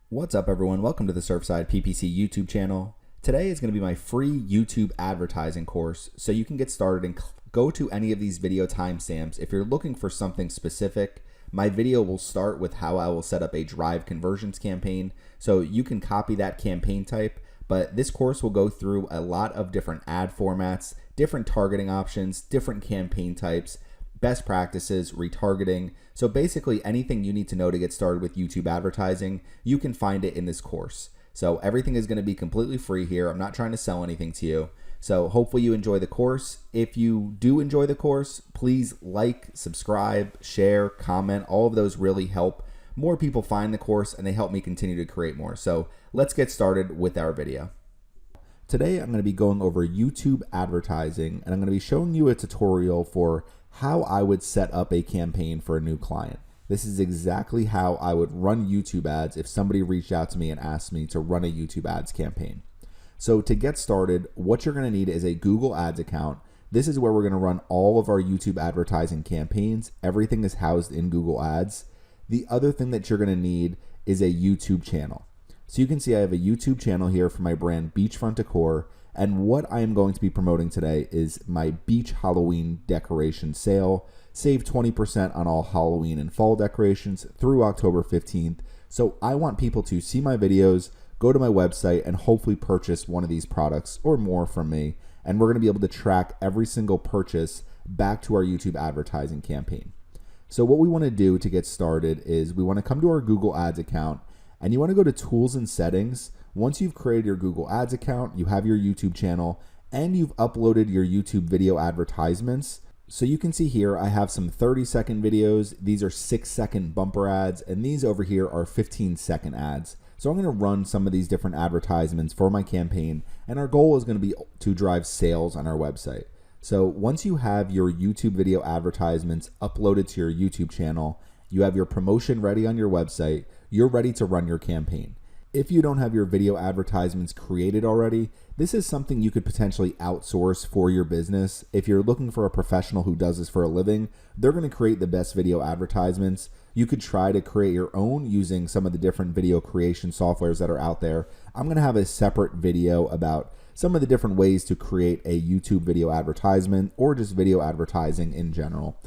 What's up everyone, welcome to the Surfside PPC YouTube channel. Today is going to be my free YouTube advertising course, so you can get started and go to any of these video timestamps. If you're looking for something specific, my video will start with how I will set up a drive conversions campaign, so you can copy that campaign type, but this course will go through a lot of different ad formats, different targeting options, different campaign types, best practices, retargeting. So basically anything you need to know to get started with YouTube advertising, you can find it in this course. So everything is going to be completely free here. I'm not trying to sell anything to you. So hopefully you enjoy the course. If you do enjoy the course, please like, subscribe, share, comment. All of those really help more people find the course and they help me continue to create more. So let's get started with our video. Today I'm going to be going over YouTube advertising, and I'm going to be showing you a tutorial for how I would set up a campaign for a new client. This is exactly how I would run YouTube ads if somebody reached out to me and asked me to run a YouTube ads campaign. So to get started, what you're going to need is a Google Ads account. This is where we're going to run all of our YouTube advertising campaigns. Everything is housed in Google Ads. The other thing that you're going to need is a YouTube channel. So you can see I have a YouTube channel here for my brand Beachfront Decor, and what I am going to be promoting today is my beach Halloween decoration sale. Save 20% on all Halloween and fall decorations through October 15th. So I want people to see my videos, go to my website, and hopefully purchase one of these products or more from me. And we're going to be able to track every single purchase back to our YouTube advertising campaign. So what we want to do to get started is we want to come to our Google Ads account, and you want to go to Tools and Settings. Once you've created your Google Ads account, you have your YouTube channel, and you've uploaded your YouTube video advertisements. So you can see here, I have some 30-second videos. These are 6-second bumper ads, and these over here are 15-second ads. So I'm going to run some of these different advertisements for my campaign, and our goal is going to be to drive sales on our website. So once you have your YouTube video advertisements uploaded to your YouTube channel, you have your promotion ready on your website, you're ready to run your campaign. If you don't have your video advertisements created already, this is something you could potentially outsource for your business. If you're looking for a professional who does this for a living, they're going to create the best video advertisements. You could try to create your own using some of the different video creation softwares that are out there. I'm going to have a separate video about some of the different ways to create a YouTube video advertisement or just video advertising in general.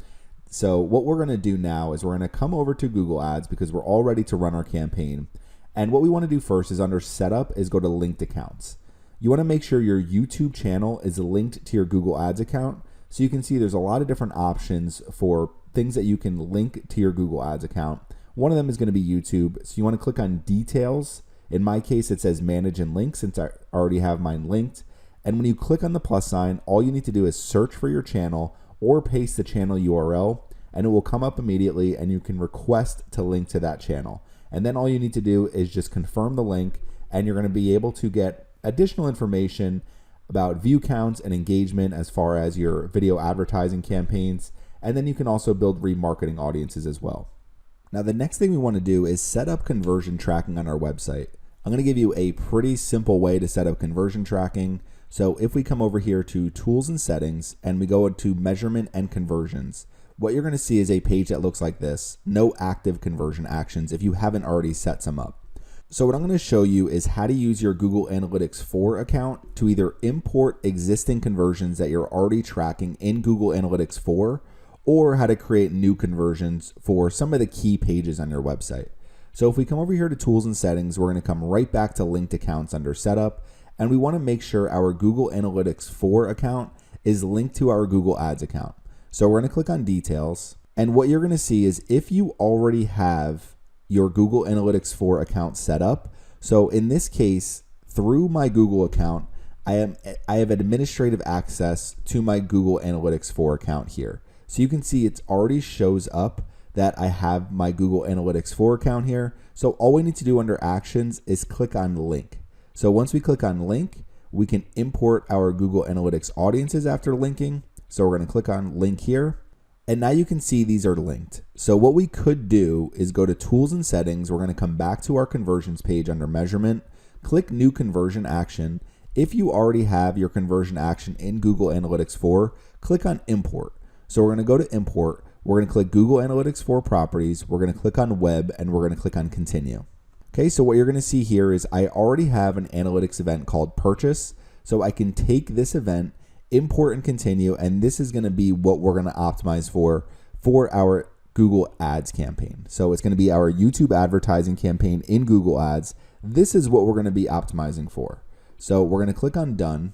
So what we're going to do now is we're going to come over to Google Ads because we're all ready to run our campaign. And what we want to do first is under Setup is go to Linked Accounts. You want to make sure your YouTube channel is linked to your Google Ads account. So you can see there's a lot of different options for things that you can link to your Google Ads account. One of them is going to be YouTube. So you want to click on Details. In my case, it says Manage and Link since I already have mine linked. And when you click on the plus sign, all you need to do is search for your channel or paste the channel URL, and it will come up immediately, and you can request to link to that channel. And then all you need to do is just confirm the link, and you're going to be able to get additional information about view counts and engagement as far as your video advertising campaigns. And then you can also build remarketing audiences as well. Now, the next thing we want to do is set up conversion tracking on our website. I'm going to give you a pretty simple way to set up conversion tracking. So if we come over here to Tools and Settings and we go to Measurement and Conversions, what you're going to see is a page that looks like this. No active conversion actions if you haven't already set some up. So what I'm going to show you is how to use your Google Analytics 4 account to either import existing conversions that you're already tracking in Google Analytics 4, or how to create new conversions for some of the key pages on your website. So if we come over here to Tools and Settings, we're going to come right back to Linked Accounts under Setup, and we want to make sure our Google Analytics 4 account is linked to our Google Ads account. So we're going to click on Details, and what you're going to see is if you already have your Google Analytics 4 account set up, so in this case, through my Google account, I have administrative access to my Google Analytics 4 account here. So you can see it already shows up that I have my Google Analytics 4 account here. So all we need to do under Actions is click on Link. So once we click on Link, we can import our Google Analytics audiences after linking. So we're going to click on Link here. And now you can see these are linked. So what we could do is go to Tools and Settings. We're going to come back to our conversions page under Measurement, click New Conversion Action. If you already have your conversion action in Google Analytics 4, click on Import. So we're going to go to Import. We're going to click Google Analytics 4 Properties. We're going to click on Web, and we're going to click on Continue. Okay, so what you're going to see here is I already have an analytics event called purchase. So I can take this event, import and continue, and this is going to be what we're going to optimize for our Google Ads campaign. So it's going to be our YouTube advertising campaign in Google Ads. This is what we're going to be optimizing for. So we're going to click on done.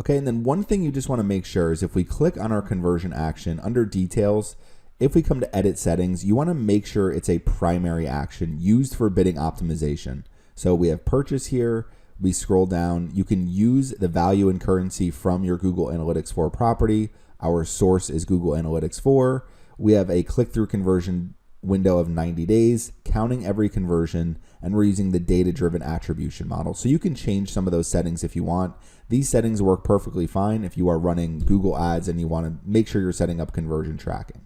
Okay, and then one thing you just want to make sure is if we click on our conversion action under details, if we come to edit settings, you want to make sure it's a primary action used for bidding optimization. So we have purchase here. We scroll down. You can use the value and currency from your Google Analytics 4 property. Our source is Google Analytics 4. We have a click-through conversion window of 90 days, counting every conversion, and we're using the data-driven attribution model. So you can change some of those settings if you want. These settings work perfectly fine if you are running Google Ads and you want to make sure you're setting up conversion tracking.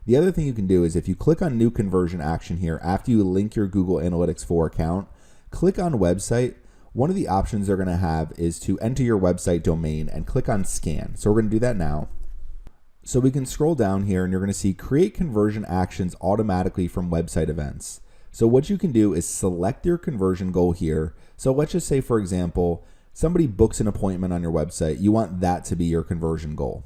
The other thing you can do is if you click on new conversion action here, after you link your Google Analytics 4 account, click on website. One of the options they're going to have is to enter your website domain and click on scan. So we're going to do that now. So we can scroll down here and you're going to see create conversion actions automatically from website events. So what you can do is select your conversion goal here. So let's just say, for example, somebody books an appointment on your website. You want that to be your conversion goal.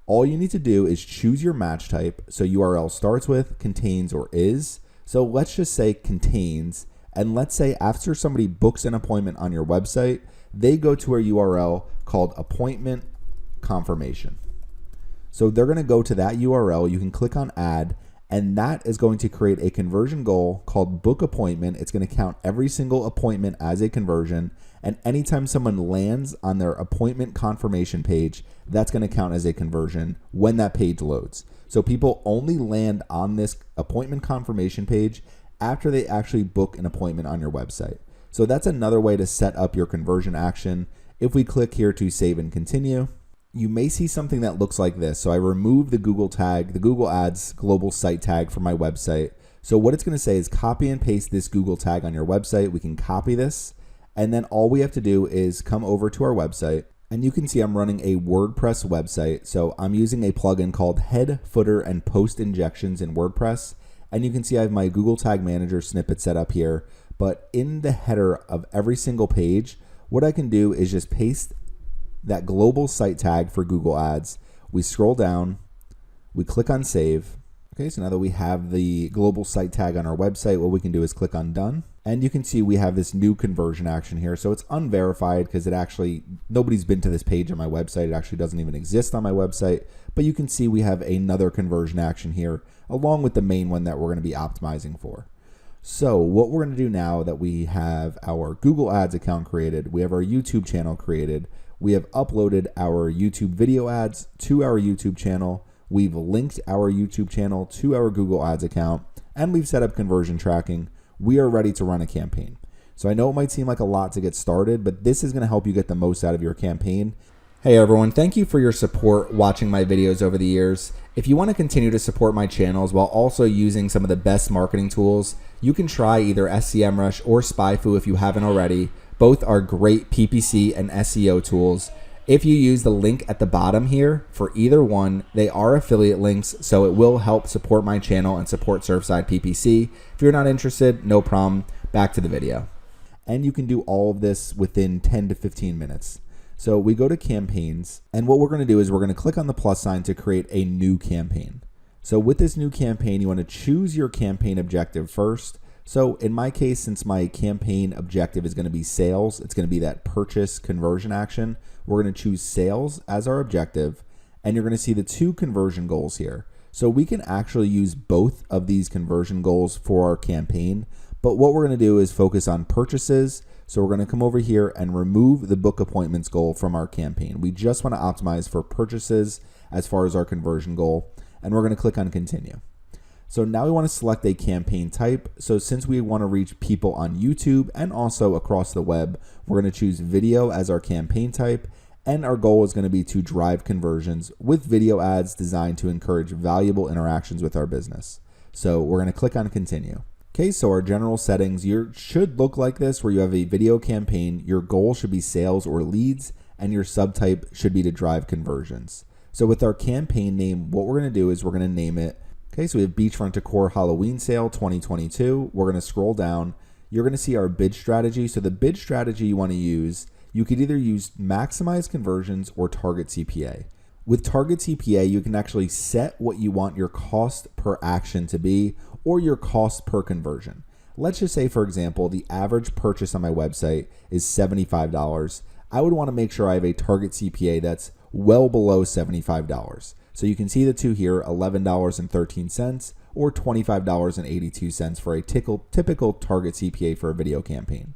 All you need to do is choose your match type. So URL starts with, contains, or is. So let's just say contains. And let's say after somebody books an appointment on your website, they go to a URL called appointment confirmation. So they're going to go to that URL. You can click on add, and that is going to create a conversion goal called book appointment. It's going to count every single appointment as a conversion. And anytime someone lands on their appointment confirmation page, that's going to count as a conversion when that page loads. So people only land on this appointment confirmation page after they actually book an appointment on your website. So that's another way to set up your conversion action. If we click here to save and continue, you may see something that looks like this. So I removed the Google tag, the Google Ads global site tag from my website. So what it's going to say is copy and paste this Google tag on your website. We can copy this, and then all we have to do is come over to our website, and you can see I'm running a WordPress website. So I'm using a plugin called Head, Footer, and Post Injections in WordPress. And you can see I have my Google Tag Manager snippet set up here. But in the header of every single page, what I can do is just paste that global site tag for Google Ads. We scroll down, we click on save. Okay, so now that we have the global site tag on our website, what we can do is click on done. And you can see we have this new conversion action here. So it's unverified because nobody's been to this page on my website. It actually doesn't even exist on my website. But you can see we have another conversion action here along with the main one that we're going to be optimizing for. So what we're going to do now that we have our Google Ads account created, we have our YouTube channel created, we have uploaded our YouTube video ads to our YouTube channel, we've linked our YouTube channel to our Google Ads account, and we've set up conversion tracking. We are ready to run a campaign. So I know it might seem like a lot to get started, but this is going to help you get the most out of your campaign. Hey everyone, thank you for your support watching my videos over the years. If you want to continue to support my channels while also using some of the best marketing tools, you can try either SEMrush or SpyFu if you haven't already. Both are great PPC and SEO tools. If you use the link at the bottom here for either one, they are affiliate links, so it will help support my channel and support Surfside PPC. If you're not interested, no problem. Back to the video. And you can do all of this within 10 to 15 minutes. So we go to campaigns, and what we're going to do is we're going to click on the plus sign to create a new campaign. So with this new campaign, you want to choose your campaign objective first. So in my case, since my campaign objective is going to be sales, it's going to be that purchase conversion action. We're going to choose sales as our objective, and you're going to see the two conversion goals here. So we can actually use both of these conversion goals for our campaign, but what we're going to do is focus on purchases. So we're going to come over here and remove the book appointments goal from our campaign. We just want to optimize for purchases as far as our conversion goal, and we're going to click on continue. So now we want to select a campaign type. So since we want to reach people on YouTube and also across the web, we're going to choose video as our campaign type. And our goal is going to be to drive conversions with video ads designed to encourage valuable interactions with our business. So we're going to click on continue. Okay, so our general settings should look like this, where you have a video campaign, your goal should be sales or leads, and your subtype should be to drive conversions. So with our campaign name, what we're going to do is we're going to name it. Okay, so we have Beachfront Decor Halloween Sale 2022. We're going to scroll down. you're going to see our bid strategy. So the bid strategy you want to use, you could either use maximize conversions or target CPA. With target CPA, you can actually set what you want your cost per action to be or your cost per conversion. Let's just say, for example, the average purchase on my website is $75. I would want to make sure I have a target CPA that's well below $75. So you can see the two here, $11.13 or $25.82 for a typical target CPA for a video campaign.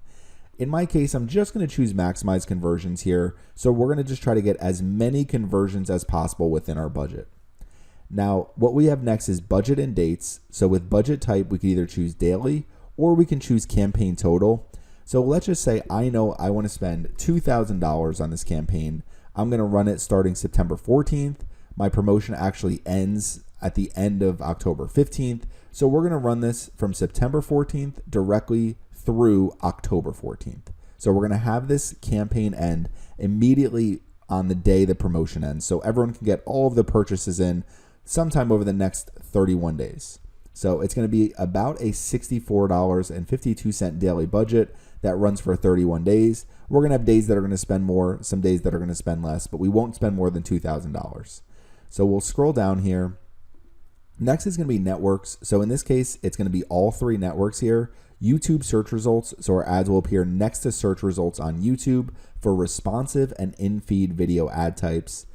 In my case, I'm just going to choose maximize conversions here. So we're going to just try to get as many conversions as possible within our budget. Now, what we have next is budget and dates. So with budget type, we can either choose daily or we can choose campaign total. So let's just say I know I want to spend $2,000 on this campaign. I'm going to run it starting September 14th. My promotion actually ends at the end of October 15th. So we're going to run this from September 14th directly through October 14th. So we're going to have this campaign end immediately on the day the promotion ends. So everyone can get all of the purchases in sometime over the next 31 days. So it's going to be about a $64.52 daily budget that runs for 31 days. We're going to have days that are going to spend more, some days that are going to spend less, but we won't spend more than $2,000. So we'll scroll down here. Next is going to be networks. So in this case, it's going to be all three networks here. YouTube search results. So our ads will appear next to search results on YouTube for responsive and in-feed video ad types.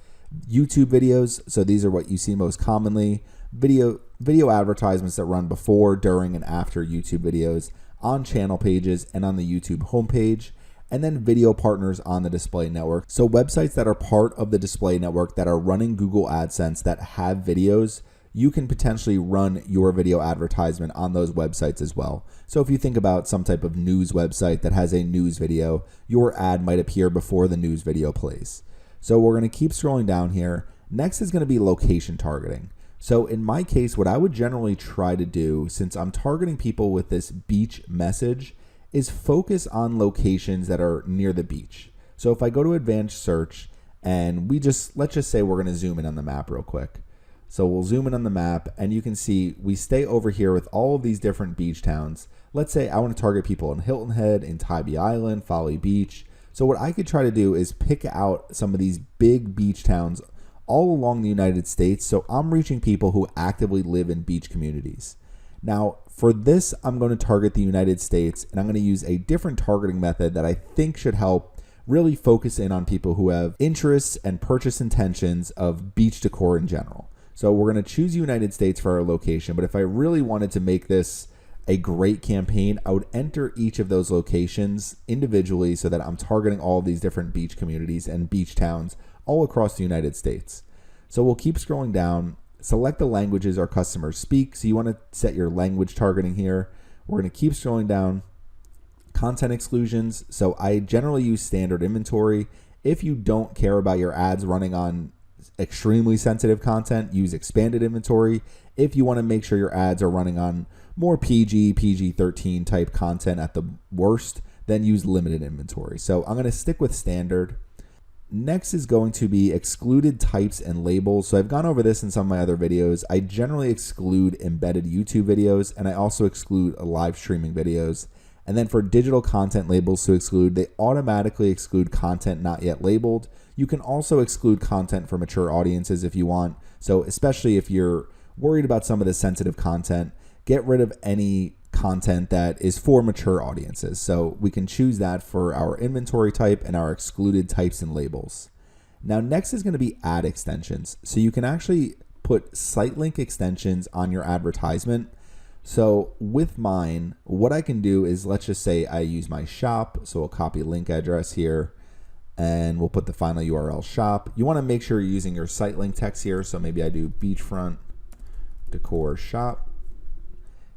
YouTube videos. So these are what you see most commonly. Video advertisements that run before, during, and after YouTube videos on channel pages and on the YouTube homepage, and then video partners on the display network. So websites that are part of the display network that are running Google AdSense that have videos, you can potentially run your video advertisement on those websites as well. So if you think about some type of news website that has a news video, your ad might appear before the news video plays. So we're going to keep scrolling down here. Next is going to be location targeting. So in my case, what I would generally try to do, since I'm targeting people with this beach message, is focus on locations that are near the beach. So if I go to advanced search and let's just say we're going to zoom in on the map real quick. So we'll zoom in on the map and you can see we stay over here with all of these different beach towns. Let's say I want to target people in Hilton Head, in Tybee Island, Folly Beach. So what I could try to do is pick out some of these big beach towns all along the United States. So I'm reaching people who actively live in beach communities. Now, for this, I'm going to target the United States, and I'm going to use a different targeting method that I think should help really focus in on people who have interests and purchase intentions of beach decor in general. So we're going to choose United States for our location, but if I really wanted to make this a great campaign, I would enter each of those locations individually so that I'm targeting all of these different beach communities and beach towns all across the United States. So we'll keep scrolling down. Select the languages our customers speak. So you want to set your language targeting here. We're going to keep scrolling down. Content exclusions. So I generally use standard inventory. If you don't care about your ads running on extremely sensitive content, use expanded inventory. If you want to make sure your ads are running on more PG-13 type content at the worst, then use limited inventory. So I'm going to stick with standard. Next is going to be excluded types and labels. So I've gone over this in some of my other videos. I generally exclude embedded YouTube videos, and I also exclude live streaming videos. And then for digital content labels to exclude, they automatically exclude content not yet labeled. You can also exclude content for mature audiences if you want. So especially if you're worried about some of the sensitive content, get rid of any content that is for mature audiences. So we can choose that for our inventory type and our excluded types and labels. Now next is going to be ad extensions. So you can actually put site link extensions on your advertisement. So with mine, what I can do is, let's just say I use my shop. So we'll copy link address here and we'll put the final URL shop. You want to make sure you're using your site link text here. So maybe I do beachfront decor shop.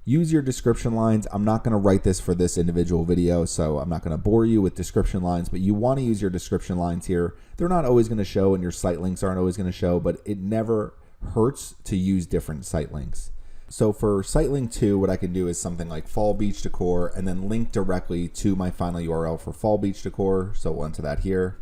Use your description lines. I'm not going to write this for this individual video, so I'm not going to bore you with description lines, but you want to use your description lines here. They're not always going to show and your site links aren't always going to show, but it never hurts to use different site links. So for site link 2, what I can do is something like fall beach decor and then link directly to my final URL for fall beach decor. So we'll enter that here.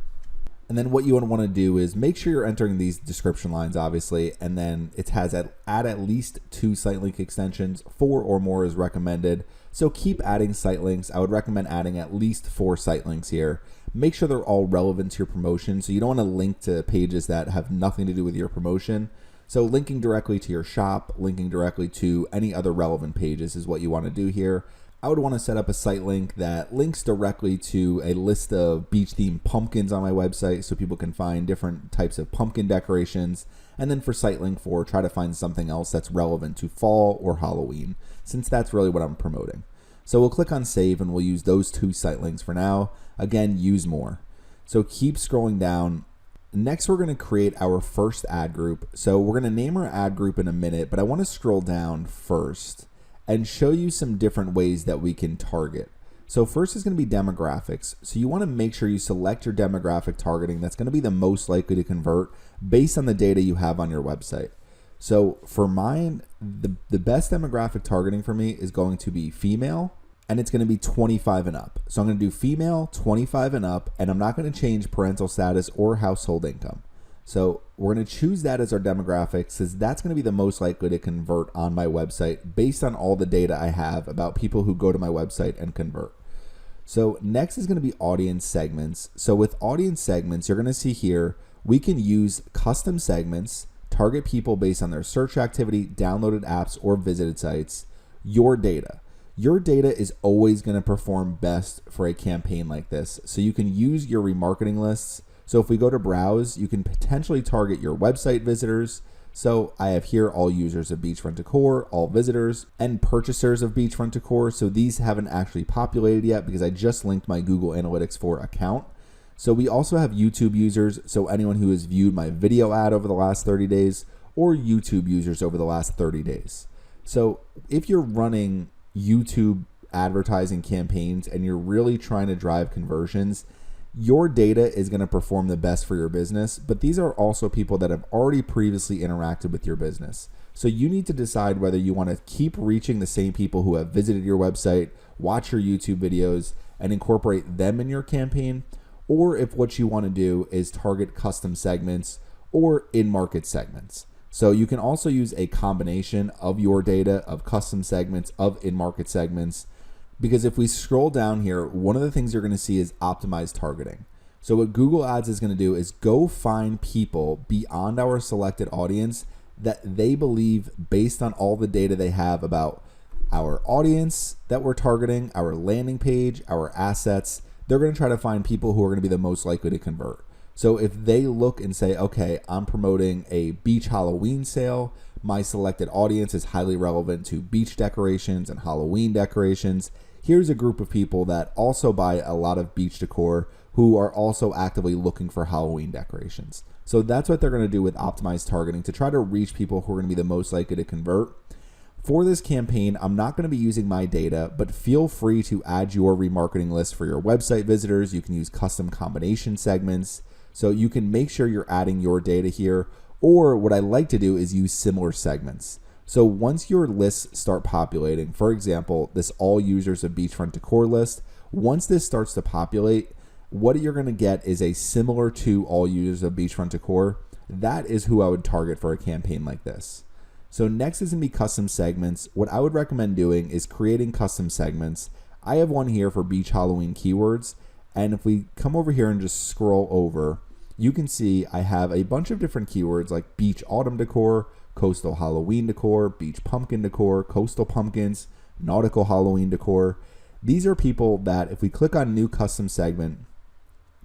And then what you would want to do is make sure you're entering these description lines, obviously, and then it has add at least 2 site link extensions. 4 or more is recommended. So keep adding site links. I would recommend adding at least 4 site links here. Make sure they're all relevant to your promotion. So you don't want to link to pages that have nothing to do with your promotion. So linking directly to your shop, linking directly to any other relevant pages is what you want to do here. I would want to set up a site link that links directly to a list of beach themed pumpkins on my website so people can find different types of pumpkin decorations. And then for site link 4, try to find something else that's relevant to fall or Halloween, since that's really what I'm promoting. So we'll click on save and we'll use those 2 site links for now. Again, use more. So keep scrolling down. Next, we're going to create our first ad group. So we're going to name our ad group in a minute, but I want to scroll down first and show you some different ways that we can target. So first is going to be demographics. So you want to make sure you select your demographic targeting that's going to be the most likely to convert based on the data you have on your website. So for mine, the best demographic targeting for me is going to be female, and it's going to be 25 and up. So I'm going to do female, 25 and up, and I'm not going to change parental status or household income. So we're going to choose that as our demographics, because that's going to be the most likely to convert on my website based on all the data I have about people who go to my website and convert. So next is going to be audience segments. So with audience segments, you're going to see here, we can use custom segments, target people based on their search activity, downloaded apps, or visited sites. Your data. Your data is always going to perform best for a campaign like this. So you can use your remarketing lists. So if we go to browse, you can potentially target your website visitors. So I have here all users of beachfront decor, all visitors, and purchasers of beachfront decor. So these haven't actually populated yet because I just linked my Google Analytics 4 account. So we also have YouTube users. So anyone who has viewed my video ad over the last 30 days or YouTube users over the last 30 days. So if you're running YouTube advertising campaigns and you're really trying to drive conversions, your data is going to perform the best for your business, but these are also people that have already previously interacted with your business. So you need to decide whether you want to keep reaching the same people who have visited your website, watch your YouTube videos, and incorporate them in your campaign, or if what you want to do is target custom segments or in-market segments. So you can also use a combination of your data, of custom segments, of in-market segments, because if we scroll down here, one of the things you're going to see is optimized targeting. So what Google Ads is going to do is go find people beyond our selected audience that they believe, based on all the data they have about our audience that we're targeting, our landing page, our assets, they're going to try to find people who are going to be the most likely to convert. So if they look and say, okay, I'm promoting a beach Halloween sale, my selected audience is highly relevant to beach decorations and Halloween decorations, here's a group of people that also buy a lot of beach decor who are also actively looking for Halloween decorations. So that's what they're going to do with optimized targeting to try to reach people who are going to be the most likely to convert. For this campaign, I'm not going to be using my data, but feel free to add your remarketing list for your website visitors. You can use custom combination segments. So you can make sure you're adding your data here. Or what I like to do is use similar segments. So once your lists start populating, for example, this all users of beachfront decor list, once this starts to populate, what you're going to get is a similar to all users of beachfront decor. That is who I would target for a campaign like this. So next is going to be custom segments. What I would recommend doing is creating custom segments. I have one here for beach Halloween keywords. And if we come over here and just scroll over, you can see I have a bunch of different keywords like beach autumn decor, coastal Halloween decor, beach pumpkin decor, coastal pumpkins, nautical Halloween decor. These are people that if we click on new custom segment,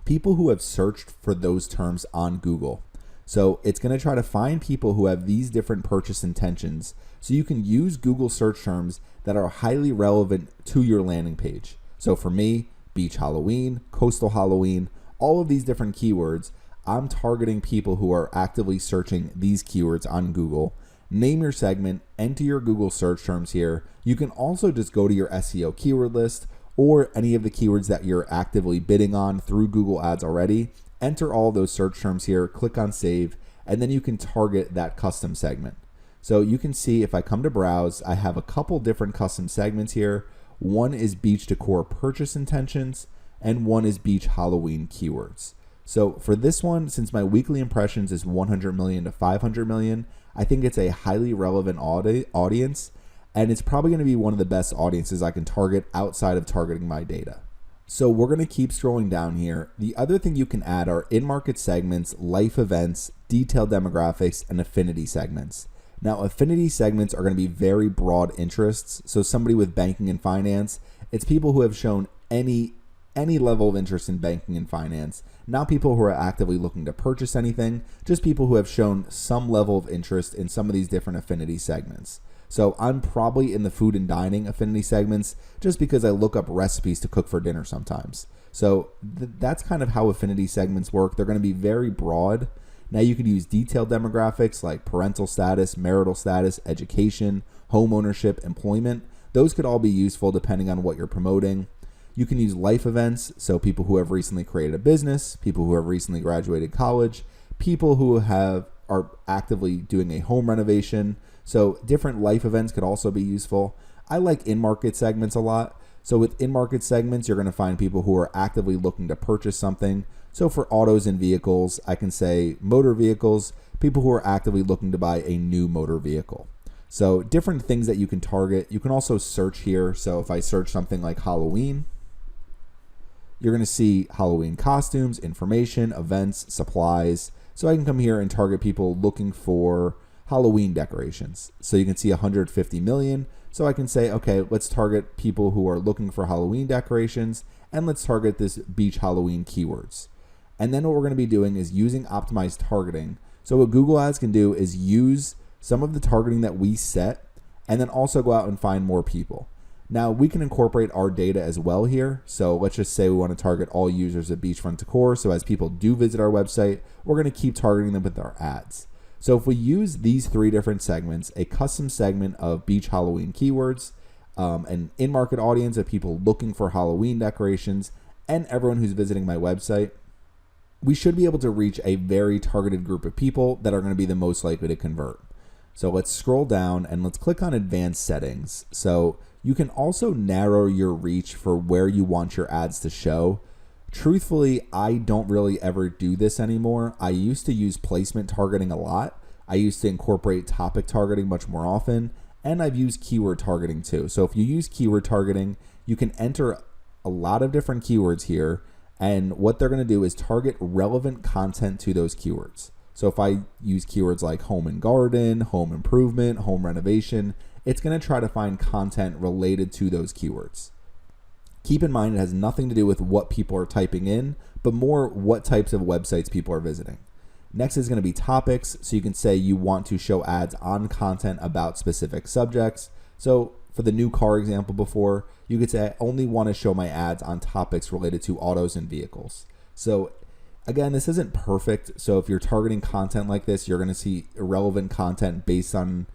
people who have searched for those terms on Google. So it's going to try to find people who have these different purchase intentions. So you can use Google search terms that are highly relevant to your landing page. So for me, beach Halloween, coastal Halloween, all of these different keywords, I'm targeting people who are actively searching these keywords on Google. Name your segment, enter your Google search terms here. You can also just go to your SEO keyword list or any of the keywords that you're actively bidding on through Google Ads already. Enter all those search terms here, click on save, and then you can target that custom segment. So you can see if I come to browse, I have a couple different custom segments here. One is beach decor purchase intentions, and one is beach Halloween keywords. So for this one, since my weekly impressions is 100 million to 500 million, I think it's a highly relevant audience. and it's probably going to be one of the best audiences I can target outside of targeting my data. So we're going to keep scrolling down here. The other thing you can add are in-market segments, life events, detailed demographics, and affinity segments. Now, affinity segments are going to be very broad interests. So somebody with banking and finance, it's people who have shown any level of interest in banking and finance, not people who are actively looking to purchase anything, just people who have shown some level of interest in some of these different affinity segments. So I'm probably in the food and dining affinity segments just because I look up recipes to cook for dinner sometimes. So that's kind of how affinity segments work. They're going to be very broad. Now you could use detailed demographics like parental status, marital status, education, home ownership, employment. Those could all be useful depending on what you're promoting. You can use life events, so people who have recently created a business, people who have recently graduated college, people who are actively doing a home renovation. So different life events could also be useful. I like in-market segments a lot. So with in-market segments, you're going to find people who are actively looking to purchase something. So for autos and vehicles, I can say motor vehicles, people who are actively looking to buy a new motor vehicle. So different things that you can target. You can also search here. So if I search something like Halloween, you're going to see Halloween costumes, information, events, supplies. So I can come here and target people looking for Halloween decorations. So you can see 150 million. So I can say, okay, let's target people who are looking for Halloween decorations, and let's target this beach Halloween keywords. And then what we're going to be doing is using optimized targeting. So what Google Ads can do is use some of the targeting that we set, and then also go out and find more people. Now we can incorporate our data as well here. So let's just say we want to target all users of beachfront decor. So as people do visit our website, we're going to keep targeting them with our ads. So if we use these three different segments, a custom segment of beach Halloween keywords, an in-market audience of people looking for Halloween decorations, and everyone who's visiting my website, we should be able to reach a very targeted group of people that are going to be the most likely to convert. So let's scroll down and let's click on advanced settings. So you can also narrow your reach for where you want your ads to show. Truthfully, I don't really ever do this anymore. I used to use placement targeting a lot. I used to incorporate topic targeting much more often, and I've used keyword targeting too. So if you use keyword targeting, you can enter a lot of different keywords here, and what they're going to do is target relevant content to those keywords. So if I use keywords like home and garden, home improvement, home renovation, it's going to try to find content related to those keywords. Keep in mind, it has nothing to do with what people are typing in, but more what types of websites people are visiting. Next is going to be topics. So you can say you want to show ads on content about specific subjects. So for the new car example before, you could say I only want to show my ads on topics related to autos and vehicles. So again, this isn't perfect. So if you're targeting content like this, you're going to see irrelevant content based on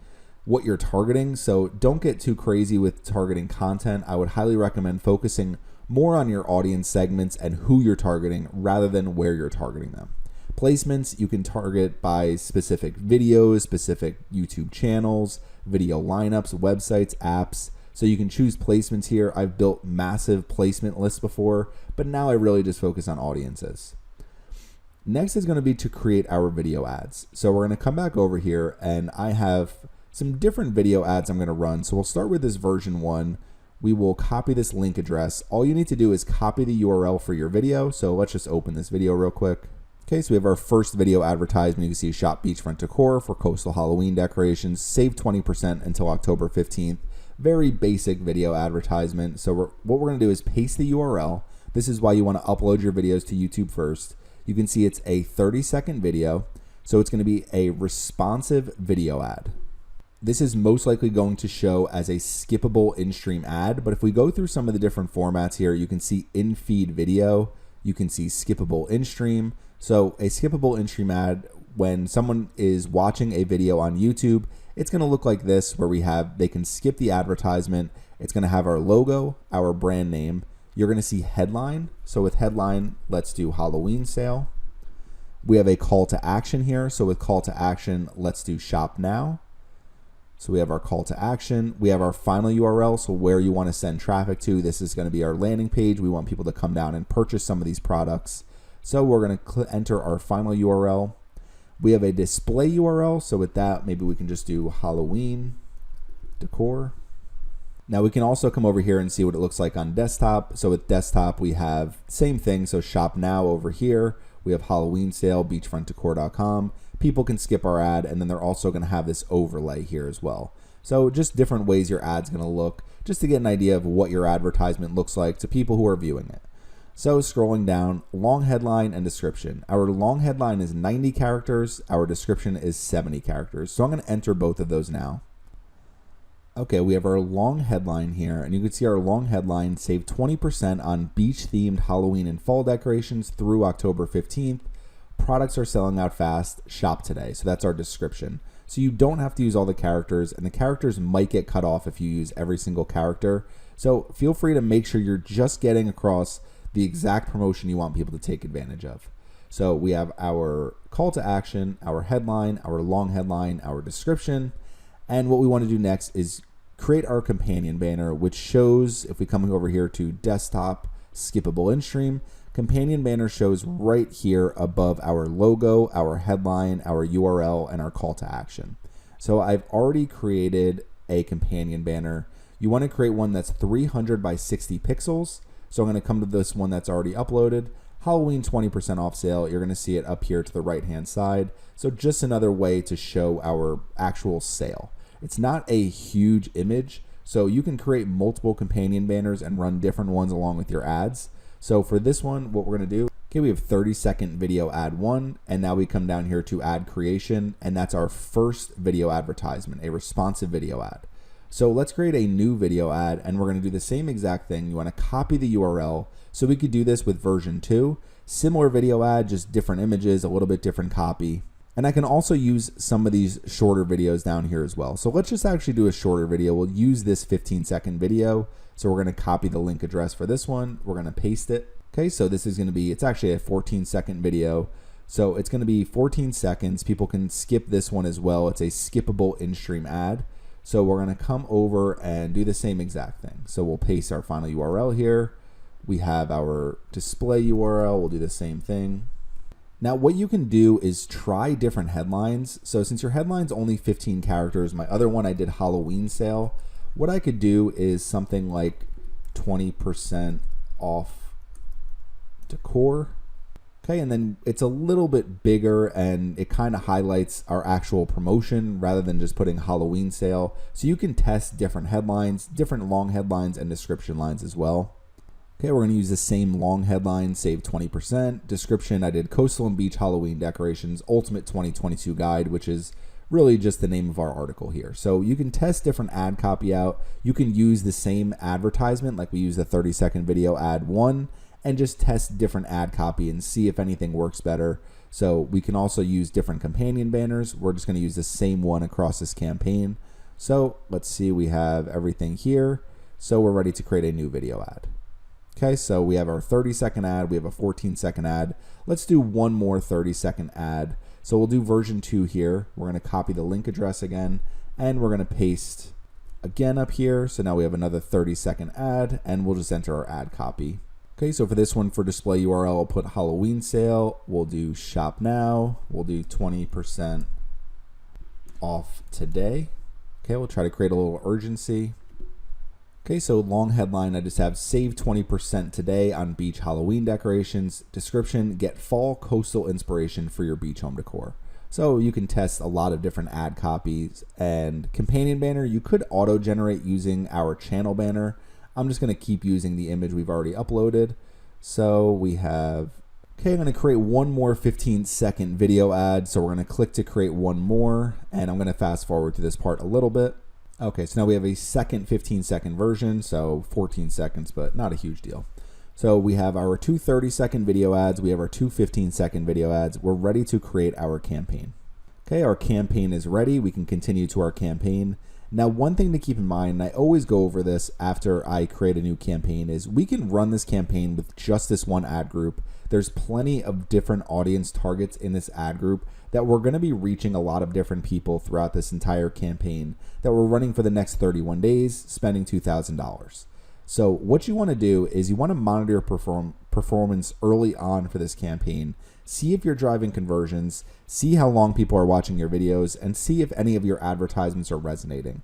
what you're targeting. So don't get too crazy with targeting content. I would highly recommend focusing more on your audience segments and who you're targeting rather than where you're targeting them. Placements, you can target by specific videos, specific YouTube channels, video lineups, websites, apps. So you can choose placements here. I've built massive placement lists before, but now I really just focus on audiences. Next is going to be to create our video ads. So we're going to come back over here, and I have some different video ads I'm going to run. So we'll start with this version 1. We will copy this link address. All you need to do is copy the URL for your video. So let's just open this video real quick. Okay, so we have our first video advertisement. You can see shop beachfront decor for coastal Halloween decorations. Save 20% until October 15th. Very basic video advertisement. So what we're going to do is paste the URL. This is why you want to upload your videos to YouTube first. You can see it's a 30-second video. So it's going to be a responsive video ad. This is most likely going to show as a skippable in-stream ad, but if we go through some of the different formats here, you can see in-feed video, you can see skippable in-stream. So a skippable in-stream ad, when someone is watching a video on YouTube, it's going to look like this, where they can skip the advertisement. It's going to have our logo, our brand name. You're going to see headline. So with headline, let's do Halloween sale. We have a call to action here. So with call to action, let's do shop now. So we have our call to action. We have our final URL, so where you want to send traffic to. This is going to be our landing page. We want people to come down and purchase some of these products. So we're going to enter our final URL. We have a display URL. So with that, maybe we can just do Halloween decor. Now we can also come over here and see what it looks like on desktop. So with desktop, we have same thing. So shop now over here. We have Halloween sale, beachfrontdecor.com. People can skip our ad, and then they're also going to have this overlay here as well. So just different ways your ad's going to look, just to get an idea of what your advertisement looks like to people who are viewing it. So scrolling down, long headline and description. Our long headline is 90 characters. Our description is 70 characters. So I'm going to enter both of those now. Okay, we have our long headline here, and you can see our long headline: save 20% on beach-themed Halloween and fall decorations through October 15th. Products are selling out fast. Shop today. So that's our description. So you don't have to use all the characters, and the characters might get cut off if you use every single character. So feel free to make sure you're just getting across the exact promotion you want people to take advantage of. So we have our call to action, our headline, our long headline, our description. And what we want to do next is create our companion banner, which shows, if we come over here to desktop, skippable in stream, companion banner shows right here above our logo, our headline, our URL, and our call to action. So I've already created a companion banner. You want to create one that's 300 by 60 pixels. So I'm going to come to this one that's already uploaded. Halloween 20% off sale. You're going to see it up here to the right hand side. So just another way to show our actual sale. It's not a huge image, so you can create multiple companion banners and run different ones along with your ads. So for this one, what we're going to do, okay, we have 30-second video ad 1, and now we come down here to ad creation, and that's our first video advertisement, a responsive video ad. So let's create a new video ad, and we're going to do the same exact thing. You want to copy the URL. So we could do this with version 2. Similar video ad, just different images, a little bit different copy. And I can also use some of these shorter videos down here as well. So let's just actually do a shorter video. We'll use this 15-second video. So we're going to copy the link address for this one. We're going to paste it. Okay, so this is going to be, it's actually a 14-second video. So it's going to be 14 seconds. People can skip this one as well. It's a skippable in-stream ad. So we're going to come over and do the same exact thing. So we'll paste our final URL here. We have our display URL. We'll do the same thing. Now what you can do is try different headlines. So since your headline's only 15 characters, my other one I did Halloween sale. What I could do is something like 20% off decor. Okay, and then it's a little bit bigger and it kind of highlights our actual promotion rather than just putting Halloween sale. So you can test different headlines, different long headlines and description lines as well. Okay, we're going to use the same long headline, save 20%. Description, I did Coastal and Beach Halloween Decorations Ultimate 2022 Guide, which is really just the name of our article here. So you can test different ad copy out. You can use the same advertisement, like we use the 30-second video ad 1, and just test different ad copy and see if anything works better. So we can also use different companion banners. We're just going to use the same one across this campaign. So let's see, we have everything here. So we're ready to create a new video ad. Okay, so we have our 30-second ad, we have a 14-second ad. Let's do one more 30-second ad. So we'll do version 2 here. We're going to copy the link address again, and we're going to paste again up here. So now we have another 30-second ad, and we'll just enter our ad copy. Okay, so for this one, for display URL, I'll put Halloween sale. We'll do shop now. We'll do 20% off today. Okay, we'll try to create a little urgency. Okay, so long headline, I just have save 20% today on beach Halloween decorations. Description, get fall coastal inspiration for your beach home decor. So you can test a lot of different ad copies. And companion banner, you could auto generate using our channel banner. I'm just going to keep using the image we've already uploaded. So we have, okay, I'm going to create one more 15-second video ad. So we're going to click to create one more, and I'm going to fast forward to this part a little bit. Okay, so now we have a second 15-second version, so 14 seconds, but not a huge deal. So we have our two 30-second video ads. We have our two 15-second video ads. We're ready to create our campaign. Okay, our campaign is ready. We can continue to our campaign. Now, one thing to keep in mind, and I always go over this after I create a new campaign, is we can run this campaign with just this one ad group. There's plenty of different audience targets in this ad group that we're going to be reaching a lot of different people throughout this entire campaign that we're running for the next 31 days, spending $2,000. So what you want to do is you want to monitor your performance early on for this campaign. See if you're driving conversions, see how long people are watching your videos, and see if any of your advertisements are resonating.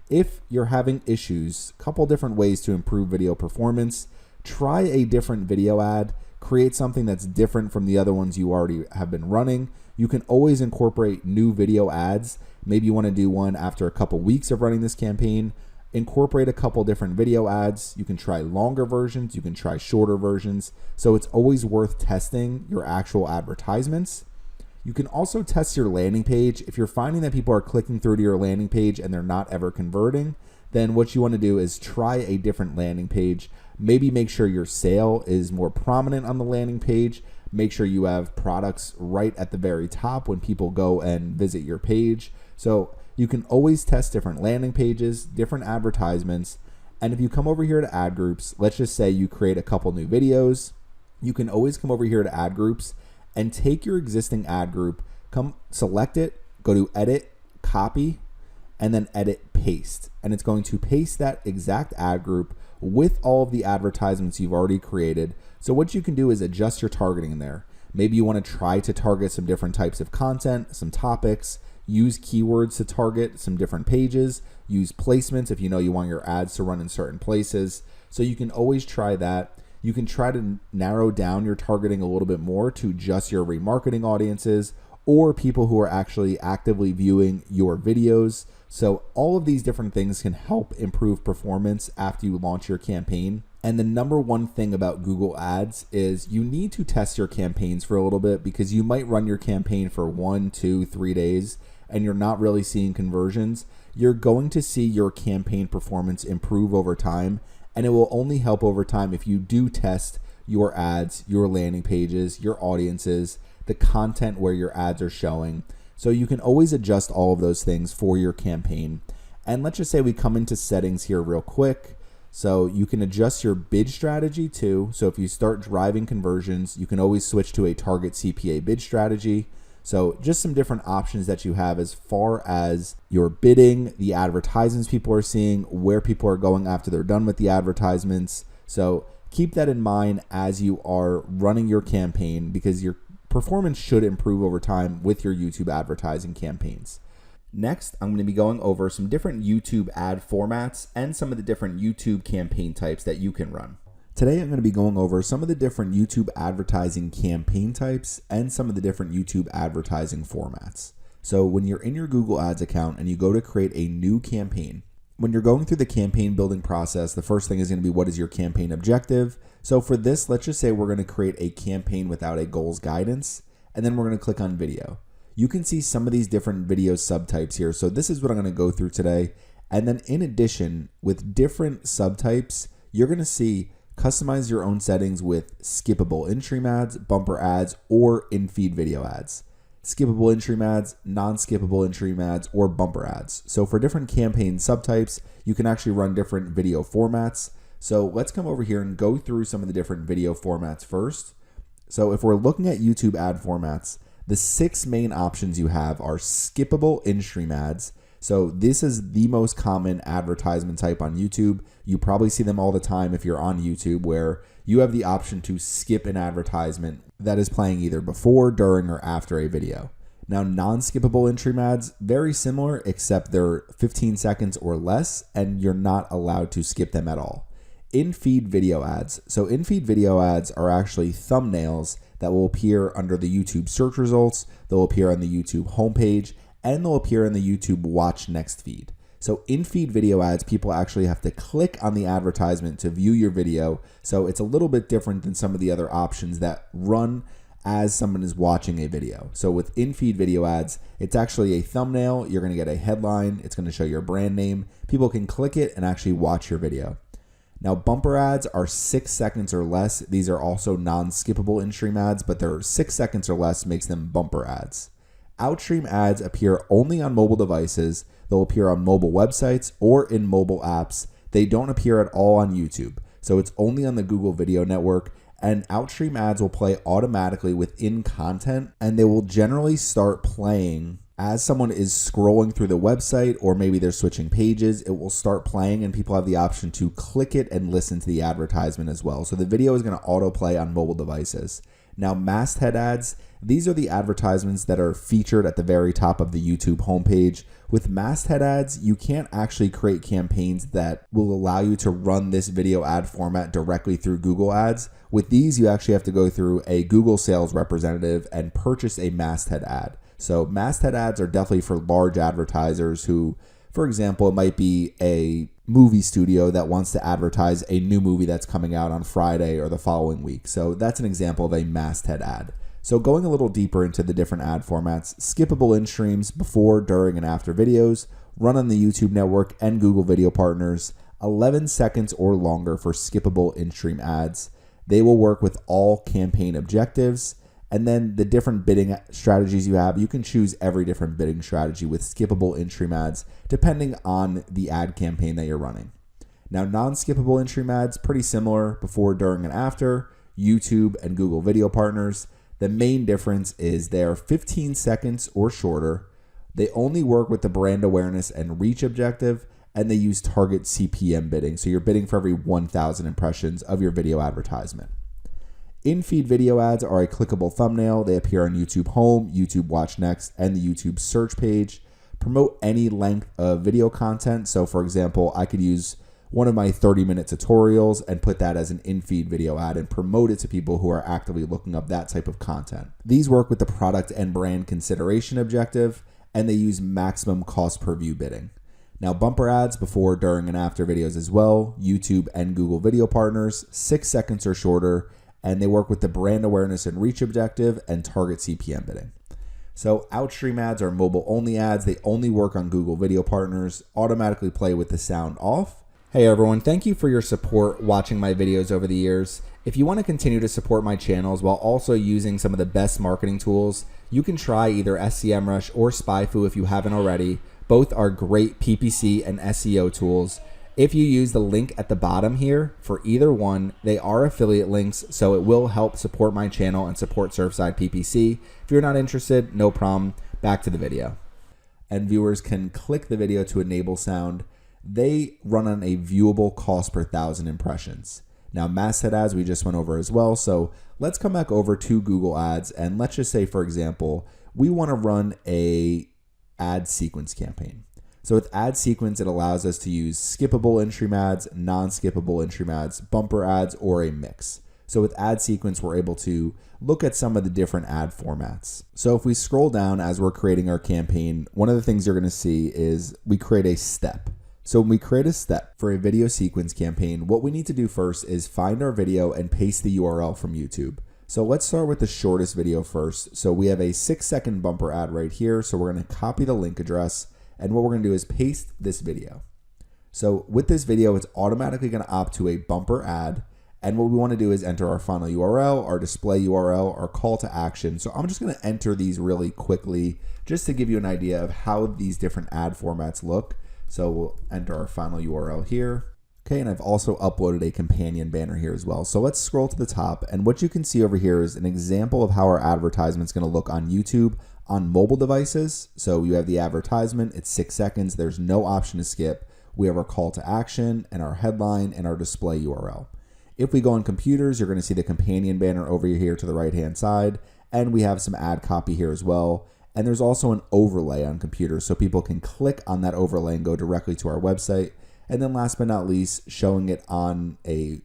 If you're having issues, a couple different ways to improve video performance. Try a different video ad. Create something that's different from the other ones you already have been running. You can always incorporate new video ads. Maybe you want to do one after a couple weeks of running this campaign. Incorporate a couple different video ads. You can try longer versions. You can try shorter versions. So it's always worth testing your actual advertisements. You can also test your landing page. If you're finding that people are clicking through to your landing page and they're not ever converting, then what you want to do is try a different landing page. Maybe make sure your sale is more prominent on the landing page. Make sure you have products right at the very top when people go and visit your page. So you can always test different landing pages, different advertisements. And if you come over here to ad groups, let's just say you create a couple new videos, you can always come over here to ad groups and take your existing ad group, come select it, go to edit, copy, and then edit, paste. And it's going to paste that exact ad group with all of the advertisements you've already created. So what you can do is adjust your targeting in there. Maybe you want to try to target some different types of content, some topics, use keywords to target some different pages, use placements if you know you want your ads to run in certain places. So you can always try that. You can try to narrow down your targeting a little bit more to just your remarketing audiences or people who are actually actively viewing your videos. So all of these different things can help improve performance after you launch your campaign. And the number one thing about Google Ads is you need to test your campaigns for a little bit, because you might run your campaign for 1, 2, 3 days and you're not really seeing conversions. You're going to see your campaign performance improve over time. And it will only help over time if you do test your ads, your landing pages, your audiences, the content where your ads are showing. So you can always adjust all of those things for your campaign. And let's just say we come into settings here real quick. So you can adjust your bid strategy too. So if you start driving conversions, you can always switch to a target CPA bid strategy. So just some different options that you have as far as your bidding, the advertisements people are seeing, where people are going after they're done with the advertisements. So keep that in mind as you are running your campaign, because your performance should improve over time with your YouTube advertising campaigns. Next, I'm going to be going over some different YouTube ad formats and some of the different YouTube campaign types that you can run. Today, I'm going to be going over some of the different YouTube advertising campaign types and some of the different YouTube advertising formats. So when you're in your Google Ads account and you go to create a new campaign, when you're going through the campaign building process, the first thing is going to be, what is your campaign objective? So for this, let's just say we're going to create a campaign without a goals guidance, and then we're going to click on video. You can see some of these different video subtypes here. So this is what I'm going to go through today. And then in addition, with different subtypes, you're going to see customize your own settings with skippable in-stream ads, bumper ads, or in-feed video ads. Skippable in-stream ads, non-skippable in-stream ads, or bumper ads. So for different campaign subtypes, you can actually run different video formats. So let's come over here and go through some of the different video formats first. So if we're looking at YouTube ad formats, the 6 main options you have are skippable in-stream ads. So this is the most common advertisement type on YouTube. You probably see them all the time if you're on YouTube, where you have the option to skip an advertisement that is playing either before, during, or after a video. Now, non-skippable in-stream ads, very similar, except they're 15 seconds or less, and you're not allowed to skip them at all. In-feed video ads. So in-feed video ads are actually thumbnails that will appear under the YouTube search results, they'll appear on the YouTube homepage, and they'll appear in the YouTube Watch Next feed. So in-feed video ads, people actually have to click on the advertisement to view your video. So it's a little bit different than some of the other options that run as someone is watching a video. So with in-feed video ads, it's actually a thumbnail. You're going to get a headline. It's going to show your brand name. People can click it and actually watch your video. Now, bumper ads are 6 seconds or less. These are also non-skippable in-stream ads, but they're 6 seconds or less makes them bumper ads. Outstream ads appear only on mobile devices. They'll appear on mobile websites or in mobile apps. They don't appear at all on YouTube. So it's only on the Google Video Network. And outstream ads will play automatically within content, and they will generally start playing as someone is scrolling through the website, or maybe they're switching pages. It will start playing and people have the option to click it and listen to the advertisement as well. So the video is going to autoplay on mobile devices. Now, masthead ads, these are the advertisements that are featured at the very top of the YouTube homepage. With masthead ads, you can't actually create campaigns that will allow you to run this video ad format directly through Google Ads. With these, you actually have to go through a Google sales representative and purchase a masthead ad. So masthead ads are definitely for large advertisers who, for example, it might be a movie studio that wants to advertise a new movie that's coming out on Friday or the following week. So that's an example of a masthead ad. So going a little deeper into the different ad formats, skippable in streams before, during, and after videos, run on the YouTube network and Google Video Partners, 11 seconds or longer for skippable in-stream ads. They will work with all campaign objectives. And then the different bidding strategies you have, you can choose every different bidding strategy with skippable in-stream ads depending on the ad campaign that you're running. Now, non-skippable in-stream ads, pretty similar before, during, and after, YouTube and Google Video Partners. The main difference is they are 15 seconds or shorter. They only work with the brand awareness and reach objective, and they use target CPM bidding. So you're bidding for every 1,000 impressions of your video advertisement. In-feed video ads are a clickable thumbnail. They appear on YouTube Home, YouTube Watch Next, and the YouTube search page. Promote any length of video content. So for example, I could use one of my 30-minute tutorials and put that as an in-feed video ad and promote it to people who are actively looking up that type of content. These work with the product and brand consideration objective, and they use maximum cost per view bidding. Now, bumper ads before, during, and after videos as well, YouTube and Google Video Partners, 6 seconds or shorter, and they work with the brand awareness and reach objective and target CPM bidding. So outstream ads are mobile only ads. They only work on Google Video Partners, automatically play with the sound off. Hey everyone, thank you for your support watching my videos over the years. If you want to continue to support my channels while also using some of the best marketing tools, you can try either SEMrush or SpyFu if you haven't already. Both are great PPC and SEO tools. If you use the link at the bottom here for either one, they are affiliate links, so it will help support my channel and support Surfside PPC. If you're not interested, no problem. Back to the video. And viewers can click the video to enable sound. They run on a viewable cost per 1,000 impressions. Now, masthead ads we just went over as well. So let's come back over to Google Ads, and let's just say, for example, we want to run a ad sequence campaign. So with ad sequence, it allows us to use skippable in-stream ads, non-skippable in-stream ads, bumper ads, or a mix. So with ad sequence, we're able to look at some of the different ad formats. So if we scroll down as we're creating our campaign, one of the things you're going to see is we create a step. So when we create a step for a video sequence campaign, what we need to do first is find our video and paste the URL from YouTube. So let's start with the shortest video first. So we have a 6-second bumper ad right here. So we're going to copy the link address. And what we're going to do is paste this video. So with this video, it's automatically going to opt to a bumper ad. And what we want to do is enter our final URL, our display URL, our call to action. So I'm just going to enter these really quickly just to give you an idea of how these different ad formats look. So we'll enter our final URL here. Okay, and I've also uploaded a companion banner here as well. So let's scroll to the top, and what you can see over here is an example of how our advertisement is going to look on YouTube on mobile devices. So you have the advertisement, it's 6 seconds, there's no option to skip. We have our call to action and our headline and our display URL. If we go on computers, you're going to see the companion banner over here to the right-hand side, and we have some ad copy here as well. And there's also an overlay on computers, so people can click on that overlay and go directly to our website. And then last but not least, showing it on a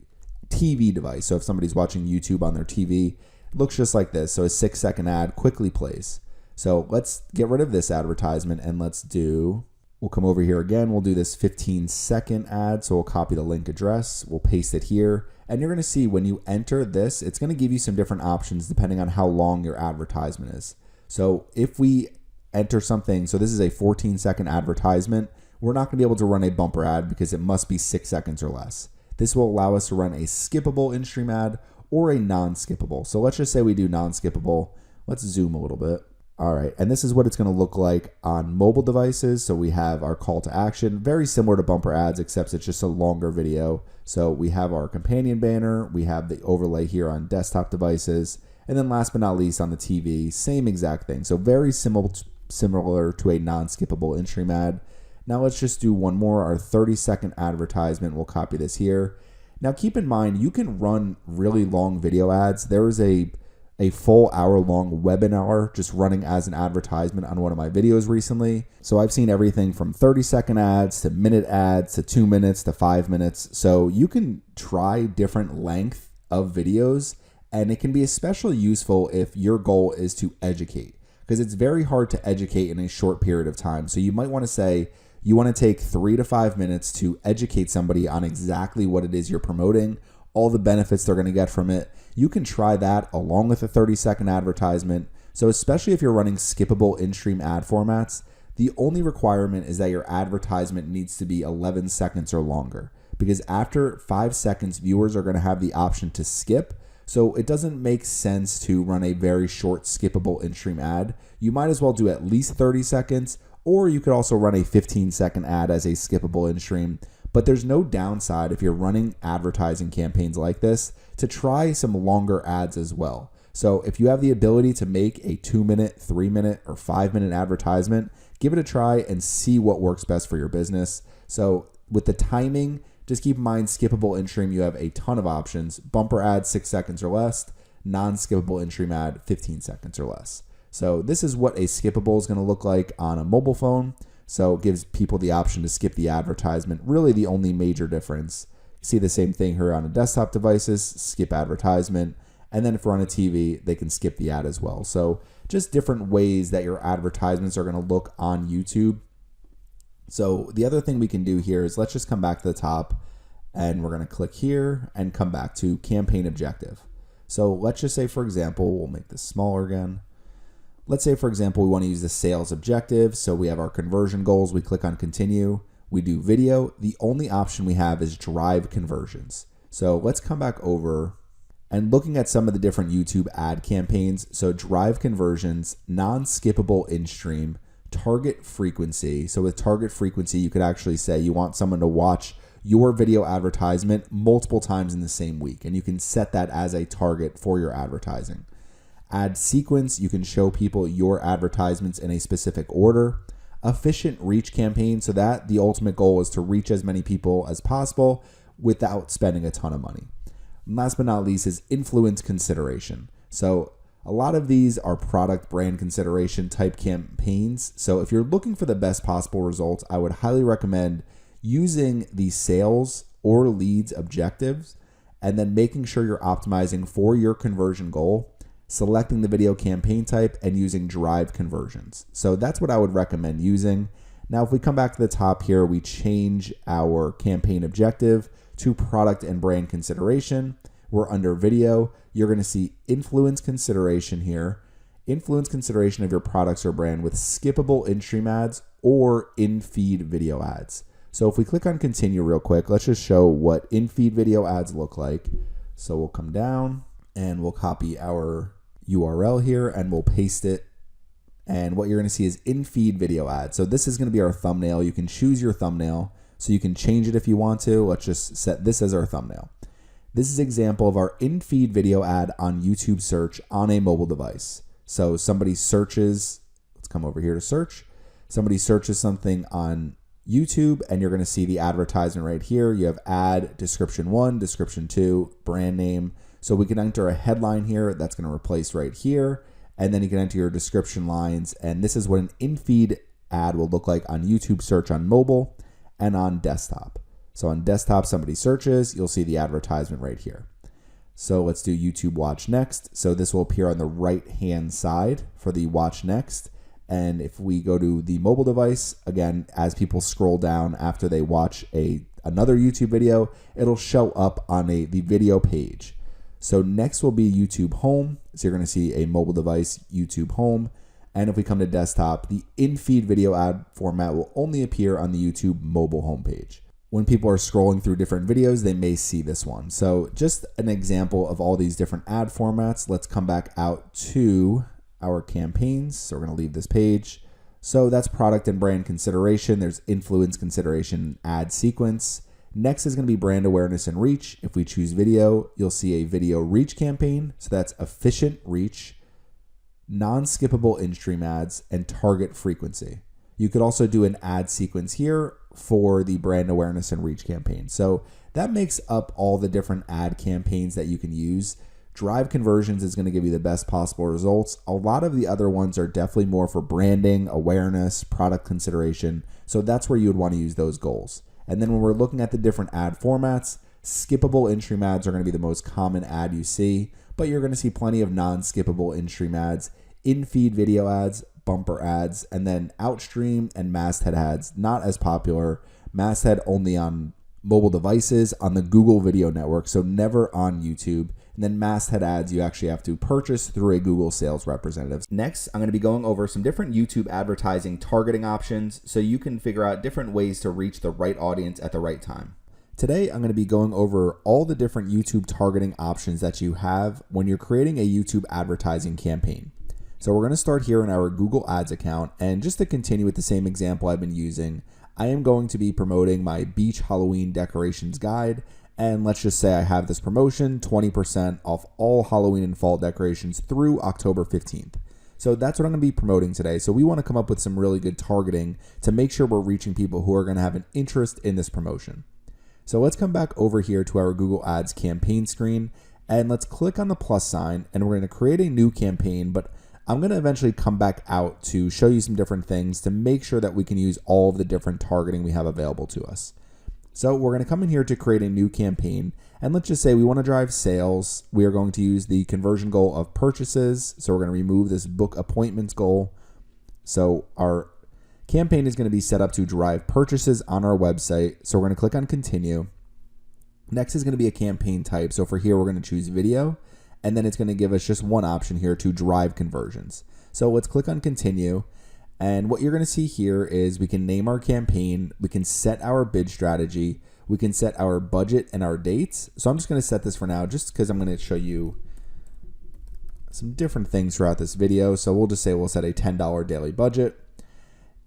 TV device. So if somebody's watching YouTube on their TV, it looks just like this. So a 6-second ad quickly plays. So let's get rid of this advertisement and we'll come over here again. We'll do this 15-second ad. So we'll copy the link address. We'll paste it here. And you're going to see when you enter this, it's going to give you some different options depending on how long your advertisement is. So if we enter something, so this is a 14-second advertisement, we're not going to be able to run a bumper ad because it must be 6 seconds or less. This will allow us to run a skippable in-stream ad or a non-skippable. So let's just say we do non-skippable. Let's zoom a little bit. All right, and this is what it's going to look like on mobile devices. So we have our call to action, very similar to bumper ads, except it's just a longer video. So we have our companion banner, we have the overlay here on desktop devices, and then last but not least on the TV, same exact thing. So very similar to a non-skippable in-stream ad. Now let's just do one more, our 30-second advertisement. We'll copy this here. Now keep in mind, you can run really long video ads. There is a a full hour-long webinar just running as an advertisement on one of my videos recently. So I've seen everything from 30-second ads to minute ads to 2 minutes to 5 minutes. So you can try different length of videos, and it can be especially useful if your goal is to educate, because it's very hard to educate in a short period of time. So you might want to say you want to take 3 to 5 minutes to educate somebody on exactly what it is you're promoting, all the benefits they're going to get from it. You can try that along with a 30-second advertisement. So especially if you're running skippable in-stream ad formats, the only requirement is that your advertisement needs to be 11 seconds or longer, because after 5 seconds, viewers are going to have the option to skip. So it doesn't make sense to run a very short skippable in-stream ad. You might as well do at least 30 seconds, or you could also run a 15-second ad as a skippable in-stream. But there's no downside if you're running advertising campaigns like this to try some longer ads as well. So if you have the ability to make a 2-minute, 3-minute, or 5-minute advertisement, give it a try and see what works best for your business. So with the timing, just keep in mind, skippable in-stream, you have a ton of options. Bumper ad, 6 seconds or less. Non-skippable in-stream ad, 15 seconds or less. So this is what a skippable is going to look like on a mobile phone. So it gives people the option to skip the advertisement. Really the only major difference. You see the same thing here on a desktop devices, skip advertisement. And then if we're on a TV, they can skip the ad as well. So just different ways that your advertisements are going to look on YouTube. So the other thing we can do here is let's just come back to the top, and we're going to click here and come back to campaign objective. So let's just say, for example, we'll make this smaller again. Let's say, for example, we want to use the sales objective. So we have our conversion goals. We click on continue. We do video. The only option we have is drive conversions. So let's come back over and looking at some of the different YouTube ad campaigns. So drive conversions, non-skippable in-stream, target frequency. So with target frequency, you could actually say you want someone to watch your video advertisement multiple times in the same week, and you can set that as a target for your advertising. Ad sequence, you can show people your advertisements in a specific order. Efficient reach campaign, so that the ultimate goal is to reach as many people as possible without spending a ton of money. Last but not least is influence consideration. So a lot of these are product brand consideration type campaigns. So if you're looking for the best possible results, I would highly recommend using the sales or leads objectives and then making sure you're optimizing for your conversion goal, selecting the video campaign type, and using drive conversions. So that's what I would recommend using. Now, if we come back to the top here, we change our campaign objective to product and brand consideration. We're under video. You're going to see influence consideration here. Influence consideration of your products or brand with skippable in-stream ads or in-feed video ads. So if we click on continue real quick, let's just show what in-feed video ads look like. So we'll come down and we'll copy our URL here and we'll paste it. And what you're going to see is in-feed video ads. So this is going to be our thumbnail. You can choose your thumbnail. So you can change it if you want to. Let's just set this as our thumbnail. This is an example of our in-feed video ad on YouTube search on a mobile device. So somebody searches, let's come over here to search. Somebody searches something on YouTube and you're going to see the advertisement right here. You have ad, description 1, description 2, brand name. So we can enter a headline here that's going to replace right here. And then you can enter your description lines. And this is what an in-feed ad will look like on YouTube search on mobile and on desktop. So on desktop, somebody searches, you'll see the advertisement right here. So let's do YouTube Watch Next. So this will appear on the right-hand side for the Watch Next. And if we go to the mobile device, again, as people scroll down after they watch another YouTube video, it'll show up on the video page. So next will be YouTube Home. So you're going to see a mobile device, YouTube Home. And if we come to desktop, the in-feed video ad format will only appear on the YouTube mobile homepage. When people are scrolling through different videos, they may see this one. So just an example of all these different ad formats. Let's come back out to our campaigns. So we're going to leave this page. So that's product and brand consideration. There's influence consideration, ad sequence. Next is going to be brand awareness and reach. If we choose video, you'll see a video reach campaign. So that's efficient reach, non-skippable in-stream ads, and target frequency. You could also do an ad sequence here for the brand awareness and reach campaign. So that makes up all the different ad campaigns that you can use. Drive conversions is going to give you the best possible results. A lot of the other ones are definitely more for branding, awareness, product consideration. So that's where you would want to use those goals. And then when we're looking at the different ad formats, skippable in-stream ads are going to be the most common ad you see, but you're going to see plenty of non-skippable in-stream ads, in-feed video ads, bumper ads, and then outstream and masthead ads, not as popular. Masthead only on mobile devices on the Google Video Network, so never on YouTube. And then masthead ads you actually have to purchase through a Google sales representative. Next, I'm going to be going over some different YouTube advertising targeting options so you can figure out different ways to reach the right audience at the right time. Today, I'm going to be going over all the different YouTube targeting options that you have when you're creating a YouTube advertising campaign. So we're going to start here in our Google Ads account, and just to continue with the same example I've been using, I am going to be promoting my beach Halloween decorations guide, and let's just say I have this promotion, 20% off all Halloween and fall decorations through October 15th. So that's what I'm going to be promoting today. So we want to come up with some really good targeting to make sure we're reaching people who are going to have an interest in this promotion. So let's come back over here to our Google Ads campaign screen, and let's click on the plus sign, and we're going to create a new campaign, but I'm going to eventually come back out to show you some different things to make sure that we can use all of the different targeting we have available to us. So we're going to come in here to create a new campaign, and let's just say we want to drive sales. We are going to use the conversion goal of purchases. So we're going to remove this book appointments goal. So our campaign is going to be set up to drive purchases on our website. So we're going to click on continue. Next is going to be a campaign type. So for here, we're going to choose video, and then it's going to give us just one option here to drive conversions. So let's click on continue. And what you're going to see here is we can name our campaign, we can set our bid strategy, we can set our budget and our dates. So I'm just going to set this for now just because I'm going to show you some different things throughout this video. So we'll just say we'll set a $10 daily budget.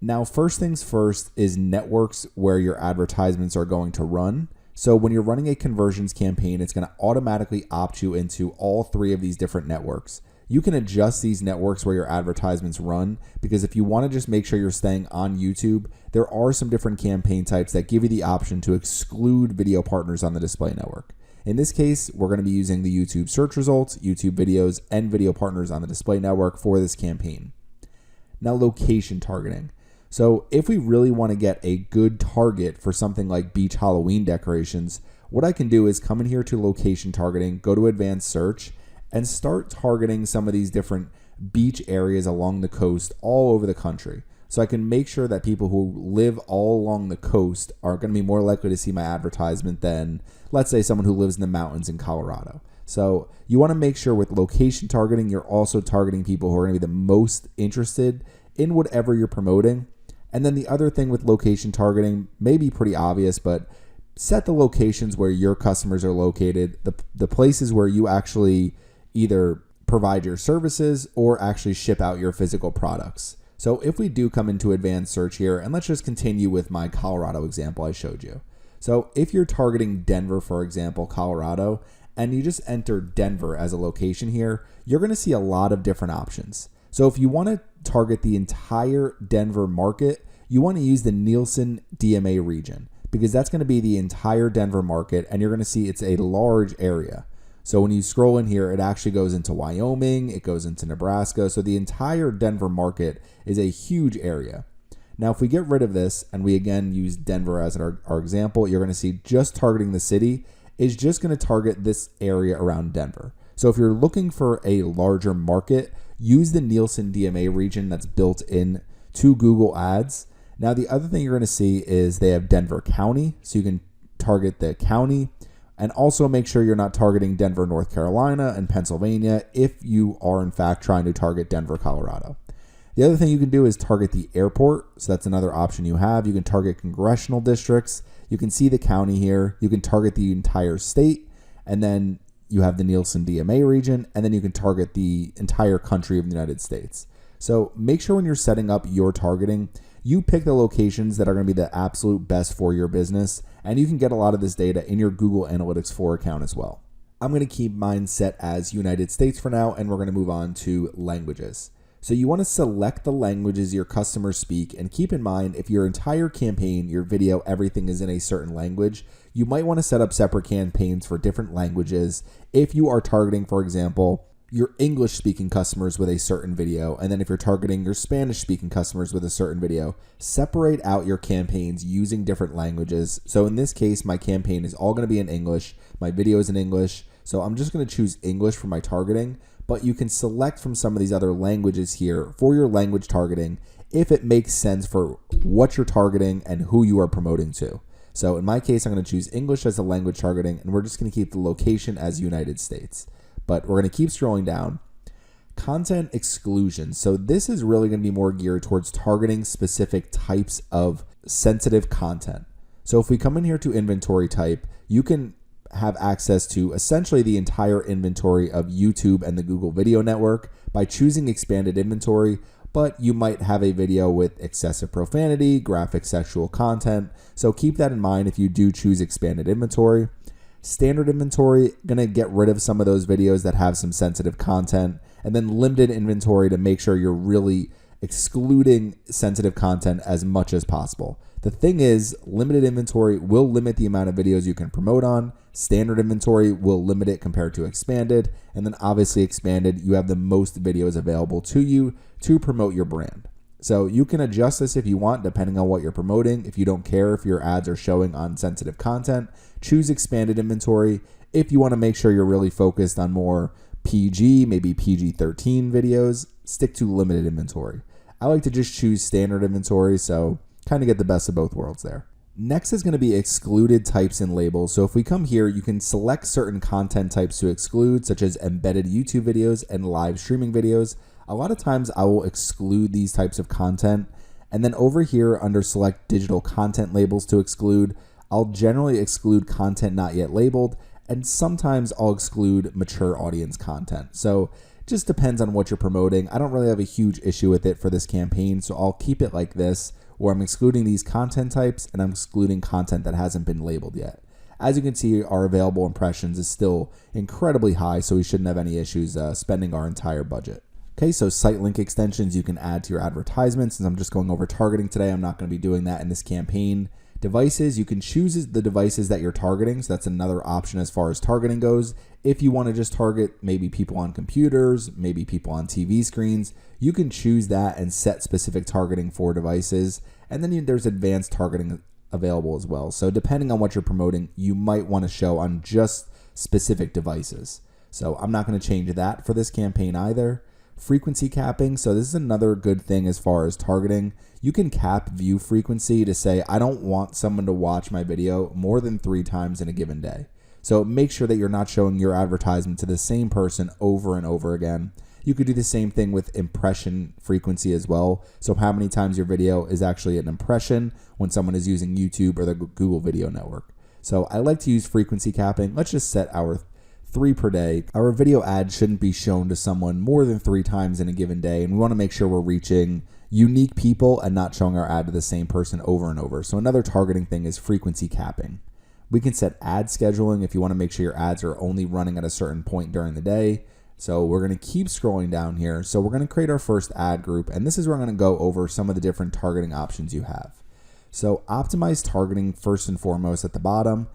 Now, first things first is networks where your advertisements are going to run. So when you're running a conversions campaign, it's going to automatically opt you into all three of these different networks. You can adjust these networks where your advertisements run, because if you want to just make sure you're staying on YouTube, there are some different campaign types that give you the option to exclude video partners on the display network. In this case, we're going to be using the YouTube search results, YouTube videos, and video partners on the display network for this campaign. Now, location targeting. So if we really want to get a good target for something like beach Halloween decorations, what I can do is come in here to location targeting, go to advanced search, and start targeting some of these different beach areas along the coast all over the country. So I can make sure that people who live all along the coast are going to be more likely to see my advertisement than, let's say, someone who lives in the mountains in Colorado. So you want to make sure with location targeting, you're also targeting people who are going to be the most interested in whatever you're promoting. And then the other thing with location targeting may be pretty obvious, but set the locations where your customers are located, the places where you actually either provide your services or actually ship out your physical products. So if we do come into advanced search here, and let's just continue with my Colorado example I showed you. So if you're targeting Denver, for example, Colorado, and you just enter Denver as a location here, you're going to see a lot of different options. So if you want to target the entire Denver market, you want to use the Nielsen DMA region, because that's going to be the entire Denver market, and you're going to see it's a large area. So when you scroll in here, it actually goes into Wyoming, it goes into Nebraska. So the entire Denver market is a huge area. Now, if we get rid of this and we again use Denver as our example, you're going to see just targeting the city is just going to target this area around Denver. So if you're looking for a larger market, use the Nielsen DMA region that's built in to Google Ads. Now, the other thing you're going to see is they have Denver County, so you can target the county. And also make sure you're not targeting Denver, North Carolina and Pennsylvania if you are in fact trying to target Denver, Colorado. The other thing you can do is target the airport. So that's another option you have. You can target congressional districts. You can see the county here. You can target the entire state. And then you have the Nielsen DMA region. And then you can target the entire country of the United States. So make sure when you're setting up your targeting, you pick the locations that are going to be the absolute best for your business, and you can get a lot of this data in your Google Analytics 4 account as well. I'm going to keep mine set as United States for now, and we're going to move on to languages. So you want to select the languages your customers speak, and keep in mind if your entire campaign, your video, everything is in a certain language, you might want to set up separate campaigns for different languages. If you are targeting, for example, your English speaking customers with a certain video, and then if you're targeting your Spanish speaking customers with a certain video, separate out your campaigns using different languages. So in this case, my campaign is all going to be in English. My video is in English. So I'm just going to choose English for my targeting, but you can select from some of these other languages here for your language targeting if it makes sense for what you're targeting and who you are promoting to. So in my case, I'm going to choose English as the language targeting, and we're just going to keep the location as United States. But we're going to keep scrolling down. Content exclusion. So this is really going to be more geared towards targeting specific types of sensitive content. So if we come in here to inventory type, you can have access to essentially the entire inventory of YouTube and the Google Video Network by choosing expanded inventory, but you might have a video with excessive profanity, graphic sexual content. So keep that in mind if you do choose expanded inventory. Standard inventory, going to get rid of some of those videos that have some sensitive content, and then limited inventory to make sure you're really excluding sensitive content as much as possible. The thing is, limited inventory will limit the amount of videos you can promote on. Standard inventory will limit it compared to expanded, and then obviously expanded, you have the most videos available to you to promote your brand. So you can adjust this if you want, depending on what you're promoting. If you don't care if your ads are showing on sensitive content, choose expanded inventory. If you want to make sure you're really focused on more PG, maybe PG-13 videos, stick to limited inventory. I like to just choose standard inventory, so kind of get the best of both worlds there. Next is going to be excluded types and labels. So if we come here, you can select certain content types to exclude, such as embedded YouTube videos and live streaming videos. A lot of times I will exclude these types of content. And then over here under select digital content labels to exclude, I'll generally exclude content not yet labeled, and sometimes I'll exclude mature audience content. So it just depends on what you're promoting. I don't really have a huge issue with it for this campaign, so I'll keep it like this, where I'm excluding these content types and I'm excluding content that hasn't been labeled yet. As you can see, our available impressions is still incredibly high, so we shouldn't have any issues spending our entire budget. Okay, so site link extensions you can add to your advertisements. Since I'm just going over targeting today, I'm not going to be doing that in this campaign. Devices, you can choose the devices that you're targeting. So that's another option as far as targeting goes. If you want to just target maybe people on computers, maybe people on TV screens, you can choose that and set specific targeting for devices. And then there's advanced targeting available as well. So depending on what you're promoting, you might want to show on just specific devices. So I'm not going to change that for this campaign either. Frequency capping. So this is another good thing as far as targeting. You can cap view frequency to say, I don't want someone to watch my video more than 3 times in a given day. So make sure that you're not showing your advertisement to the same person over and over again. You could do the same thing with impression frequency as well. So how many times your video is actually an impression when someone is using YouTube or the Google Video Network. So I like to use frequency capping. Let's just set our 3 per day. Our video ad shouldn't be shown to someone more than 3 times in a given day, and we want to make sure we're reaching unique people and not showing our ad to the same person over and over. So another targeting thing is frequency capping. We can set ad scheduling if you want to make sure your ads are only running at a certain point during the day. So we're going to keep scrolling down here. So we're going to create our first ad group, and this is where I'm going to go over some of the different targeting options you have. So optimize targeting first and foremost at the bottom.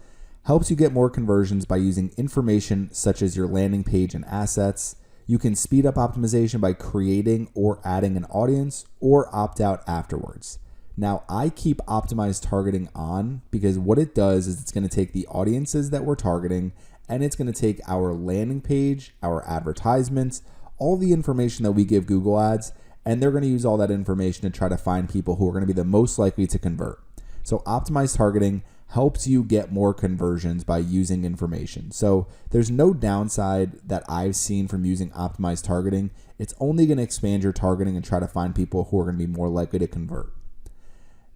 Helps you get more conversions by using information such as your landing page and assets. You can speed up optimization by creating or adding an audience or opt out afterwards. Now, I keep optimized targeting on because what it does is it's going to take the audiences that we're targeting and it's going to take our landing page, our advertisements, all the information that we give Google Ads, and they're going to use all that information to try to find people who are going to be the most likely to convert. So optimized targeting helps you get more conversions by using information. So there's no downside that I've seen from using optimized targeting. It's only going to expand your targeting and try to find people who are going to be more likely to convert.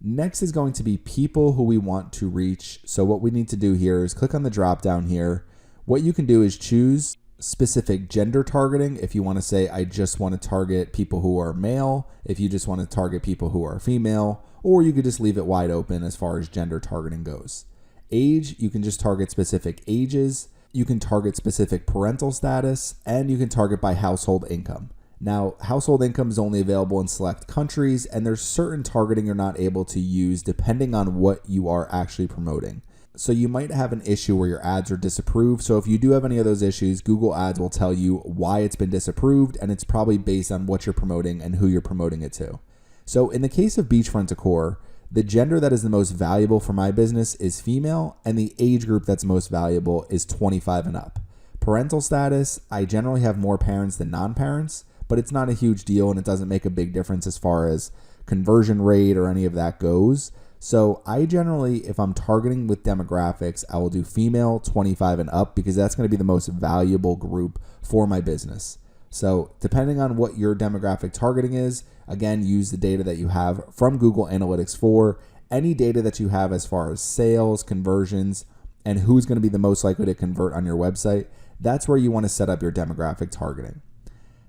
Next is going to be people who we want to reach. So what we need to do here is click on the drop down here. What you can do is choose specific gender targeting. If you want to say, I just want to target people who are male, if you just want to target people who are female, or you could just leave it wide open as far as gender targeting goes. Age, you can just target specific ages. You can target specific parental status, and you can target by household income. Now, household income is only available in select countries, and there's certain targeting you're not able to use depending on what you are actually promoting. So you might have an issue where your ads are disapproved. So if you do have any of those issues, Google Ads will tell you why it's been disapproved, and it's probably based on what you're promoting and who you're promoting it to. So in the case of beachfront decor, the gender that is the most valuable for my business is female, and the age group that's most valuable is 25 and up. Parental status, I generally have more parents than non-parents, but it's not a huge deal and it doesn't make a big difference as far as conversion rate or any of that goes. So I generally, if I'm targeting with demographics, I will do female, 25 and up, because that's going to be the most valuable group for my business. So depending on what your demographic targeting is, again, use the data that you have from Google Analytics 4, any data that you have as far as sales, conversions, and who's going to be the most likely to convert on your website. That's where you want to set up your demographic targeting.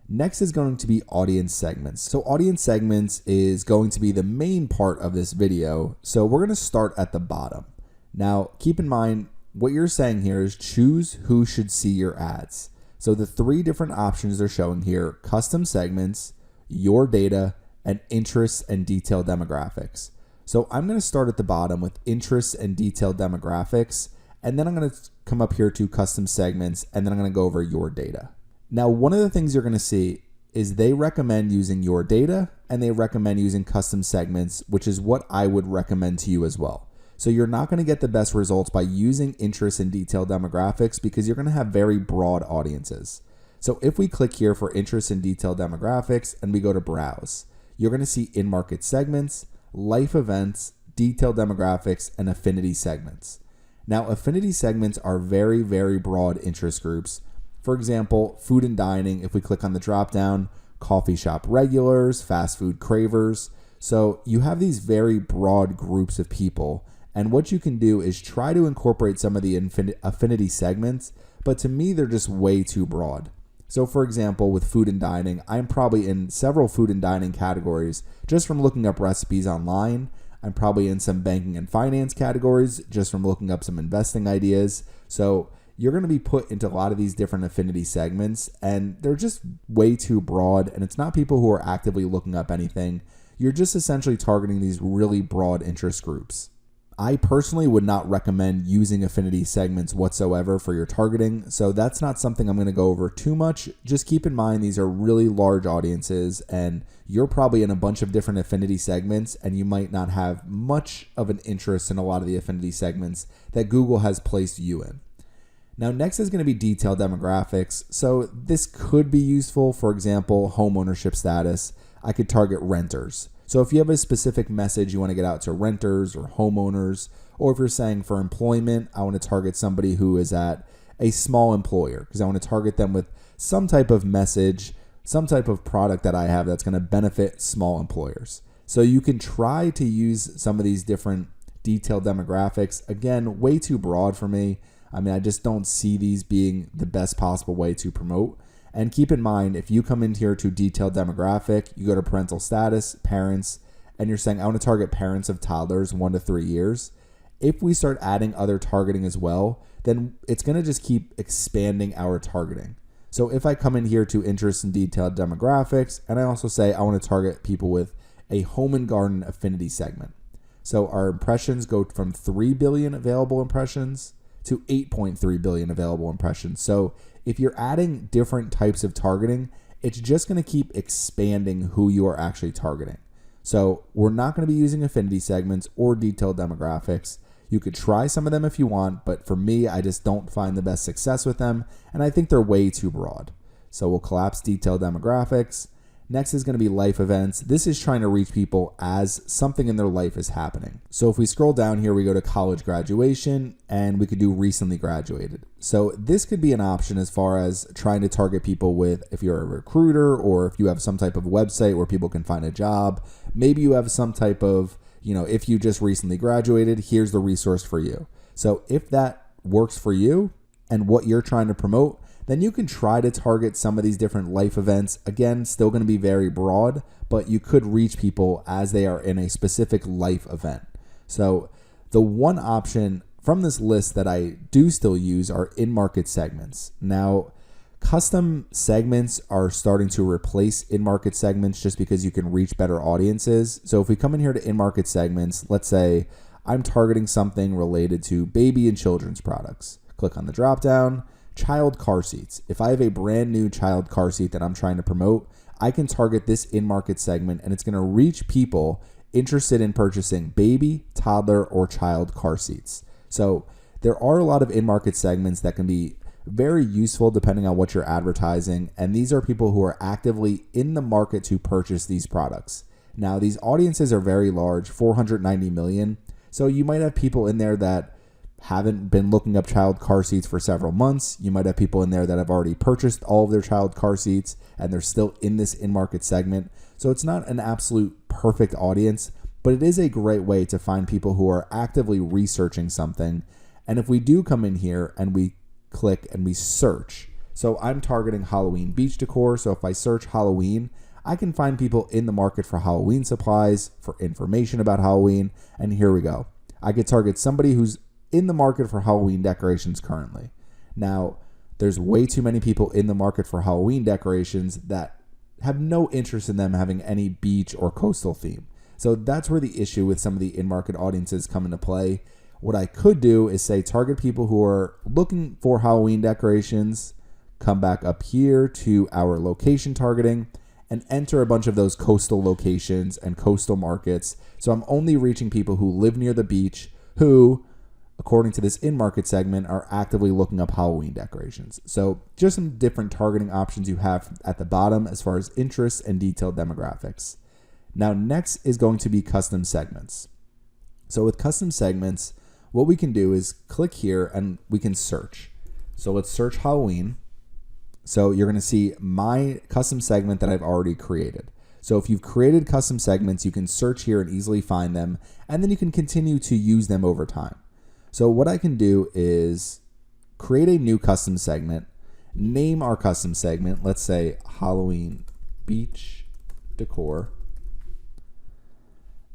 Next is going to be audience segments. So audience segments is going to be the main part of this video. So we're going to start at the bottom. Now, keep in mind, what you're saying here is choose who should see your ads. So the three different options they're showing here: custom segments, your data, and interests and detailed demographics. So I'm going to start at the bottom with interests and detailed demographics, and then I'm going to come up here to custom segments, and then I'm going to go over your data. Now, one of the things you're going to see is they recommend using your data and they recommend using custom segments, which is what I would recommend to you as well. So you're not going to get the best results by using interest and detailed demographics because you're going to have very broad audiences. So if we click here for interest and detailed demographics and we go to browse, you're going to see in-market segments, life events, detailed demographics, and affinity segments. Now, affinity segments are very, very broad interest groups. For example, food and dining, if we click on the drop down, coffee shop regulars, fast food cravers. So you have these very broad groups of people. And what you can do is try to incorporate some of the affinity segments, but to me, they're just way too broad. So for example, with food and dining, I'm probably in several food and dining categories just from looking up recipes online. I'm probably in some banking and finance categories just from looking up some investing ideas. So you're going to be put into a lot of these different affinity segments, and they're just way too broad, and it's not people who are actively looking up anything. You're just essentially targeting these really broad interest groups. I personally would not recommend using affinity segments whatsoever for your targeting, so that's not something I'm going to go over too much. Just keep in mind these are really large audiences, and you're probably in a bunch of different affinity segments, and you might not have much of an interest in a lot of the affinity segments that Google has placed you in. Now, next is going to be detailed demographics. So this could be useful. For example, home ownership status. I could target renters. So if you have a specific message you want to get out to renters or homeowners, or if you're saying for employment, I want to target somebody who is at a small employer because I want to target them with some type of message, some type of product that I have that's going to benefit small employers. So you can try to use some of these different detailed demographics. Again, way too broad for me. I mean, I just don't see these being the best possible way to promote. And keep in mind, if you come in here to detailed demographic, you go to parental status, parents, and you're saying, I want to target parents of toddlers 1 to 3 years. If we start adding other targeting as well, then it's going to just keep expanding our targeting. So if I come in here to interest in detailed demographics, and I also say I want to target people with a home and garden affinity segment. So our impressions go from 3 billion available impressions to 8.3 billion available impressions. So if you're adding different types of targeting, it's just going to keep expanding who you are actually targeting. So we're not going to be using affinity segments or detailed demographics. You could try some of them if you want, but for me, I just don't find the best success with them, and I think they're way too broad. So we'll collapse detailed demographics. Next is going to be life events. This is trying to reach people as something in their life is happening. So if we scroll down here, we go to college graduation, and we could do recently graduated. So this could be an option as far as trying to target people with, if you're a recruiter or if you have some type of website where people can find a job. Maybe you have some type of, if you just recently graduated, here's the resource for you. So if that works for you and what you're trying to promote, then you can try to target some of these different life events. Again, still going to be very broad, but you could reach people as they are in a specific life event. So the one option from this list that I do still use are in-market segments. Now, custom segments are starting to replace in-market segments just because you can reach better audiences. So if we come in here to in-market segments, let's say I'm targeting something related to baby and children's products. Click on the drop down, child car seats. If I have a brand new child car seat that I'm trying to promote, I can target this in-market segment and it's going to reach people interested in purchasing baby, toddler, or child car seats. So there are a lot of in-market segments that can be very useful depending on what you're advertising, and these are people who are actively in the market to purchase these products. Now, these audiences are very large, 490 million, so you might have people in there that haven't been looking up child car seats for several months. You might have people in there that have already purchased all of their child car seats and they're still in this in-market segment. So it's not an absolute perfect audience, but it is a great way to find people who are actively researching something. And if we do come in here and we click and we search, so I'm targeting Halloween beach decor. So if I search Halloween, I can find people in the market for Halloween supplies, for information about Halloween. And here we go. I could target somebody who's in the market for Halloween decorations currently. Now, there's way too many people in the market for Halloween decorations that have no interest in them having any beach or coastal theme. So that's where the issue with some of the in-market audiences come into play. What I could do is say target people who are looking for Halloween decorations, come back up here to our location targeting, and enter a bunch of those coastal locations and coastal markets. So I'm only reaching people who live near the beach who, according to this in-market segment, are actively looking up Halloween decorations. So just some different targeting options you have at the bottom as far as interests and detailed demographics. Now, next is going to be custom segments. So with custom segments, what we can do is click here and we can search. So let's search Halloween. So you're going to see my custom segment that I've already created. So if you've created custom segments, you can search here and easily find them, and then you can continue to use them over time. So what I can do is create a new custom segment, name our custom segment, let's say Halloween beach decor.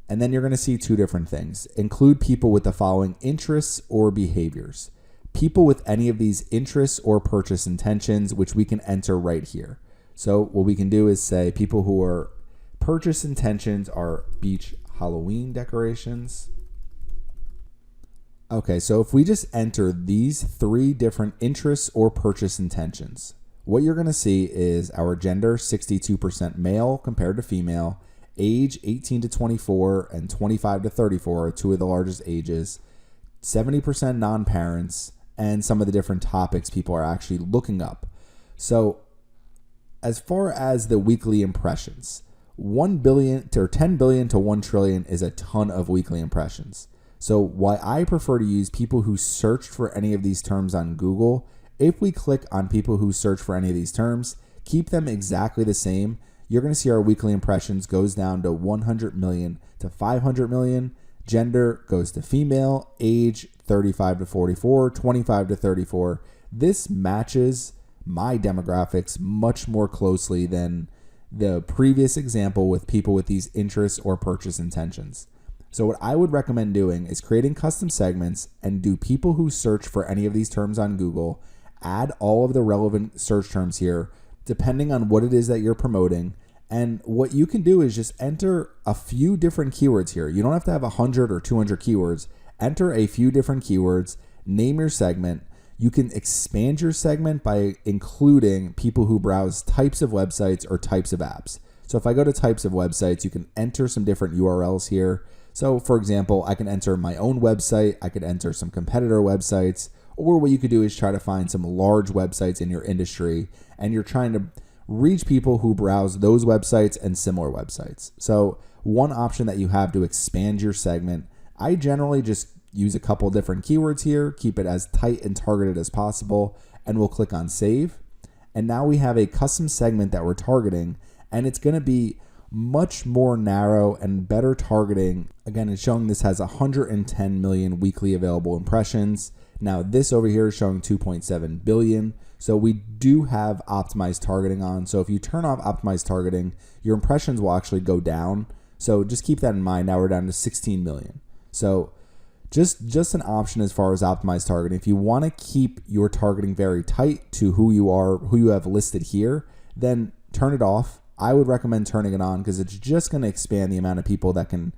And then you're going to see two different things. Include people with the following interests or behaviors. People with any of these interests or purchase intentions, which we can enter right here. So what we can do is say people who are purchase intentions are beach Halloween decorations. Okay, so if we just enter these three different interests or purchase intentions, what you're going to see is our gender, 62% male compared to female, age 18 to 24 and 25 to 34 are two of the largest ages, 70% non-parents, and some of the different topics people are actually looking up. So as far as the weekly impressions, 1 billion or 10 billion to 1 trillion is a ton of weekly impressions. So why I prefer to use people who searched for any of these terms on Google, if we click on people who search for any of these terms, keep them exactly the same, you're going to see our weekly impressions goes down to 100 million to 500 million. Gender goes to female, age 35 to 44, 25 to 34. This matches my demographics much more closely than the previous example with people with these interests or purchase intentions. So what I would recommend doing is creating custom segments and do people who search for any of these terms on Google, add all of the relevant search terms here, depending on what it is that you're promoting. And what you can do is just enter a few different keywords here. You don't have to have 100 or 200 keywords. Enter a few different keywords, name your segment. You can expand your segment by including people who browse types of websites or types of apps. So if I go to types of websites, you can enter some different URLs here. So for example, I can enter my own website, I could enter some competitor websites, or what you could do is try to find some large websites in your industry and you're trying to reach people who browse those websites and similar websites. So one option that you have to expand your segment, I generally just use a couple different keywords here, keep it as tight and targeted as possible, and we'll click on save. And now we have a custom segment that we're targeting, and it's going to be much more narrow and better targeting. Again, it's showing this has 110 million weekly available impressions. Now this over here is showing 2.7 billion. So we do have optimized targeting on. So if you turn off optimized targeting, your impressions will actually go down. So just keep that in mind. Now we're down to 16 million. So just an option as far as optimized targeting. If you want to keep your targeting very tight to who you are, who you have listed here, then turn it off. I would recommend turning it on because it's just going to expand the amount of people that can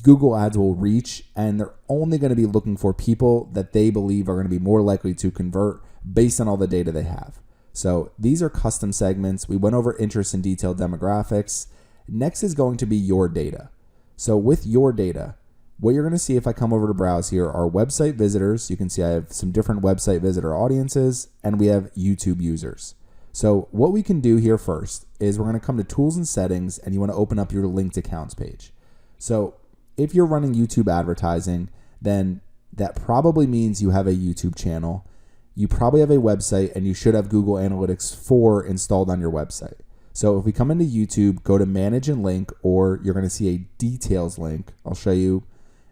Google Ads will reach, and they're only going to be looking for people that they believe are going to be more likely to convert based on all the data they have. So these are custom segments. We went over interest and detailed demographics. Next is going to be your data. So with your data, what you're going to see if I come over to browse here are website visitors. You can see I have some different website visitor audiences, and we have YouTube users. So what we can do here first is we're going to come to tools and settings, and you want to open up your linked accounts page. So if you're running YouTube advertising, then that probably means you have a YouTube channel. You probably have a website, and you should have Google Analytics 4 installed on your website. So if we come into YouTube, go to manage and link, or you're going to see a details link. I'll show you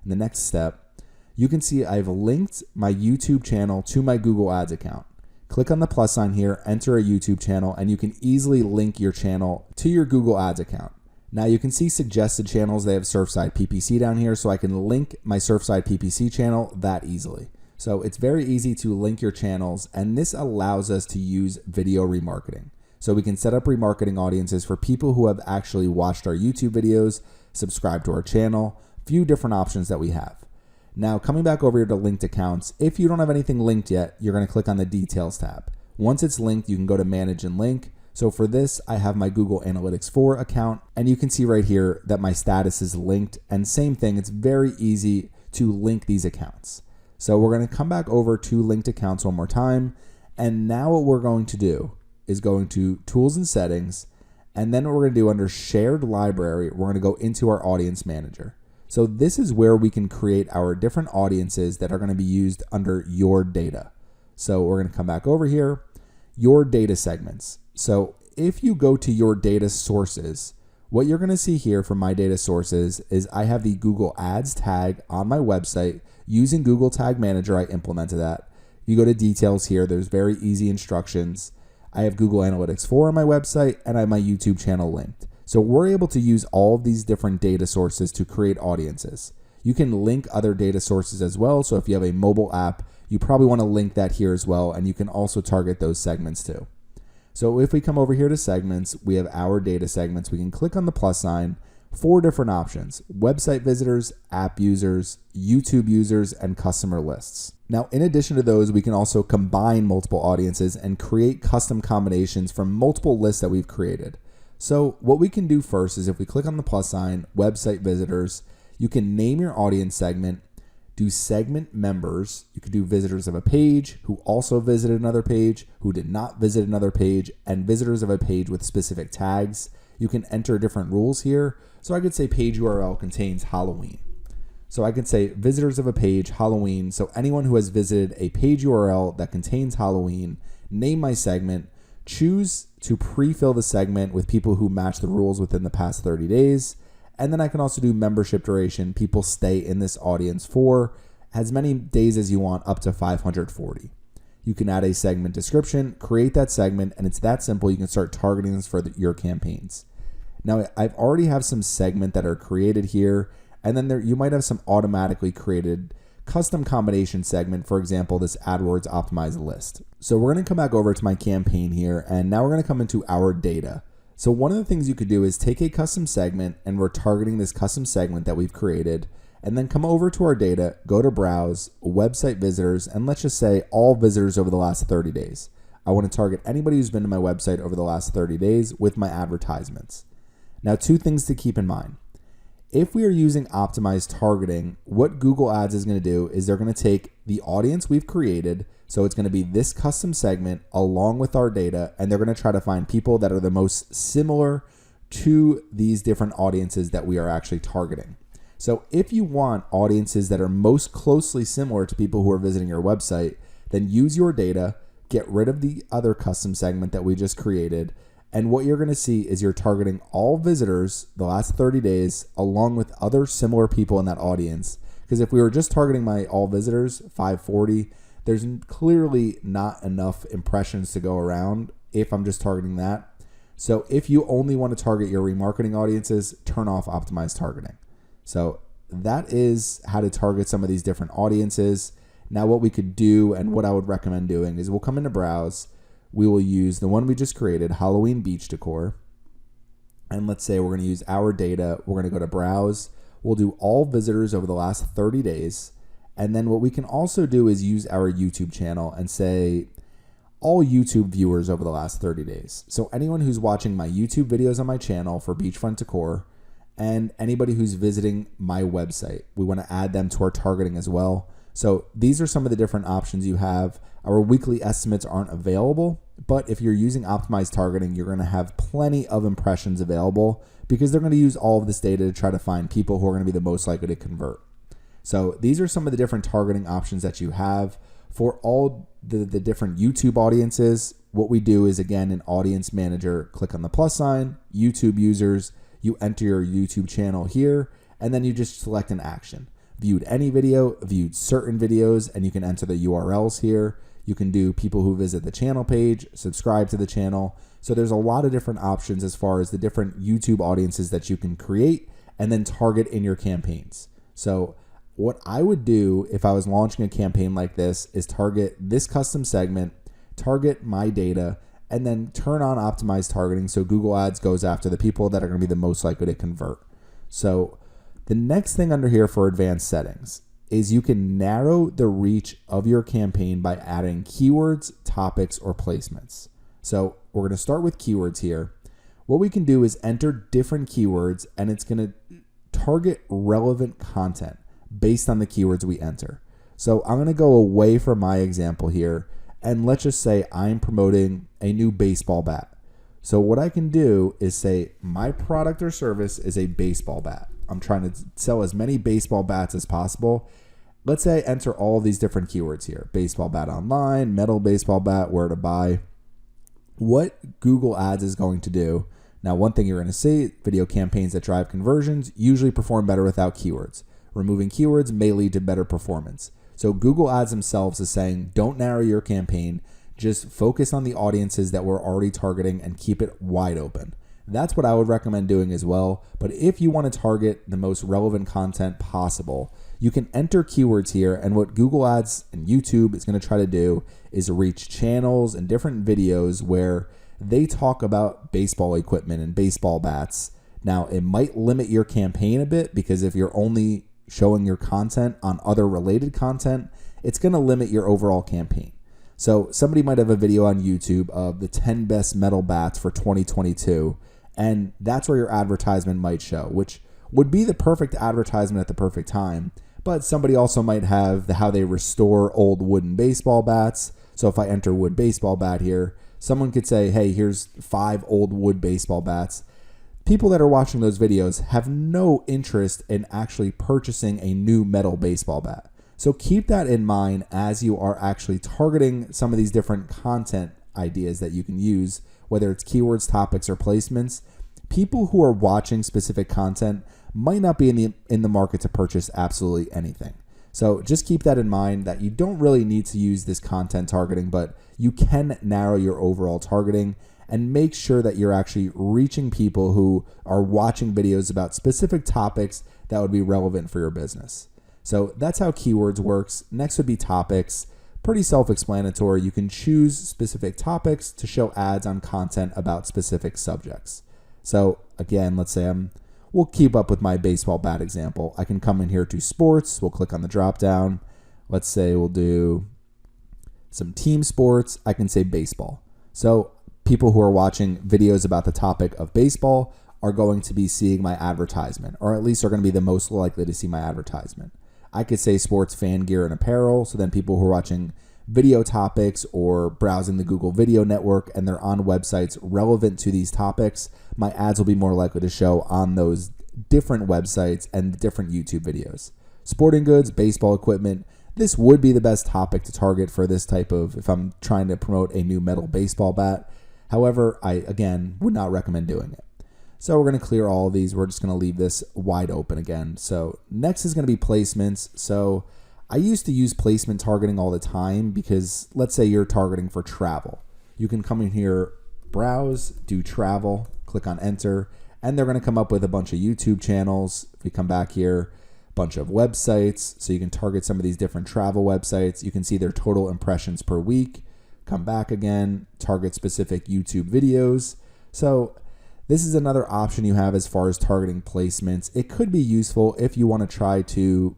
in the next step. You can see I've linked my YouTube channel to my Google Ads account. Click on the plus sign here, enter a YouTube channel, and you can easily link your channel to your Google Ads account. Now you can see suggested channels. They have Surfside PPC down here, so I can link my Surfside PPC channel that easily. So it's very easy to link your channels, and this allows us to use video remarketing. So we can set up remarketing audiences for people who have actually watched our YouTube videos, subscribed to our channel, few different options that we have. Now coming back over here to linked accounts, if you don't have anything linked yet, you're going to click on the details tab. Once it's linked, you can go to manage and link. So for this, I have my Google Analytics 4 account, and you can see right here that my status is linked, and same thing, it's very easy to link these accounts. So we're going to come back over to linked accounts one more time, and now what we're going to do is going to tools and settings, and then what we're going to do under shared library, we're going to go into our audience manager. So this is where we can create our different audiences that are going to be used under your data. So we're going to come back over here, your data segments. So if you go to your data sources, what you're going to see here from my data sources is I have the Google Ads tag on my website using Google Tag Manager. I implemented that. If you go to details here, there's very easy instructions. I have Google Analytics 4 on my website, and I have my YouTube channel linked. So we're able to use all of these different data sources to create audiences. You can link other data sources as well. So if you have a mobile app, you probably want to link that here as well, and you can also target those segments too. So if we come over here to segments, we have our data segments. We can click on the plus sign, 4 different options: website visitors, app users, YouTube users, and customer lists. Now, in addition to those, we can also combine multiple audiences and create custom combinations from multiple lists that we've created. So what we can do first is if we click on the plus sign, website visitors, you can name your audience segment, do segment members. You could do visitors of a page who also visited another page, who did not visit another page, and visitors of a page with specific tags. You can enter different rules here. So I could say page URL contains Halloween. So I could say visitors of a page, Halloween. So anyone who has visited a page URL that contains Halloween, name my segment, choose to pre-fill the segment with people who match the rules within the past 30 days. And then I can also do membership duration. People stay in this audience for as many days as you want, up to 540. You can add a segment description, create that segment, and it's that simple. You can start targeting this for your campaigns. Now, I've already have some segment that are created here, and then you might have some automatically created custom combination segment, for example, this AdWords optimized list. So we're going to come back over to my campaign here, and now we're going to come into our data. So one of the things you could do is take a custom segment, and we're targeting this custom segment that we've created, and then come over to our data, go to browse, website visitors, and let's just say all visitors over the last 30 days. I want to target anybody who's been to my website over the last 30 days with my advertisements. Now, 2 things to keep in mind. If we are using optimized targeting, what Google Ads is going to do is they're going to take the audience we've created, so it's going to be this custom segment along with our data, and they're going to try to find people that are the most similar to these different audiences that we are actually targeting. So if you want audiences that are most closely similar to people who are visiting your website, then use your data, get rid of the other custom segment that we just created, and what you're going to see is you're targeting all visitors the last 30 days along with other similar people in that audience. Because if we were just targeting my all visitors, 540, there's clearly not enough impressions to go around if I'm just targeting that. So if you only want to target your remarketing audiences, turn off optimized targeting. So that is how to target some of these different audiences. Now what we could do, and what I would recommend doing, is we'll come into browse. We will use the one we just created, Halloween beach decor. And let's say we're going to use our data. We're going to go to browse. We'll do all visitors over the last 30 days. And then what we can also do is use our YouTube channel and say all YouTube viewers over the last 30 days. So anyone who's watching my YouTube videos on my channel for beachfront decor and anybody who's visiting my website, we want to add them to our targeting as well. So these are some of the different options you have. Our weekly estimates aren't available, but if you're using optimized targeting, you're going to have plenty of impressions available because they're going to use all of this data to try to find people who are going to be the most likely to convert. So these are some of the different targeting options that you have for all the different YouTube audiences. What we do is, again, in Audience Manager, click on the plus sign, YouTube users, you enter your YouTube channel here, and then you just select an action. Viewed any video, viewed certain videos, and you can enter the URLs here. You can do people who visit the channel page, subscribe to the channel. So there's a lot of different options as far as the different YouTube audiences that you can create and then target in your campaigns. So what I would do if I was launching a campaign like this is target this custom segment, target my data, and then turn on optimized targeting so Google Ads goes after the people that are going to be the most likely to convert. So the next thing under here for advanced settings is you can narrow the reach of your campaign by adding keywords, topics, or placements. So we're going to start with keywords here. What we can do is enter different keywords and it's going to target relevant content based on the keywords we enter. So I'm going to go away from my example here and let's just say I'm promoting a new baseball bat. So what I can do is say my product or service is a baseball bat. I'm trying to sell as many baseball bats as possible. Let's say I enter all of these different keywords here. Baseball bat online, metal baseball bat, where to buy. What Google Ads is going to do, now one thing you're going to see, video campaigns that drive conversions usually perform better without keywords. Removing keywords may lead to better performance. So Google Ads themselves is saying, don't narrow your campaign, just focus on the audiences that we're already targeting and keep it wide open. That's what I would recommend doing as well. But if you want to target the most relevant content possible, you can enter keywords here. And what Google Ads and YouTube is going to try to do is reach channels and different videos where they talk about baseball equipment and baseball bats. Now, it might limit your campaign a bit because if you're only showing your content on other related content, it's going to limit your overall campaign. So somebody might have a video on YouTube of the 10 best metal bats for 2022, and that's where your advertisement might show, which would be the perfect advertisement at the perfect time. But somebody also might have how they restore old wooden baseball bats. So if I enter wood baseball bat here, someone could say, hey, here's 5 old wood baseball bats. People that are watching those videos have no interest in actually purchasing a new metal baseball bat. So keep that in mind as you are actually targeting some of these different content ideas that you can use, whether it's keywords, topics, or placements. People who are watching specific content might not be in the market to purchase absolutely anything. So just keep that in mind that you don't really need to use this content targeting, but you can narrow your overall targeting and make sure that you're actually reaching people who are watching videos about specific topics that would be relevant for your business. So that's how keywords works. Next would be topics. Pretty self-explanatory. You can choose specific topics to show ads on content about specific subjects. So again, let's say we'll keep up with my baseball bat example. I can come in here to sports. We'll click on the drop down. Let's say we'll do some team sports. I can say baseball. So people who are watching videos about the topic of baseball are going to be seeing my advertisement, or at least are going to be the most likely to see my advertisement. I could say sports fan gear and apparel. So then people who are watching video topics or browsing the Google Video Network and they're on websites relevant to these topics, my ads will be more likely to show on those different websites and different YouTube videos. Sporting goods, baseball equipment, this would be the best topic to target for this type of, if I'm trying to promote a new metal baseball bat. However, I, again, would not recommend doing it. So we're going to clear all of these. We're just going to leave this wide open again. So next is going to be placements. So I used to use placement targeting all the time because let's say you're targeting for travel. You can come in here, browse, do travel, click on enter, and they're going to come up with a bunch of YouTube channels. If we come back here, a bunch of websites. So you can target some of these different travel websites. You can see their total impressions per week. Come back again, target specific YouTube videos. So This is another option you have as far as targeting placements. It could be useful if you want to try to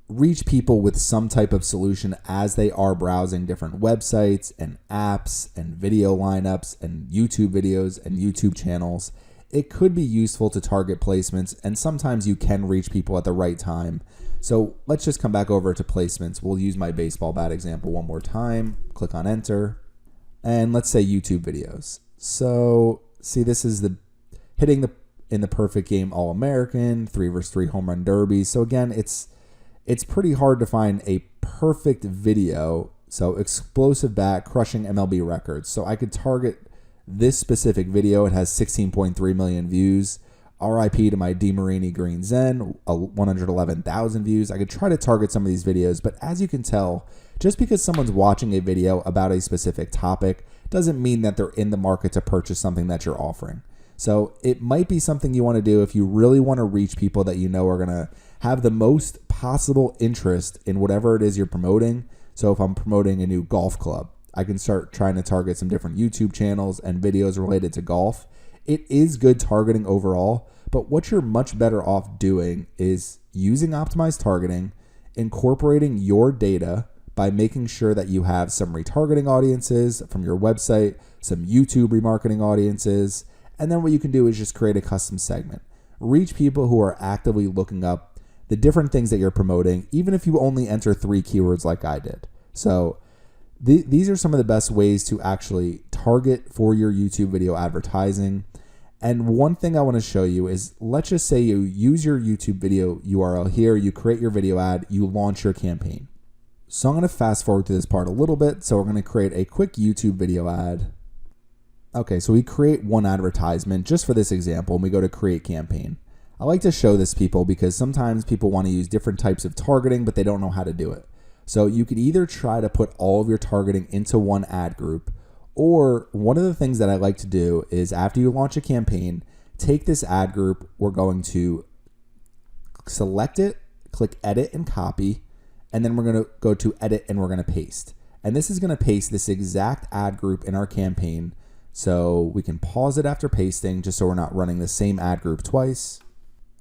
reach people with some type of solution as they are browsing different websites and apps and video lineups and YouTube videos and YouTube channels. It could be useful to target placements, and sometimes you can reach people at the right time. So let's just come back over to placements. We'll use my baseball bat example one more time. Click on enter, and let's say YouTube videos. So see, this is the hitting in the perfect game All-American, 3-versus-3 home run derby. So again, it's pretty hard to find a perfect video. So explosive bat crushing MLB records. So I could target this specific video. It has 16.3 million views. RIP to my DeMarini Green Zen, 111,000 views. I could try to target some of these videos, but as you can tell, just because someone's watching a video about a specific topic doesn't mean that they're in the market to purchase something that you're offering. So it might be something you want to do if you really want to reach people that you know are going to have the most possible interest in whatever it is you're promoting. So if I'm promoting a new golf club, I can start trying to target some different YouTube channels and videos related to golf. It is good targeting overall, but what you're much better off doing is using optimized targeting, incorporating your data by making sure that you have some retargeting audiences from your website, some YouTube remarketing audiences, and then what you can do is just create a custom segment. Reach people who are actively looking up the different things that you're promoting, even if you only enter 3 keywords like I did. So these are some of the best ways to actually target for your YouTube video advertising. And one thing I want to show you is, let's just say you use your YouTube video URL here, you create your video ad, you launch your campaign. So I'm going to fast forward to this part a little bit. So we're going to create a quick YouTube video ad. Okay, so we create one advertisement just for this example, and we go to create campaign. I like to show this people because sometimes people want to use different types of targeting, but they don't know how to do it. So you could either try to put all of your targeting into one ad group, or one of the things that I like to do is after you launch a campaign, take this ad group, we're going to select it, click edit and copy, and then we're going to go to edit and we're going to paste. And this is going to paste this exact ad group in our campaign. So we can pause it after pasting just so we're not running the same ad group twice.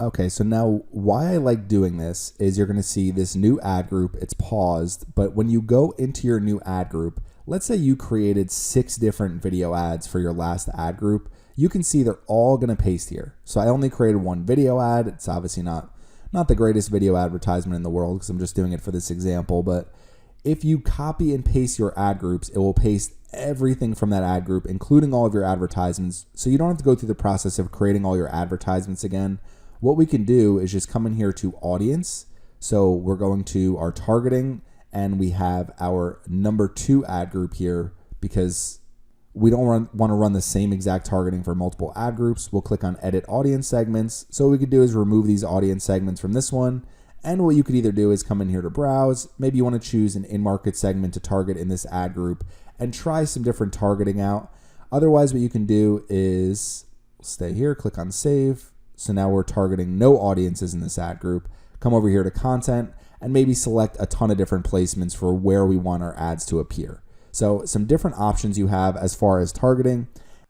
Okay, so now why I like doing this is you're going to see this new ad group, it's paused, but when you go into your new ad group, let's say you created 6 different video ads for your last ad group, you can see they're all going to paste here. So I only created one video ad. It's obviously not the greatest video advertisement in the world because I'm just doing it for this example, but if you copy and paste your ad groups, it will paste everything from that ad group, including all of your advertisements. So you don't have to go through the process of creating all your advertisements again. What we can do is just come in here to audience. So we're going to our targeting, and we have our number 2 ad group here because we don't want to run the same exact targeting for multiple ad groups. We'll click on edit audience segments. So what we could do is remove these audience segments from this one. And what you could either do is come in here to browse. Maybe you want to choose an in-market segment to target in this ad group and try some different targeting out. Otherwise, what you can do is stay here, click on save. So now we're targeting no audiences in this ad group. Come over here to content and maybe select a ton of different placements for where we want our ads to appear. So some different options you have as far as targeting.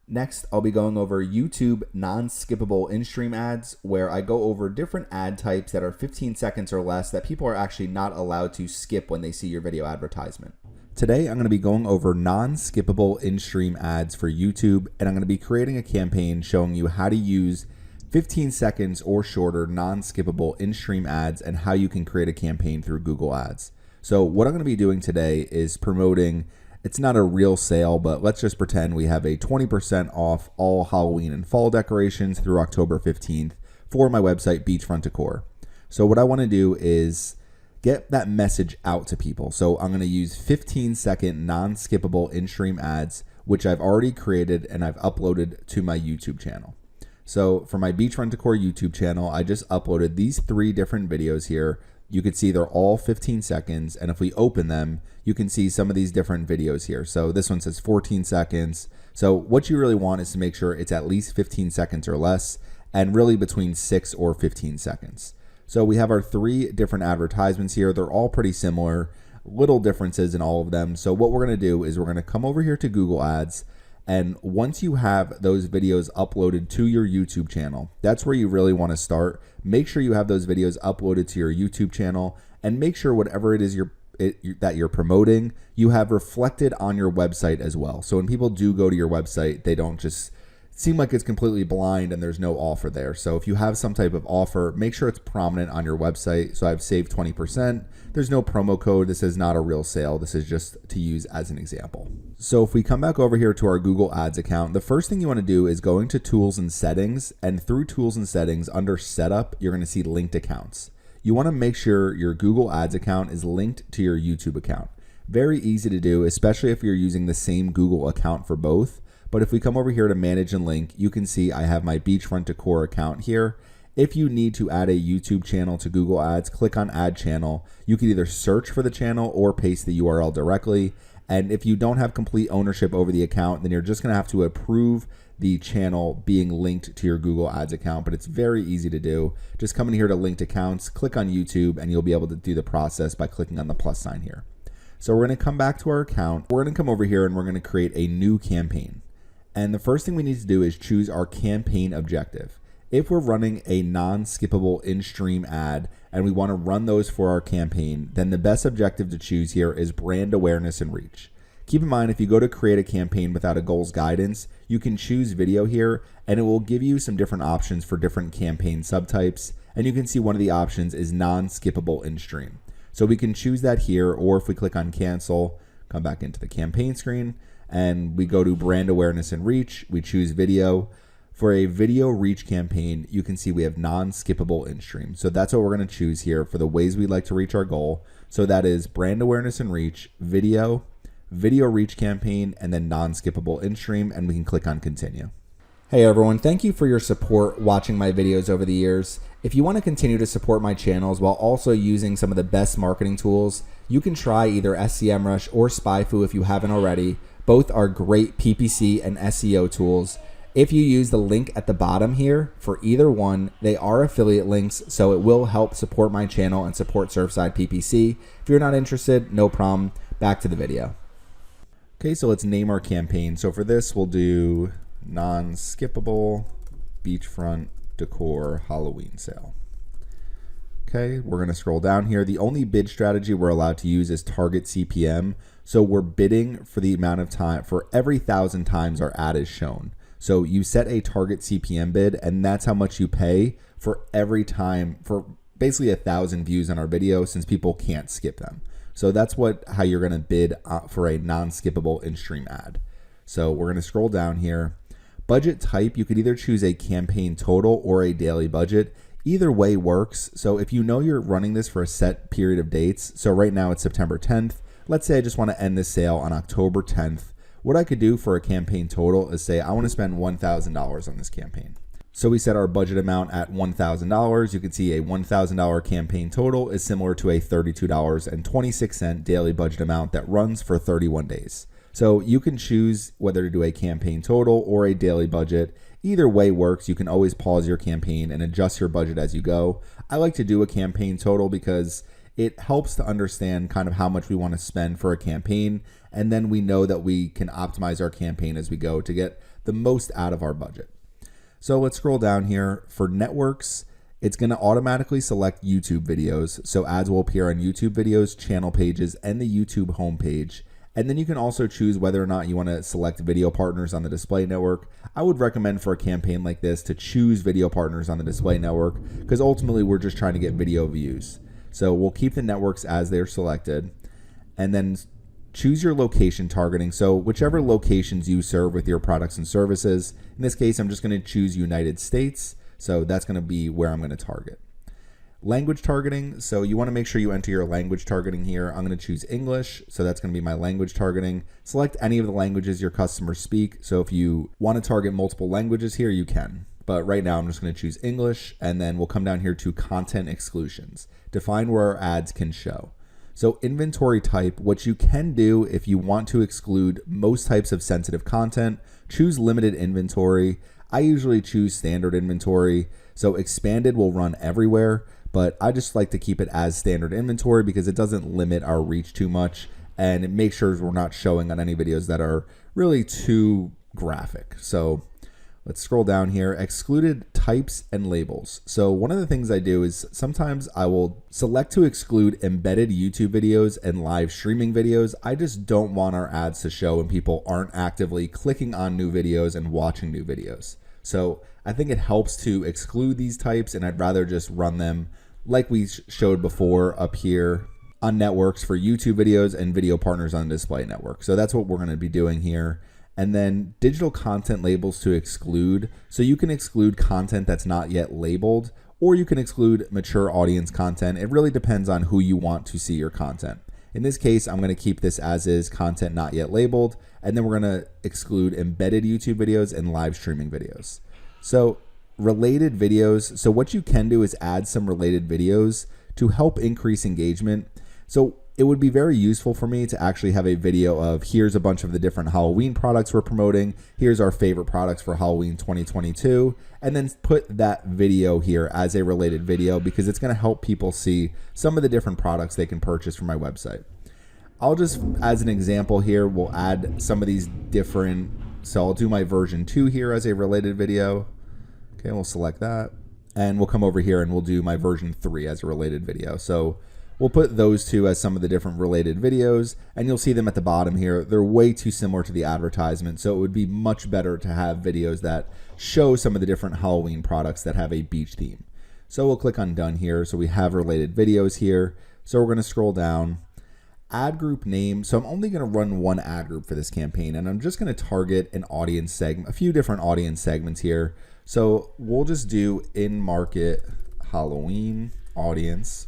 Next, I'll be going over YouTube non-skippable in-stream ads, where I go over different ad types that are 15 seconds or less that people are actually not allowed to skip when they see your video advertisement. Today, I'm going to be going over non-skippable in-stream ads for YouTube, and I'm going to be creating a campaign showing you how to use 15 seconds or shorter non-skippable in-stream ads and how you can create a campaign through Google Ads. So what I'm going to be doing today is promoting, it's not a real sale, but let's just pretend we have a 20% off all Halloween and fall decorations through October 15th for my website, Beachfront Decor. So what I want to do is get that message out to people. So I'm going to use 15-second non-skippable in-stream ads, which I've already created and I've uploaded to my YouTube channel. So for my Beachfront Decor YouTube channel, I just uploaded these 3 different videos here. You can see they're all 15 seconds. And if we open them, you can see some of these different videos here. So this one says 14 seconds. So what you really want is to make sure it's at least 15 seconds or less, and really between 6 or 15 seconds. So we have our 3 different advertisements here. They're all pretty similar, little differences in all of them. So what we're going to do is we're going to come over here to Google Ads, And once you have those videos uploaded to your YouTube channel, that's where you really want to start. Make sure you have those videos uploaded to your YouTube channel, and make sure whatever it is that you're promoting, you have reflected on your website as well. So when people do go to your website, they don't just seem like it's completely blind and there's no offer there. So if you have some type of offer, make sure it's prominent on your website. So I've saved 20%. There's no promo code. This is not a real sale. This is just to use as an example. So if we come back over here to our Google Ads account, the first thing you want to do is go into Tools and Settings, and through Tools and Settings under Setup, you're going to see Linked Accounts. You want to make sure your Google Ads account is linked to your YouTube account. Very easy to do, especially if you're using the same Google account for both. But if we come over here to Manage and Link, you can see I have my Beachfront Decor account here. If you need to add a YouTube channel to Google Ads, click on Add Channel. You can either search for the channel or paste the URL directly. And if you don't have complete ownership over the account, then you're just going to have to approve the channel being linked to your Google Ads account. But it's very easy to do. Just come in here to Linked Accounts, click on YouTube, and you'll be able to do the process by clicking on the plus sign here. So we're going to come back to our account. We're going to come over here and we're going to create a new campaign. And the first thing we need to do is choose our campaign objective. If we're running a non-skippable in-stream ad and we want to run those for our campaign, then the best objective to choose here is brand awareness and reach. Keep in mind, if you go to create a campaign without a goals guidance, you can choose video here and it will give you some different options for different campaign subtypes. And you can see one of the options is non-skippable in-stream. So we can choose that here, or if we click on cancel, come back into the campaign screen, and we go to brand awareness and reach, we choose video. For a video reach campaign, you can see we have non-skippable in-stream. So that's what we're going to choose here for the ways we'd like to reach our goal. So that is brand awareness and reach, video reach campaign, and then non-skippable in-stream, and we can click on continue. Hey everyone, thank you for your support watching my videos over the years. If you want to continue to support my channels while also using some of the best marketing tools, you can try either SEMrush or SpyFu if you haven't already. Both are great PPC and SEO tools. If you use the link at the bottom here for either one, they are affiliate links, so it will help support my channel and support Surfside PPC. If you're not interested, no problem. Back to the video. Okay, so let's name our campaign. So for this, we'll do non-skippable beachfront decor Halloween sale. Okay, we're going to scroll down here. The only bid strategy we're allowed to use is target CPM. So we're bidding for the amount of time for every 1,000 times our ad is shown. So you set a target CPM bid, and that's how much you pay for every time for basically 1,000 views on our video, since people can't skip them. So that's how you're going to bid for a non-skippable in-stream ad. So we're going to scroll down here. Budget type, you could either choose a campaign total or a daily budget. Either way works. So if you know you're running this for a set period of dates, so right now it's September 10th. Let's say I just want to end this sale on October 10th. What I could do for a campaign total is say I want to spend $1,000 on this campaign. So we set our budget amount at $1,000. You can see a $1,000 campaign total is similar to a $32.26 daily budget amount that runs for 31 days. So you can choose whether to do a campaign total or a daily budget. Either way works. You can always pause your campaign and adjust your budget as you go. I like to do a campaign total because it helps to understand kind of how much we want to spend for a campaign, and then we know that we can optimize our campaign as we go to get the most out of our budget. So let's scroll down here. For networks, it's going to automatically select YouTube videos. So ads will appear on YouTube videos, channel pages, and the YouTube homepage. And then you can also choose whether or not you want to select video partners on the display network. I would recommend for a campaign like this to choose video partners on the display network, because ultimately we're just trying to get video views. So we'll keep the networks as they're selected, and then choose your location targeting. So whichever locations you serve with your products and services. In this case, I'm just going to choose United States. So that's going to be where I'm going to target. Language targeting. So you want to make sure you enter your language targeting here. I'm going to choose English. So that's going to be my language targeting. Select any of the languages your customers speak. So if you want to target multiple languages here, you can. But right now I'm just going to choose English, and then we'll come down here to content exclusions. Define where our ads can show. So inventory type, what you can do if you want to exclude most types of sensitive content, choose limited inventory. I usually choose standard inventory. So expanded will run everywhere, but I just like to keep it as standard inventory because it doesn't limit our reach too much, and it makes sure we're not showing on any videos that are really too graphic. So let's scroll down here. Excluded types and labels. So one of the things I do is sometimes I will select to exclude embedded YouTube videos and live streaming videos. I just don't want our ads to show when people aren't actively clicking on new videos and watching new videos. So I think it helps to exclude these types, and I'd rather just run them like we showed before up here on networks for YouTube videos and video partners on display network. So that's what we're going to be doing here. And then digital content labels to exclude. So you can exclude content that's not yet labeled, or you can exclude mature audience content. It really depends on who you want to see your content. In this case, I'm going to keep this as is, content not yet labeled, and then we're going to exclude embedded YouTube videos and live streaming videos. So related videos. So what you can do is add some related videos to help increase engagement. So it would be very useful for me to actually have a video of here's a bunch of the different Halloween products we're promoting. Here's our favorite products for Halloween 2022. And then put that video here as a related video, because it's going to help people see some of the different products they can purchase from my website. I'll just, as an example here, we'll add some of these different. So I'll do my version 2 here as a related video. Okay, we'll select that. And we'll come over here and we'll do my version 3 as a related video. So we'll put those two as some of the different related videos, and you'll see them at the bottom here. They're way too similar to the advertisement, so it would be much better to have videos that show some of the different Halloween products that have a beach theme. So we'll click on done here. So we have related videos here. So we're going to scroll down. Ad group name. So I'm only going to run one ad group for this campaign, and I'm just going to target an audience segment, a few different audience segments here. So we'll just do in-market Halloween audience.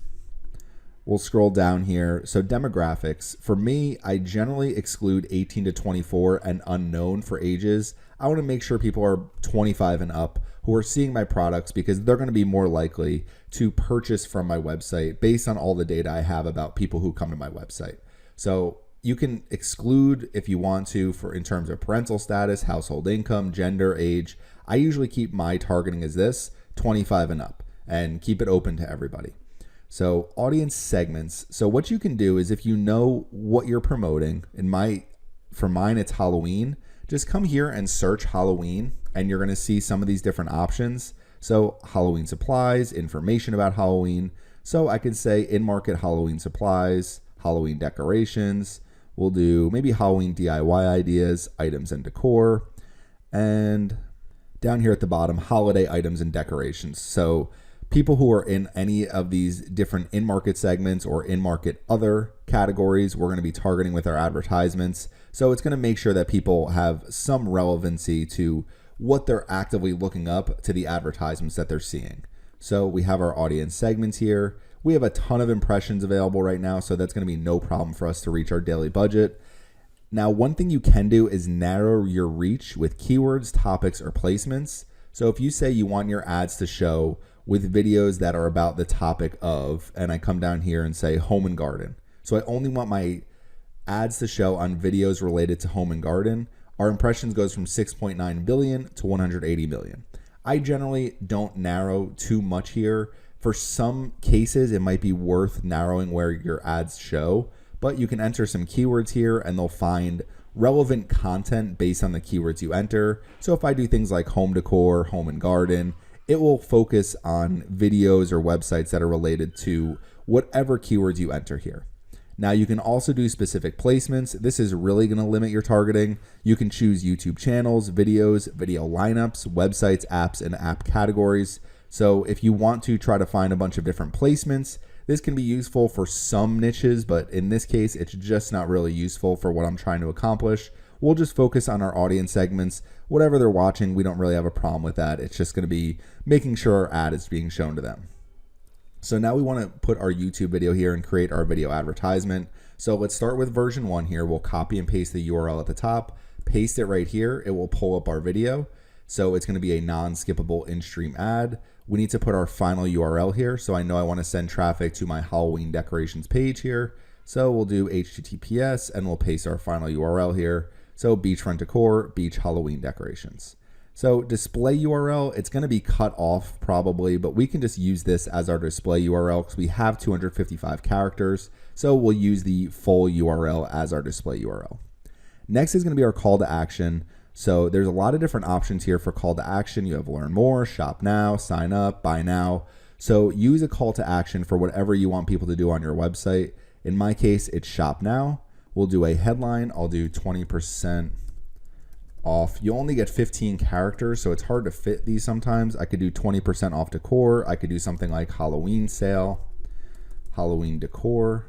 We'll scroll down here. So demographics. For me, I generally exclude 18 to 24 and unknown for ages. I want to make sure people are 25 and up who are seeing my products, because they're going to be more likely to purchase from my website based on all the data I have about people who come to my website. So you can exclude if you want to in terms of parental status, household income, gender, age. I usually keep my targeting as this, 25 and up, and keep it open to everybody. So audience segments. So what you can do is, if you know what you're promoting, for mine it's Halloween, just come here and search Halloween, and you're going to see some of these different options. So Halloween supplies, information about Halloween. So I could say in-market Halloween supplies, Halloween decorations. We'll do maybe Halloween DIY ideas, items and decor. And down here at the bottom, holiday items and decorations. So people who are in any of these different in-market segments or in-market other categories, we're going to be targeting with our advertisements. So it's going to make sure that people have some relevancy to what they're actively looking up to the advertisements that they're seeing. So we have our audience segments here. We have a ton of impressions available right now, so that's going to be no problem for us to reach our daily budget. Now, one thing you can do is narrow your reach with keywords, topics, or placements. So if you say you want your ads to show with videos that are about the topic of, and I come down here and say home and garden. So I only want my ads to show on videos related to home and garden. Our impressions goes from 6.9 billion to 180 million. I generally don't narrow too much here. For some cases, it might be worth narrowing where your ads show, but you can enter some keywords here and they'll find relevant content based on the keywords you enter. So if I do things like home decor, home and garden, it will focus on videos or websites that are related to whatever keywords you enter here. Now you can also do specific placements. This is really going to limit your targeting. You can choose YouTube channels, videos, video lineups, websites, apps, and app categories. So if you want to try to find a bunch of different placements, this can be useful for some niches, but in this case, it's just not really useful for what I'm trying to accomplish. We'll just focus on our audience segments. Whatever they're watching, we don't really have a problem with that. It's just going to be making sure our ad is being shown to them. So now we want to put our YouTube video here and create our video advertisement. So let's start with version 1 here. We'll copy and paste the URL at the top, paste it right here. It will pull up our video. So it's going to be a non-skippable in-stream ad. We need to put our final URL here. So I know I want to send traffic to my Halloween decorations page here. So we'll do HTTPS and we'll paste our final URL here. So beachfront decor, beach Halloween decorations. So display URL, it's going to be cut off probably, but we can just use this as our display URL because we have 255 characters. So we'll use the full URL as our display URL. Next is going to be our call to action. So there's a lot of different options here for call to action. You have learn more, shop now, sign up, buy now. So use a call to action for whatever you want people to do on your website. In my case, it's shop now. We'll do a headline. I'll do 20% off. You only get 15 characters, so it's hard to fit these sometimes. I could do 20% off decor. I could do something like Halloween sale, Halloween decor.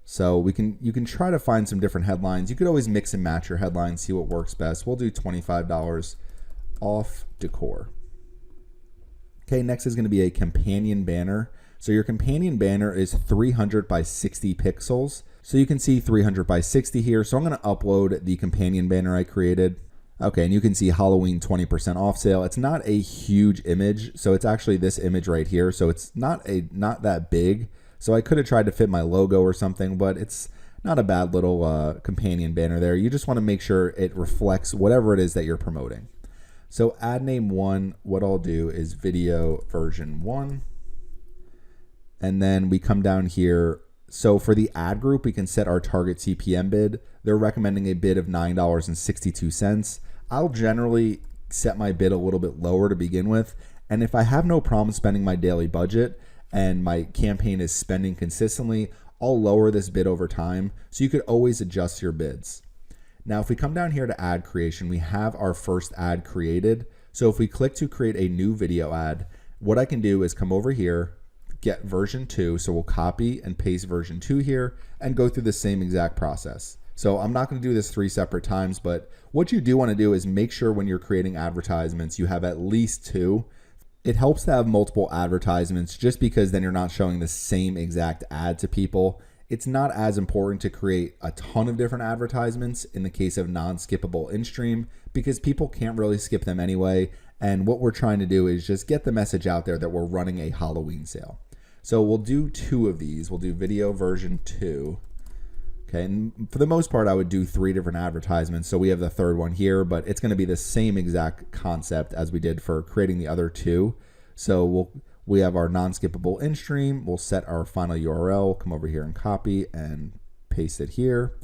So you can try to find some different headlines. You could always mix and match your headlines, see what works best. We'll do $25 off decor. Okay, next is going to be a companion banner. So your companion banner is 300 by 60 pixels. So you can see 300 by 60 here. So I'm going to upload the companion banner I created. Okay, and you can see Halloween 20% off sale. It's not a huge image, so it's actually this image right here. So it's not that big. So I could have tried to fit my logo or something, but it's not a bad little companion banner there. You just want to make sure it reflects whatever it is that you're promoting. So ad name 1, what I'll do is video version 1. And then we come down here. So for the ad group, we can set our target CPM bid. They're recommending a bid of $9.62. I'll generally set my bid a little bit lower to begin with. And if I have no problem spending my daily budget and my campaign is spending consistently, I'll lower this bid over time. So you could always adjust your bids. Now, if we come down here to ad creation, we have our first ad created. So if we click to create a new video ad, what I can do is come over here, get version 2. So we'll copy and paste version 2 here and go through the same exact process. So I'm not going to do this 3 separate times, but what you do want to do is make sure when you're creating advertisements, you have at least 2. It helps to have multiple advertisements just because then you're not showing the same exact ad to people. It's not as important to create a ton of different advertisements in the case of non-skippable in-stream because people can't really skip them anyway. And what we're trying to do is just get the message out there that we're running a Halloween sale. So we'll do 2 of these. We'll do video version 2. Okay, and for the most part, I would do 3 different advertisements. So we have the third one here, but it's going to be the same exact concept as we did for creating the other 2. So we have our non-skippable in-stream. We'll set our final URL. Come over here and copy and paste it here.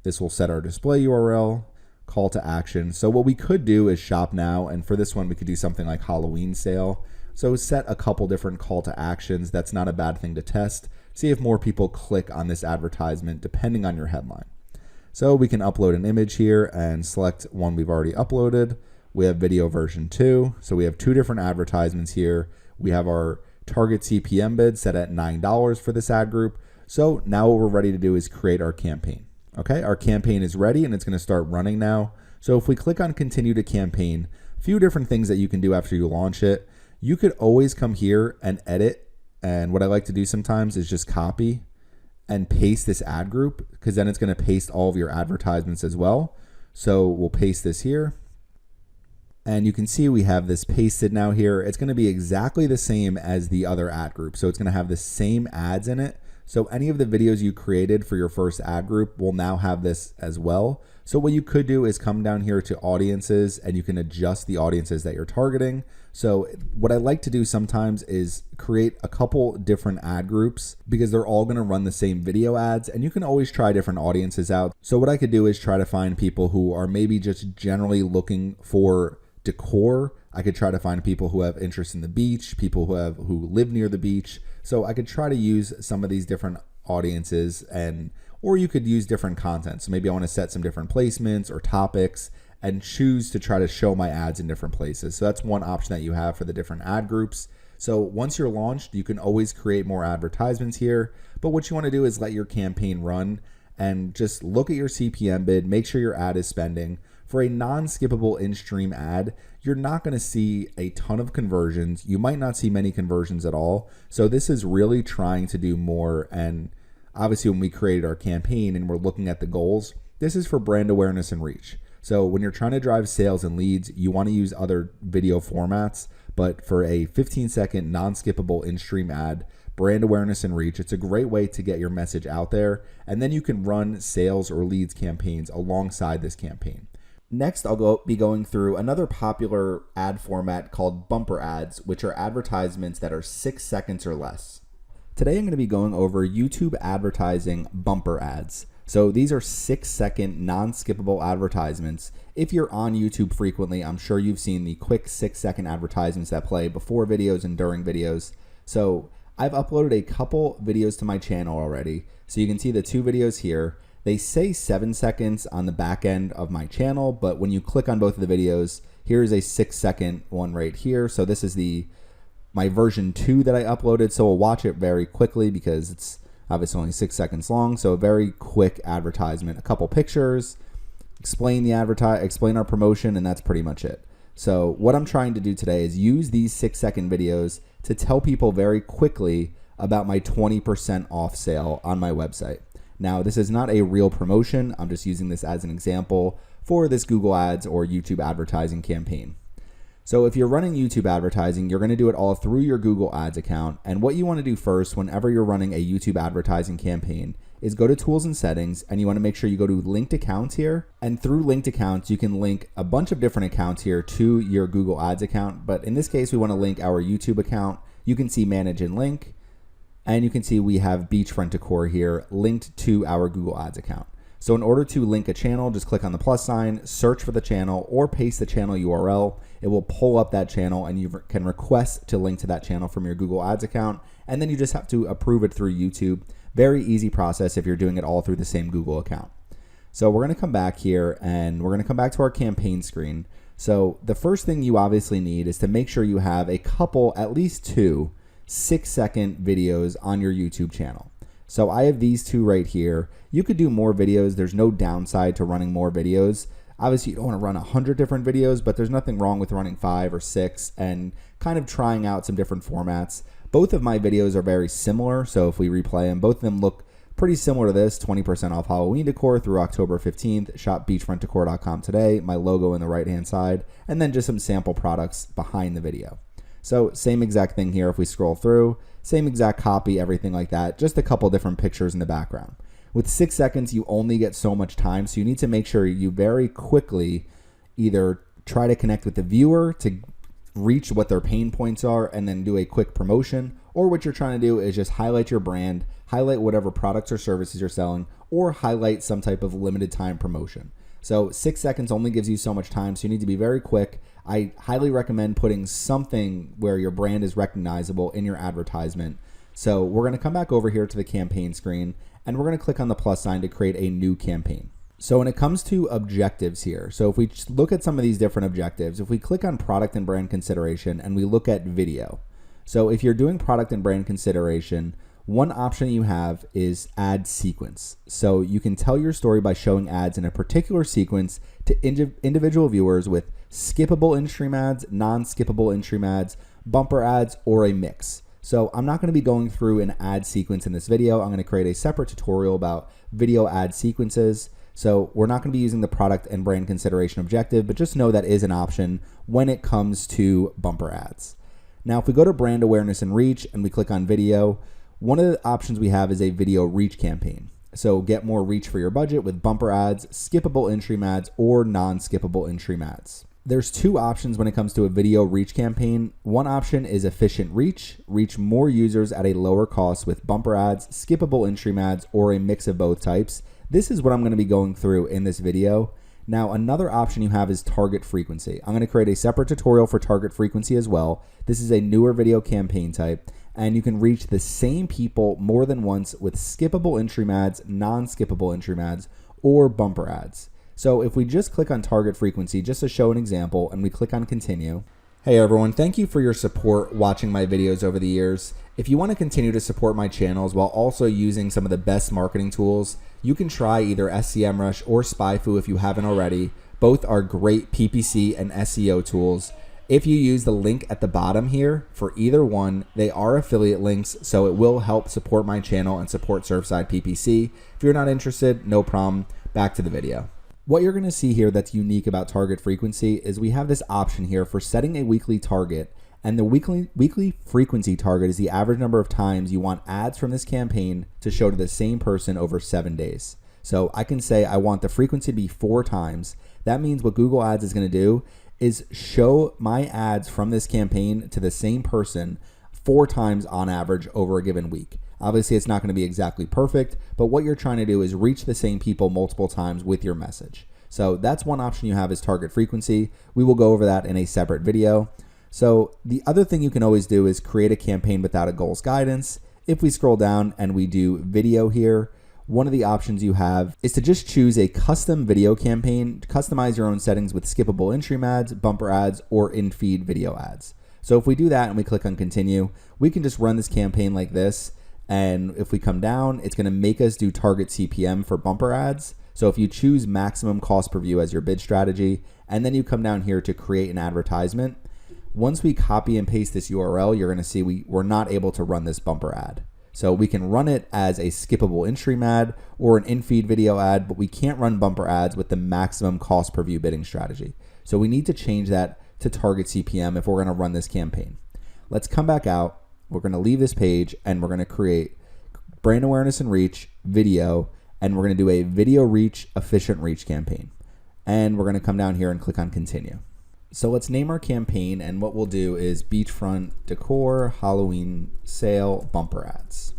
This will set our display URL, call to action. So what we could do is shop now. And for this one, we could do something like Halloween sale. So set a couple different call to actions. That's not a bad thing to test. See if more people click on this advertisement depending on your headline. So we can upload an image here and select one we've already uploaded. We have video version 2. So we have 2 different advertisements here. We have our target CPM bid set at $9 for this ad group. So now what we're ready to do is create our campaign. Okay, our campaign is ready and it's going to start running now. So if we click on continue to campaign, a few different things that you can do after you launch it. You could always come here and edit. And what I like to do sometimes is just copy and paste this ad group because then it's going to paste all of your advertisements as well. So we'll paste this here. And you can see we have this pasted now here. It's going to be exactly the same as the other ad group. So it's going to have the same ads in it. So any of the videos you created for your first ad group will now have this as well. So what you could do is come down here to audiences and you can adjust the audiences that you're targeting. So what I like to do sometimes is create a couple different ad groups because they're all going to run the same video ads and you can always try different audiences out. So what I could do is try to find people who are maybe just generally looking for decor. I could try to find people who have interest in the beach, people who live near the beach. So I could try to use some of these different audiences or you could use different content. So maybe I want to set some different placements or topics and choose to try to show my ads in different places. So that's one option that you have for the different ad groups. So once you're launched, you can always create more advertisements here. But what you want to do is let your campaign run and just look at your CPM bid, make sure your ad is spending. For a non-skippable in-stream ad, you're not going to see a ton of conversions. You might not see many conversions at all. So this is really trying to do more. And obviously when we created our campaign and we're looking at the goals, this is for brand awareness and reach. So when you're trying to drive sales and leads, you want to use other video formats. But for a 15-second non-skippable in-stream ad, brand awareness and reach, it's a great way to get your message out there. And then you can run sales or leads campaigns alongside this campaign. Next, I'll be going through another popular ad format called bumper ads, which are advertisements that are 6 seconds or less. Today, I'm going to be going over YouTube advertising bumper ads. So these are 6-second non-skippable advertisements. If you're on YouTube frequently, I'm sure you've seen the quick 6-second advertisements that play before videos and during videos. So I've uploaded a couple videos to my channel already. So you can see the 2 videos here. They say 7 seconds on the back end of my channel, but when you click on both of the videos, here's a 6-second one right here. So this is my version 2 that I uploaded. So we'll watch it very quickly because it's obviously only 6 seconds long. So a very quick advertisement, a couple pictures, explain our promotion, and that's pretty much it. So what I'm trying to do today is use these 6-second videos to tell people very quickly about my 20% off sale on my website. Now, this is not a real promotion. I'm just using this as an example for this Google Ads or YouTube advertising campaign. So if you're running YouTube advertising, you're going to do it all through your Google Ads account. And what you want to do first whenever you're running a YouTube advertising campaign is go to Tools and Settings, and you want to make sure you go to Linked Accounts here. And through Linked Accounts, you can link a bunch of different accounts here to your Google Ads account. But in this case, we want to link our YouTube account. You can see Manage and Link, and you can see we have Beachfront Decor here linked to our Google Ads account. So in order to link a channel, just click on the plus sign, search for the channel, or paste the channel URL. It will pull up that channel, and you can request to link to that channel from your Google Ads account. And then you just have to approve it through YouTube. Very easy process if you're doing it all through the same Google account. So we're going to come back here, and we're going to come back to our campaign screen. So the first thing you obviously need is to make sure you have a couple, at least 2, 6-second videos on your YouTube channel. So I have these 2 right here. You could do more videos. There's no downside to running more videos. Obviously, you don't want to run 100 different videos, but there's nothing wrong with running 5 or 6 and kind of trying out some different formats. Both of my videos are very similar, so if we replay them, both of them look pretty similar to this. 20% off Halloween decor through October 15th. Shop beachfrontdecor.com today. My logo in the right-hand side, and then just some sample products behind the video. So same exact thing here if we scroll through. Same exact copy, everything like that. Just a couple different pictures in the background. With 6 seconds, you only get so much time, so you need to make sure you very quickly either try to connect with the viewer to reach what their pain points are and then do a quick promotion, or what you're trying to do is just highlight your brand, highlight whatever products or services you're selling, or highlight some type of limited time promotion. So 6 seconds only gives you so much time, so you need to be very quick. I highly recommend putting something where your brand is recognizable in your advertisement. So we're going to come back over here to the campaign screen, and we're going to click on the plus sign to create a new campaign. So when it comes to objectives here, so if we look at some of these different objectives, if we click on product and brand consideration and we look at video. So if you're doing product and brand consideration, one option you have is ad sequence. So you can tell your story by showing ads in a particular sequence to individual viewers with skippable in-stream ads, non-skippable in-stream ads, bumper ads, or a mix. So I'm not going to be going through an ad sequence in this video. I'm going to create a separate tutorial about video ad sequences. So we're not going to be using the product and brand consideration objective, but just know that is an option when it comes to bumper ads. Now, if we go to brand awareness and reach and we click on video, one of the options we have is a video reach campaign. So get more reach for your budget with bumper ads, skippable in-stream ads, or non-skippable in-stream ads. There's 2 options when it comes to a video reach campaign. One option is efficient reach more users at a lower cost with bumper ads, skippable in-stream ads, or a mix of both types. This is what I'm going to be going through in this video. Now, another option you have is target frequency. I'm going to create a separate tutorial for target frequency as well. This is a newer video campaign type, and you can reach the same people more than once with skippable in-stream ads, non-skippable in-stream ads, or bumper ads. So if we just click on target frequency, just to show an example, and we click on continue. Hey everyone, thank you for your support watching my videos over the years. If you want to continue to support my channels while also using some of the best marketing tools, you can try either SEMrush or SpyFu if you haven't already. Both are great PPC and SEO tools. If you use the link at the bottom here for either one, they are affiliate links, so it will help support my channel and support Surfside PPC. If you're not interested, no problem. Back to the video. What you're going to see here that's unique about target frequency is we have this option here for setting a weekly target, and the weekly frequency target is the average number of times you want ads from this campaign to show to the same person over 7 days. So I can say I want the frequency to be 4 times. That means what Google Ads is going to do is show my ads from this campaign to the same person 4 times on average over a given week. Obviously, it's not going to be exactly perfect, but what you're trying to do is reach the same people multiple times with your message. So that's one option you have is target frequency. We will go over that in a separate video. So the other thing you can always do is create a campaign without a goals guidance. If we scroll down and we do video here, one of the options you have is to just choose a custom video campaign, customize your own settings with skippable in-stream ads, bumper ads, or in-feed video ads. So if we do that and we click on continue, we can just run this campaign like this. And if we come down, it's going to make us do target CPM for bumper ads. So if you choose maximum cost per view as your bid strategy, and then you come down here to create an advertisement, once we copy and paste this URL, you're going to see we're not able to run this bumper ad. So we can run it as a skippable in-stream ad or an in-feed video ad, but we can't run bumper ads with the maximum cost per view bidding strategy. So we need to change that to target CPM if we're going to run this campaign. Let's come back out. We're going to leave this page and we're going to create brand awareness and reach, video, and we're going to do a video reach, efficient reach campaign. And we're going to come down here and click on continue. So let's name our campaign, and what we'll do is beachfront decor, Halloween sale, bumper ads.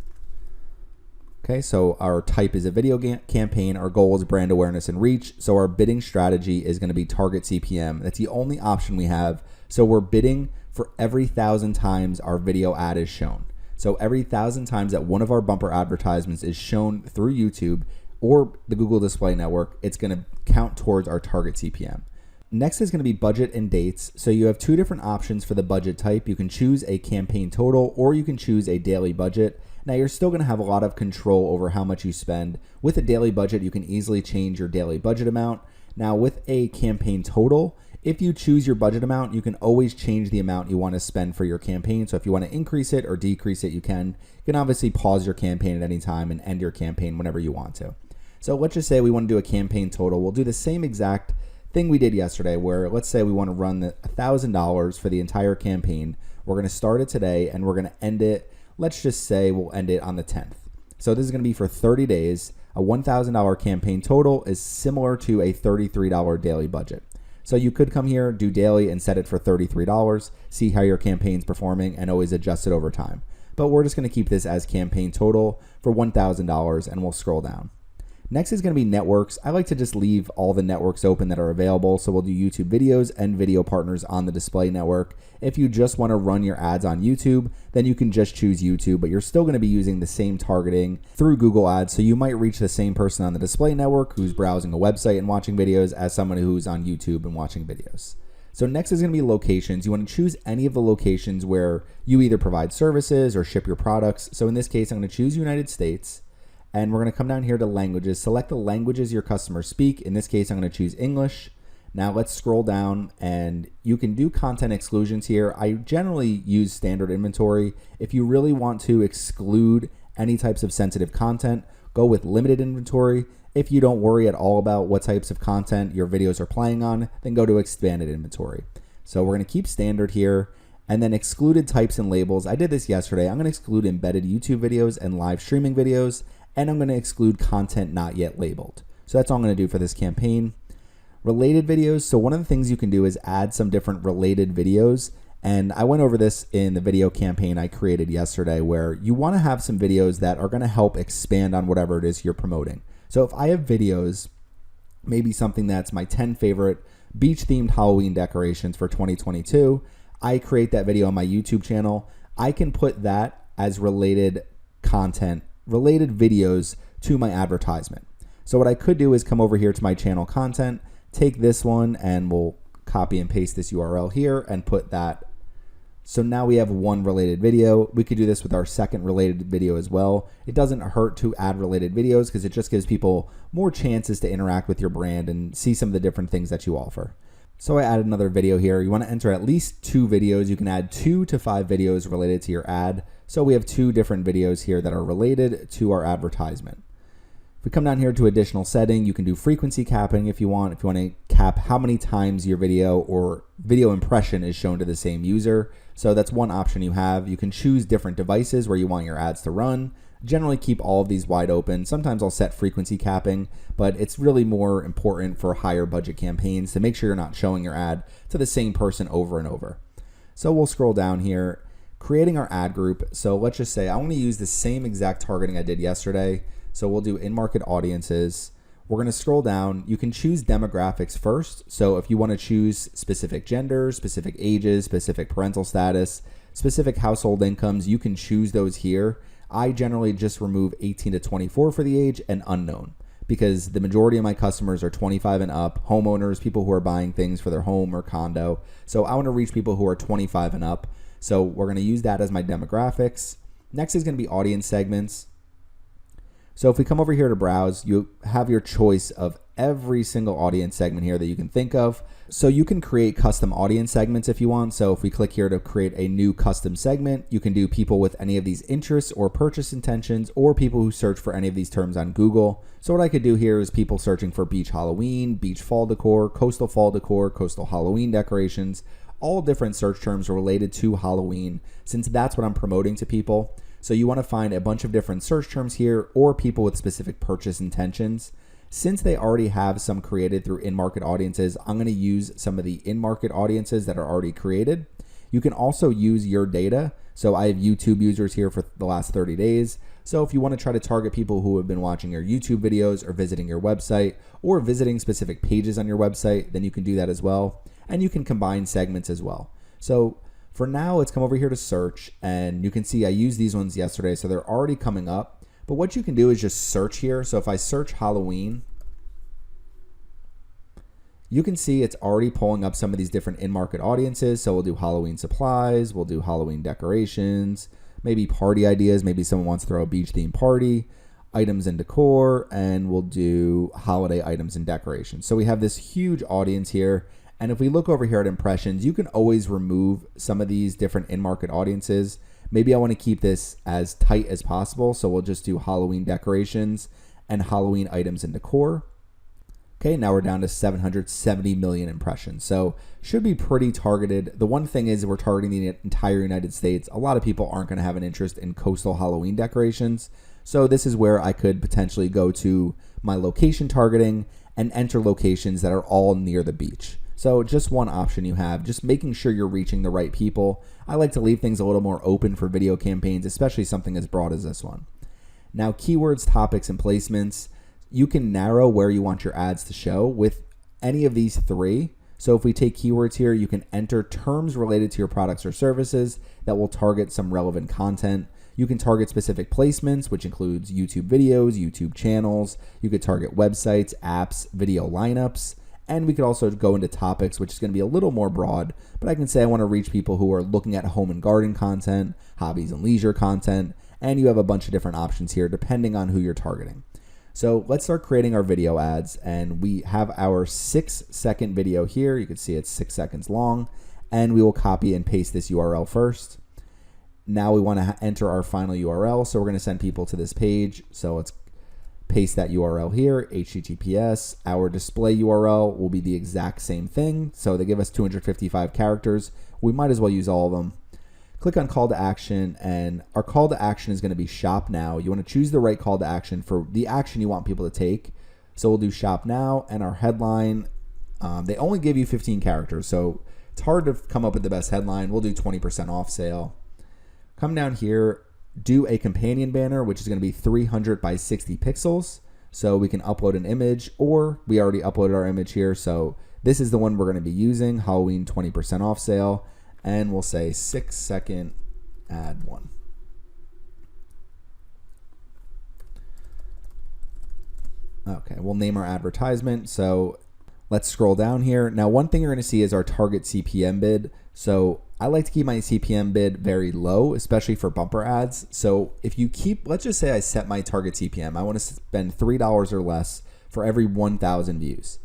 Okay, so our type is a video campaign. Our goal is brand awareness and reach. So our bidding strategy is going to be target CPM. That's the only option we have. So we're bidding for every 1,000 times our video ad is shown. So every 1,000 times that one of our bumper advertisements is shown through YouTube or the Google Display Network, it's going to count towards our target CPM. Next is going to be budget and dates. So you have two different options for the budget type. You can choose a campaign total or you can choose a daily budget. Now you're still going to have a lot of control over how much you spend. With a daily budget, you can easily change your daily budget amount. Now with a campaign total, if you choose your budget amount, you can always change the amount you want to spend for your campaign. So if you want to increase it or decrease it, you can. You can obviously pause your campaign at any time and end your campaign whenever you want to. So let's just say we want to do a campaign total. We'll do the same exact thing we did yesterday where let's say we want to run $1,000 for the entire campaign. We're going to start it today and we're going to end it. Let's just say we'll end it on the 10th. So this is going to be for 30 days. A $1,000 campaign total is similar to a $33 daily budget. So you could come here, do daily and set it for $33, see how your campaign's performing and always adjust it over time. But we're just going to keep this as campaign total for $1,000 and we'll scroll down. Next is going to be networks. I like to just leave all the networks open that are available. So we'll do YouTube videos and video partners on the display network. If you just want to run your ads on YouTube, then you can just choose YouTube, but you're still going to be using the same targeting through Google Ads. So you might reach the same person on the display network who's browsing a website and watching videos as someone who's on YouTube and watching videos. So next is going to be locations. You want to choose any of the locations where you either provide services or ship your products. So in this case, I'm going to choose United States. And we're going to come down here to languages, select the languages your customers speak. In this case, I'm going to choose English. Now let's scroll down and you can do content exclusions here. I generally use standard inventory. If you really want to exclude any types of sensitive content, go with limited inventory. If you don't worry at all about what types of content your videos are playing on, then go to expanded inventory. So we're going to keep standard here. And then excluded types and labels. I did this yesterday. I'm going to exclude embedded YouTube videos and live streaming videos. And I'm going to exclude content not yet labeled. So that's all I'm going to do for this campaign. Related videos. So one of the things you can do is add some different related videos. And I went over this in the video campaign I created yesterday where you want to have some videos that are going to help expand on whatever it is you're promoting. So if I have videos, maybe something that's my 10 favorite beach themed Halloween decorations for 2022, I create that video on my YouTube channel. I can put that as related content, related videos to my advertisement. So what I could do is come over here to my channel content, take this one and we'll copy and paste this URL here and put that. So now we have one related video. We could do this with our second related video as well. It doesn't hurt to add related videos because it just gives people more chances to interact with your brand and see some of the different things that you offer. So I added another video here. You want to enter at least 2 videos. You can add 2 to 5 videos related to your ad. So we have 2 different videos here that are related to our advertisement. If we come down here to additional setting, you can do frequency capping if you want. If you want to cap how many times your video or video impression is shown to the same user. So that's one option you have. You can choose different devices where you want your ads to run. Generally keep all of these wide open. Sometimes I'll set frequency capping, but it's really more important for higher budget campaigns to make sure you're not showing your ad to the same person over and over. So we'll scroll down here. creating our ad group. So let's just say I want to use the same exact targeting I did yesterday. So we'll do in-market audiences. We're going to scroll down. You can choose demographics first. So if you want to choose specific genders, specific ages, specific parental status, specific household incomes, you can choose those here. I generally just remove 18 to 24 for the age and unknown, because the majority of my customers are 25 and up, homeowners, people who are buying things for their home or condo. So I want to reach people who are 25 and up. So we're going to use that as my demographics. Next is going to be audience segments. So if we come over here to browse, you have your choice of every single audience segment here that you can think of. So you can create custom audience segments if you want. So if we click here to create a new custom segment, you can do people with any of these interests or purchase intentions, or people who search for any of these terms on Google. So what I could do here is people searching for beach Halloween, beach fall decor, coastal fall decor, coastal Halloween decorations, all different search terms related to Halloween, since that's what I'm promoting to people. So you want to find a bunch of different search terms here, or people with specific purchase intentions. Since they already have some created through in-market audiences, I'm going to use some of the in-market audiences that are already created. You can also use your data. So I have YouTube users here for the last 30 days. So if you want to try to target people who have been watching your YouTube videos or visiting your website or visiting specific pages on your website, then you can do that as well. And you can combine segments as well. So for now, let's come over here to search, and you can see I used these ones yesterday, so they're already coming up. But what you can do is just search here. So if I search Halloween, you can see it's already pulling up some of these different in-market audiences. So we'll do Halloween supplies, we'll do Halloween decorations, maybe party ideas, maybe someone wants to throw a beach themed party, items and decor, and we'll do holiday items and decorations. So we have this huge audience here. And if we look over here at impressions, you can always remove some of these different in-market audiences. Maybe I want to keep this as tight as possible. So we'll just do Halloween decorations and Halloween items and decor. Okay, now we're down to 770 million impressions. So should be pretty targeted. The one thing is we're targeting the entire United States. A lot of people aren't going to have an interest in coastal Halloween decorations. So this is where I could potentially go to my location targeting and enter locations that are all near the beach. So just one option you have, just making sure you're reaching the right people. I like to leave things a little more open for video campaigns, especially something as broad as this one. Now, keywords, topics, and placements. You can narrow where you want your ads to show with any of these three. So if we take keywords here, you can enter terms related to your products or services that will target some relevant content. You can target specific placements, which includes YouTube videos, YouTube channels. You could target websites, apps, video lineups. And we could also go into topics, which is going to be a little more broad, but I can say I want to reach people who are looking at home and garden content, hobbies and leisure content, and you have a bunch of different options here depending on who you're targeting. So let's start creating our video ads, and we have our 6-second video here. You can see it's 6 seconds long, and we will copy and paste this URL first. Now we want to enter our final URL, so we're going to send people to this page. So let's paste that URL here, HTTPS. Our display URL will be the exact same thing. So they give us 255 characters. We might as well use all of them. Click on call to action, and our call to action is going to be shop now. You want to choose the right call to action for the action you want people to take. So we'll do shop now, and our headline, they only give you 15 characters. So it's hard to come up with the best headline. We'll do 20% off sale. Come down here, do a companion banner, which is going to be 300 by 60 pixels. So we can upload an image, or we already uploaded our image here. So this is the one we're going to be using, Halloween 20% off sale. And we'll say 6-second ad one. Okay, we'll name our advertisement. So let's scroll down here. Now, one thing you're going to see is our target CPM bid. So I like to keep my CPM bid very low, especially for bumper ads. So if you keep, let's just say I set my target CPM. I want to spend $3 or less for every 1,000 views.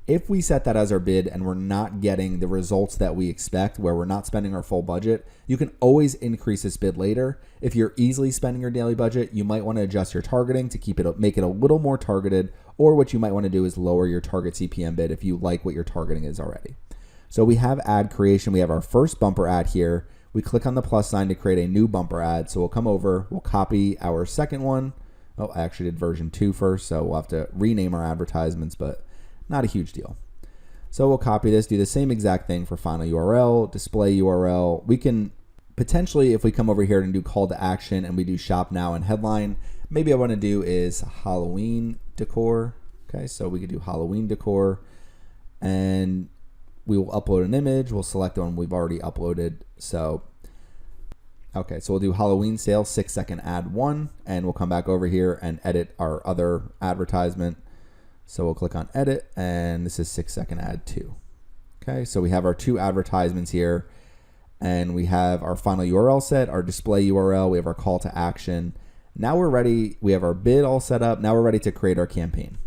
If we set that as our bid and we're not getting the results that we expect, where we're not spending our full budget, you can always increase this bid later. If you're easily spending your daily budget, you might want to adjust your targeting to make it a little more targeted, or what you might want to do is lower your target CPM bid if you like what your targeting is already. So we have ad creation. We have our first bumper ad here. We click on the plus sign to create a new bumper ad. So we'll come over, we'll copy our second one. Oh, I actually did version 2 first, so we'll have to rename our advertisements, but not a huge deal. So we'll copy this, do the same exact thing for final URL, display URL. We can Potentially, if we come over here and do call to action and we do shop now and headline, maybe I want to do is Halloween decor. Okay, so we could do Halloween decor, and we will upload an image. We'll select one we've already uploaded. So, okay, so we'll do Halloween sale 6-second ad 1, and we'll come back over here and edit our other advertisement. So we'll click on edit, and this is 6-second ad 2. Okay, so we have our 2 advertisements here, and we have our final URL set, our display URL, we have our call to action. Now we're ready. We have our bid all set up. Now we're ready to create our campaign.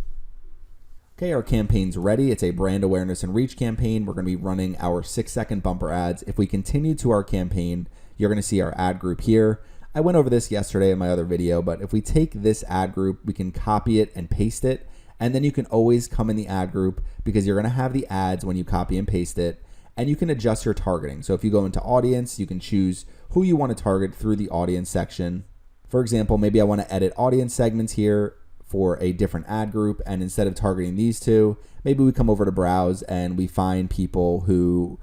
Okay, our campaign's ready. It's a brand awareness and reach campaign. We're going to be running our 6-second bumper ads. If we continue to our campaign, you're going to see our ad group here. I went over this yesterday in my other video, but if we take this ad group, we can copy it and paste it. And then you can always come in the ad group because you're going to have the ads when you copy and paste it. And you can adjust your targeting. So if you go into audience, you can choose who you want to target through the audience section. For example, maybe I want to edit audience segments here for a different ad group. And instead of targeting these 2, maybe we come over to browse and we find people who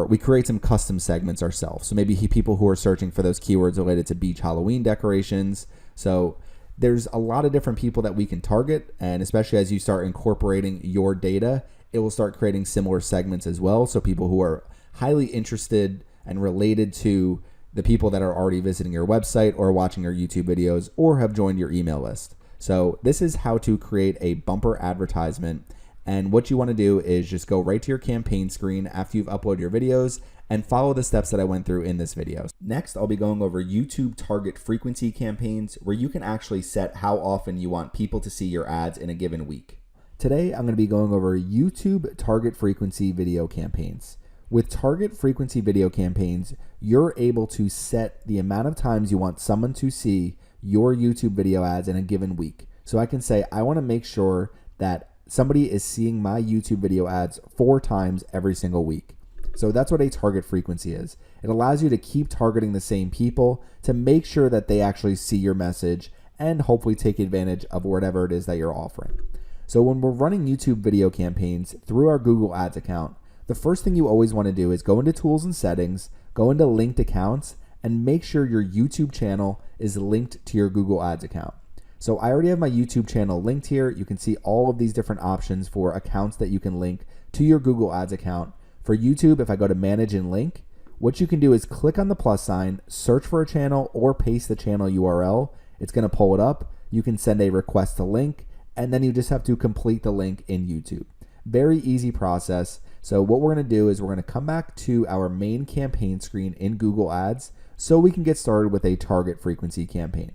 we create some custom segments ourselves. So maybe people who are searching for those keywords related to beach Halloween decorations. So there's a lot of different people that we can target. And especially as you start incorporating your data, it will start creating similar segments as well. So people who are highly interested and related to the people that are already visiting your website or watching your YouTube videos or have joined your email list. So this is how to create a bumper advertisement. And what you want to do is just go right to your campaign screen after you've uploaded your videos and follow the steps that I went through in this video. Next, I'll be going over YouTube target frequency campaigns, where you can actually set how often you want people to see your ads in a given week. Today, I'm going to be going over YouTube target frequency video campaigns. With target frequency video campaigns, you're able to set the amount of times you want someone to see your YouTube video ads in a given week. So I can say, I want to make sure that somebody is seeing my YouTube video ads 4 times every single week. So that's what a target frequency is. It allows you to keep targeting the same people to make sure that they actually see your message and hopefully take advantage of whatever it is that you're offering. So when we're running YouTube video campaigns through our Google Ads account, the first thing you always want to do is go into tools and settings, go into linked accounts, and make sure your YouTube channel is linked to your Google Ads account. So I already have my YouTube channel linked here. You can see all of these different options for accounts that you can link to your Google Ads account. For YouTube, if I go to manage and link, what you can do is click on the plus sign, search for a channel, or paste the channel URL. It's going to pull it up. You can send a request to link, and then you just have to complete the link in YouTube. Very easy process. So what we're going to do is we're going to come back to our main campaign screen in Google Ads so we can get started with a target frequency campaign.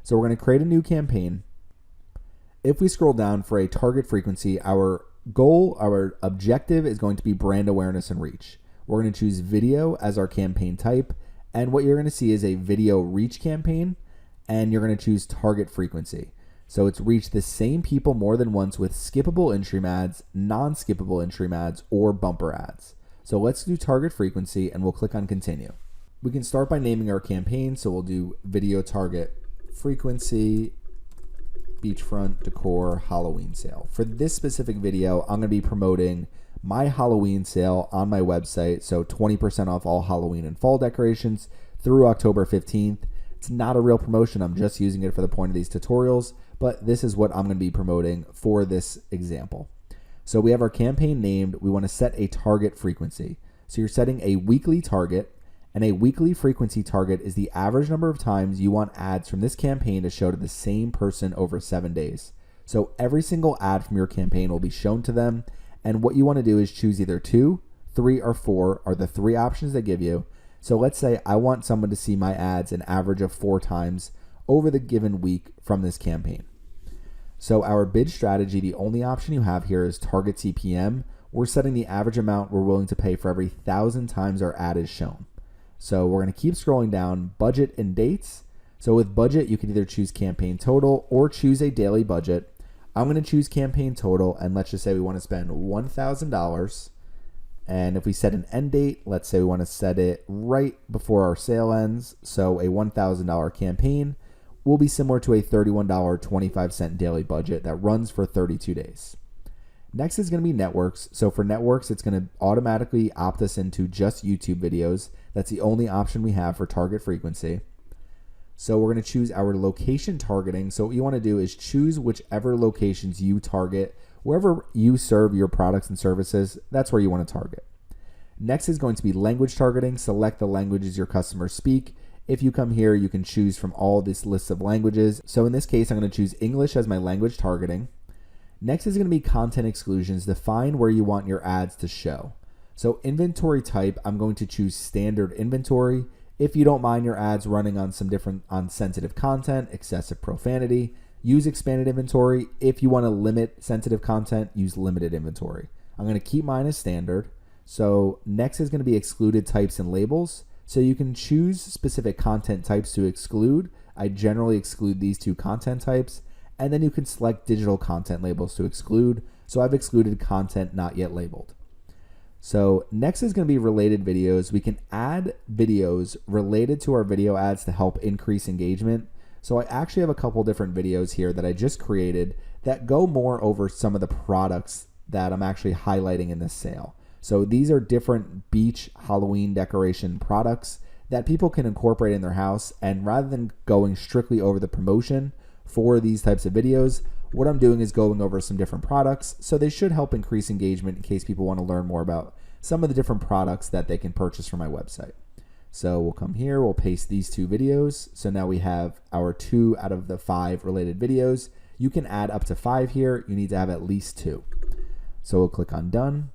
So we're going to create a new campaign. If we scroll down for a target frequency, our goal, our objective is going to be brand awareness and reach. We're going to choose video as our campaign type. And what you're going to see is a video reach campaign, and you're going to choose target frequency. So it's reach the same people more than once with skippable in-stream ads, non-skippable in-stream ads, or bumper ads. So let's do target frequency, and we'll click on continue. We can start by naming our campaign. So we'll do video target frequency, beachfront decor, Halloween sale. For this specific video, I'm going to be promoting my Halloween sale on my website. So 20% off all Halloween and fall decorations through October 15th. It's not a real promotion. I'm just using it for the point of these tutorials, but this is what I'm going to be promoting for this example. So we have our campaign named. We want to set a target frequency. So you're setting a weekly target, and a weekly frequency target is the average number of times you want ads from this campaign to show to the same person over 7 days. So every single ad from your campaign will be shown to them. And what you want to do is choose either 2, 3, or 4 are the 3 options they give you. So let's say I want someone to see my ads an average of 4 times over the given week from this campaign. So our bid strategy, the only option you have here is target CPM. We're setting the average amount we're willing to pay for every 1,000 times our ad is shown. So we're going to keep scrolling down, budget and dates. So with budget, you can either choose campaign total or choose a daily budget. I'm going to choose campaign total, and let's just say we want to spend $1,000. And if we set an end date, let's say we want to set it right before our sale ends. So a $1,000 campaign will be similar to a $31.25 daily budget that runs for 32 days. Next is going to be networks. So for networks, it's going to automatically opt us into just YouTube videos. That's the only option we have for target frequency. So we're going to choose our location targeting. So what you want to do is choose whichever locations you target. Wherever you serve your products and services, that's where you want to target. Next is going to be language targeting. Select the languages your customers speak. If you come here, you can choose from all this list of languages. So in this case, I'm going to choose English as my language targeting. Next is going to be content exclusions. Define where you want your ads to show. So inventory type, I'm going to choose standard inventory. If you don't mind your ads running on on sensitive content, excessive profanity, use expanded inventory. If you want to limit sensitive content, use limited inventory. I'm going to keep mine as standard. So next is going to be excluded types and labels. So you can choose specific content types to exclude. I generally exclude these two content types, and then you can select digital content labels to exclude. So I've excluded content not yet labeled. So next is going to be related videos. We can add videos related to our video ads to help increase engagement. So I actually have a couple different videos here that I just created that go more over some of the products that I'm actually highlighting in this sale. So these are different beach Halloween decoration products that people can incorporate in their house. And rather than going strictly over the promotion for these types of videos, what I'm doing is going over some different products. So they should help increase engagement in case people want to learn more about some of the different products that they can purchase from my website. So we'll come here, we'll paste these two videos. So now we have our 2 out of the 5 related videos. You can add up to 5 here. You need to have at least 2. So we'll click on done.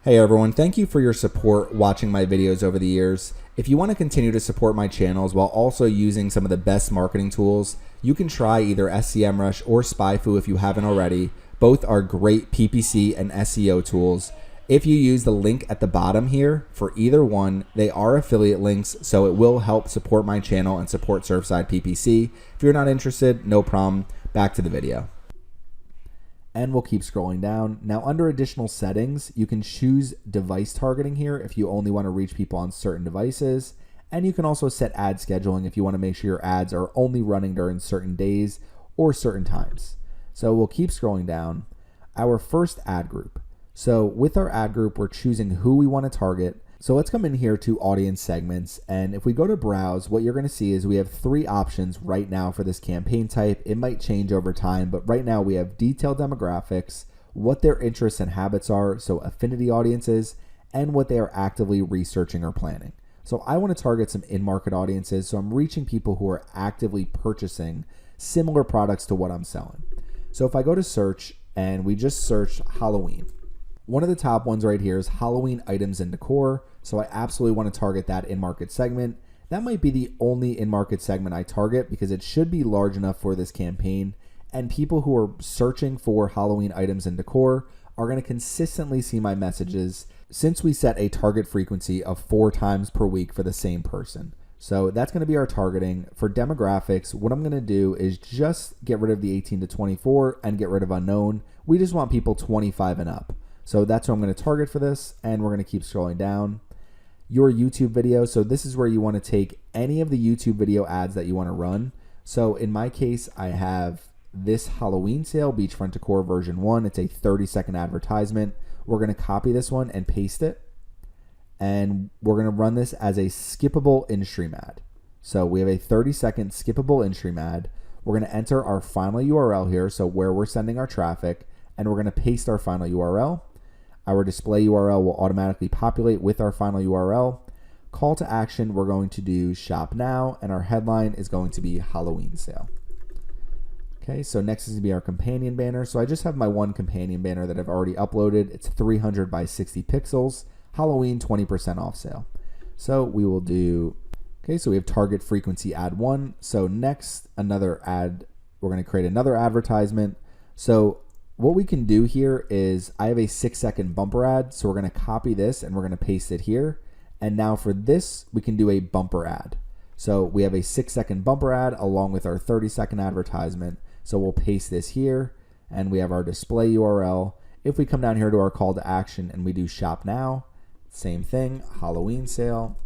Hey everyone, thank you for your support watching my videos over the years. If you want to continue to support my channels while also using some of the best marketing tools, you can try either SEMrush or SpyFu if you haven't already. Both are great PPC and SEO tools. If you use the link at the bottom here for either one, they are affiliate links, so it will help support my channel and support Surfside PPC. If you're not interested, no problem. Back to the video. And we'll keep scrolling down. Now under additional settings, you can choose device targeting here if you only want to reach people on certain devices. And you can also set ad scheduling if you want to make sure your ads are only running during certain days or certain times. So we'll keep scrolling down. Our first ad group. So with our ad group, we're choosing who we want to target. So let's come in here to audience segments. And if we go to browse, what you're going to see is we have 3 options right now for this campaign type. It might change over time, but right now we have detailed demographics, what their interests and habits are, so affinity audiences, and what they are actively researching or planning. So I want to target some in-market audiences. So I'm reaching people who are actively purchasing similar products to what I'm selling. So if I go to search and we just search Halloween, one of the top ones right here is Halloween items and decor. So I absolutely want to target that in-market segment. That might be the only in-market segment I target because it should be large enough for this campaign. And people who are searching for Halloween items and decor are going to consistently see my messages since we set a target frequency of 4 times per week for the same person. So that's going to be our targeting. For demographics, what I'm going to do is just get rid of the 18 to 24 and get rid of unknown. We just want people 25 and up. So that's what I'm going to target for this, and we're going to keep scrolling down. Your YouTube video. So this is where you want to take any of the YouTube video ads that you want to run. So in my case, I have this Halloween sale, Beachfront Decor version 1. It's a 30-second advertisement. We're going to copy this one and paste it. And we're going to run this as a skippable in-stream ad. So we have a 30-second skippable in-stream ad. We're going to enter our final URL here, so where we're sending our traffic, and we're going to paste our final URL. Our display URL will automatically populate with our final URL. Call to action, we're going to do shop now, and our headline is going to be Halloween sale. Okay, so next is going to be our companion banner. So I just have my one companion banner that I've already uploaded. It's 300 by 60 pixels, Halloween 20% off sale. So we will do, okay, so we have target frequency ad 1. So next, another ad, we're going to create another advertisement. So what we can do here is I have a 6-second bumper ad. So we're going to copy this and we're going to paste it here. And now for this, we can do a bumper ad. So we have a 6-second bumper ad along with our 30-second advertisement. So we'll paste this here and we have our display URL. If we come down here to our call to action and we do shop now, same thing, Halloween sale,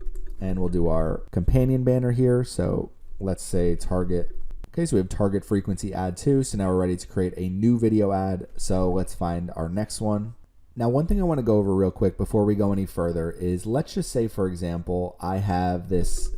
and we'll do our companion banner here. So let's say target. Okay, so we have target frequency ad 2. So now we're ready to create a new video ad. So let's find our next one. Now, one thing I want to go over real quick before we go any further is, let's just say, for example, I have this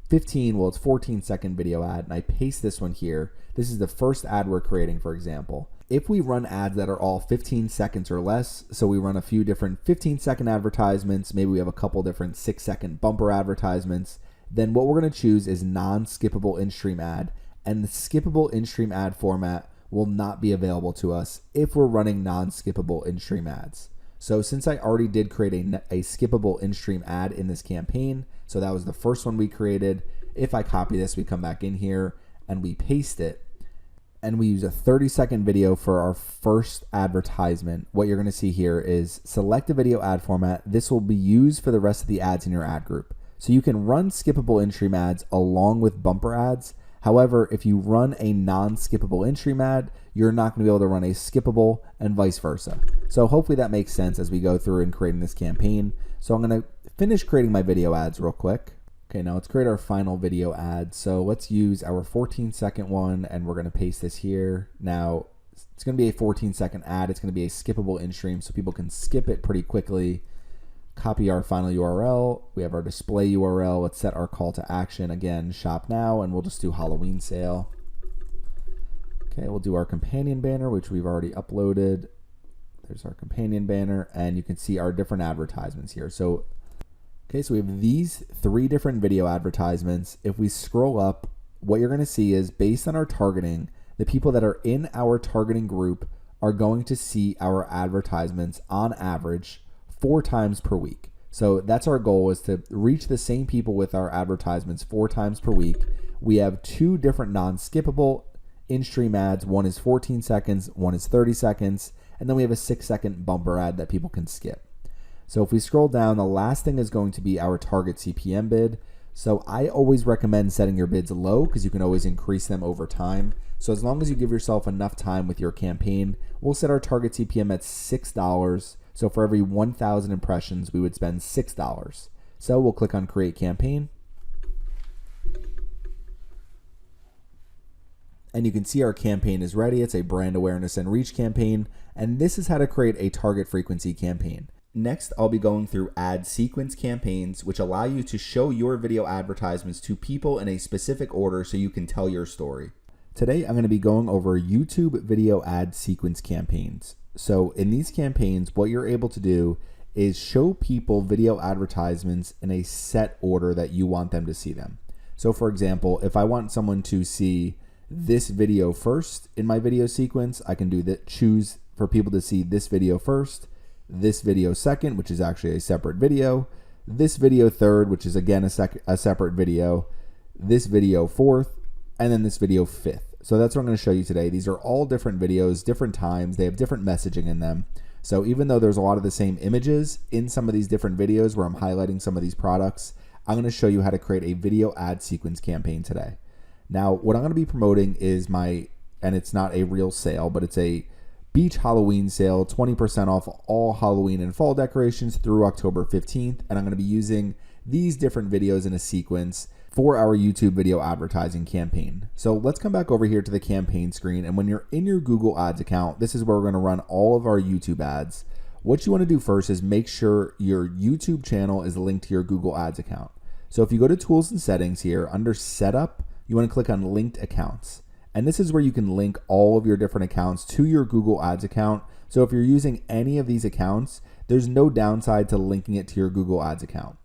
14-second video ad and I paste this one here. This is the first ad we're creating, for example. If we run ads that are all 15 seconds or less, so we run a few different 15-second advertisements, maybe we have a couple different 6-second bumper advertisements, then what we're going to choose is non-skippable in-stream ad, and the skippable in-stream ad format will not be available to us if we're running non-skippable in-stream ads. So since I already did create a skippable in-stream ad in this campaign, so that was the first one we created, if I copy this, we come back in here and we paste it, and we use a 30-second video for our first advertisement, what you're gonna see here is select a video ad format. This will be used for the rest of the ads in your ad group. So you can run skippable in-stream ads along with bumper ads. However, if you run a non-skippable in-stream ad, you're not gonna be able to run a skippable and vice versa. So hopefully that makes sense as we go through and creating this campaign. So I'm gonna finish creating my video ads real quick. Okay, now let's create our final video ad. So let's use our 14-second one, and we're gonna paste this here. Now, it's gonna be a 14-second ad. It's gonna be a skippable in-stream, so people can skip it pretty quickly. Copy our final URL. We have our display URL. Let's set our call to action. Again, shop now, and we'll just do Halloween sale. Okay, we'll do our companion banner, which we've already uploaded. There's our companion banner, and you can see our different advertisements here. So we have these 3 different video advertisements. If we scroll up, what you're gonna see is, based on our targeting, the people that are in our targeting group are going to see our advertisements on average 4 times per week. So that's our goal, is to reach the same people with our advertisements 4 times per week. We have 2 different non-skippable in-stream ads. One is 14 seconds, one is 30 seconds, and then we have a 6-second bumper ad that people can skip. So if we scroll down, the last thing is going to be our target CPM bid. So I always recommend setting your bids low because you can always increase them over time. So as long as you give yourself enough time with your campaign, we'll set our target CPM at $6. So for every 1,000 impressions, we would spend $6. So we'll click on Create Campaign. And you can see our campaign is ready. It's a brand awareness and reach campaign. And this is how to create a target frequency campaign. Next, I'll be going through ad sequence campaigns, which allow you to show your video advertisements to people in a specific order so you can tell your story. Today, I'm going to be going over YouTube video ad sequence campaigns. So in these campaigns, what you're able to do is show people video advertisements in a set order that you want them to see them. So for example, if I want someone to see this video first in my video sequence, I can do that. Choose for people to see this video first, this video second, which is actually a separate video, this video third, which is again a separate video, this video fourth, and then this video fifth. So that's what I'm going to show you today. These are all different videos, different times. They have different messaging in them. So even though there's a lot of the same images in some of these different videos where I'm highlighting some of these products, I'm going to show you how to create a video ad sequence campaign today. Now, what I'm going to be promoting is and it's not a real sale, but it's a beach Halloween sale, 20% off all Halloween and fall decorations through October 15th. And I'm going to be using these different videos in a sequence for our YouTube video advertising campaign. So let's come back over here to the campaign screen. And when you're in your Google Ads account, this is where we're going to run all of our YouTube ads. What you want to do first is make sure your YouTube channel is linked to your Google Ads account. So if you go to Tools and Settings here, under Setup, you want to click on Linked Accounts. And this is where you can link all of your different accounts to your Google Ads account. So if you're using any of these accounts, there's no downside to linking it to your Google Ads account.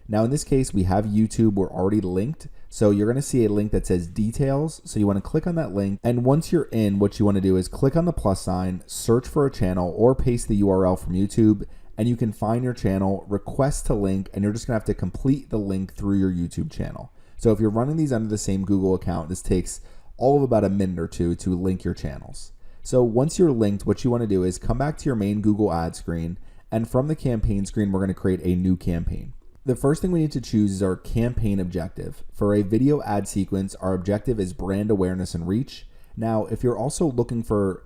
Now in this case, we have YouTube, we're already linked. So you're gonna see a link that says Details. So you wanna click on that link. And once you're in, what you wanna do is click on the plus sign, search for a channel, or paste the URL from YouTube, and you can find your channel, request to link, and you're just gonna have to complete the link through your YouTube channel. So if you're running these under the same Google account, this takes all of about a minute or 2 to link your channels. So once you're linked, what you want to do is come back to your main Google Ads screen, and from the campaign screen, we're going to create a new campaign. The first thing we need to choose is our campaign objective. For a video ad sequence, our objective is brand awareness and reach. Now, if you're also looking for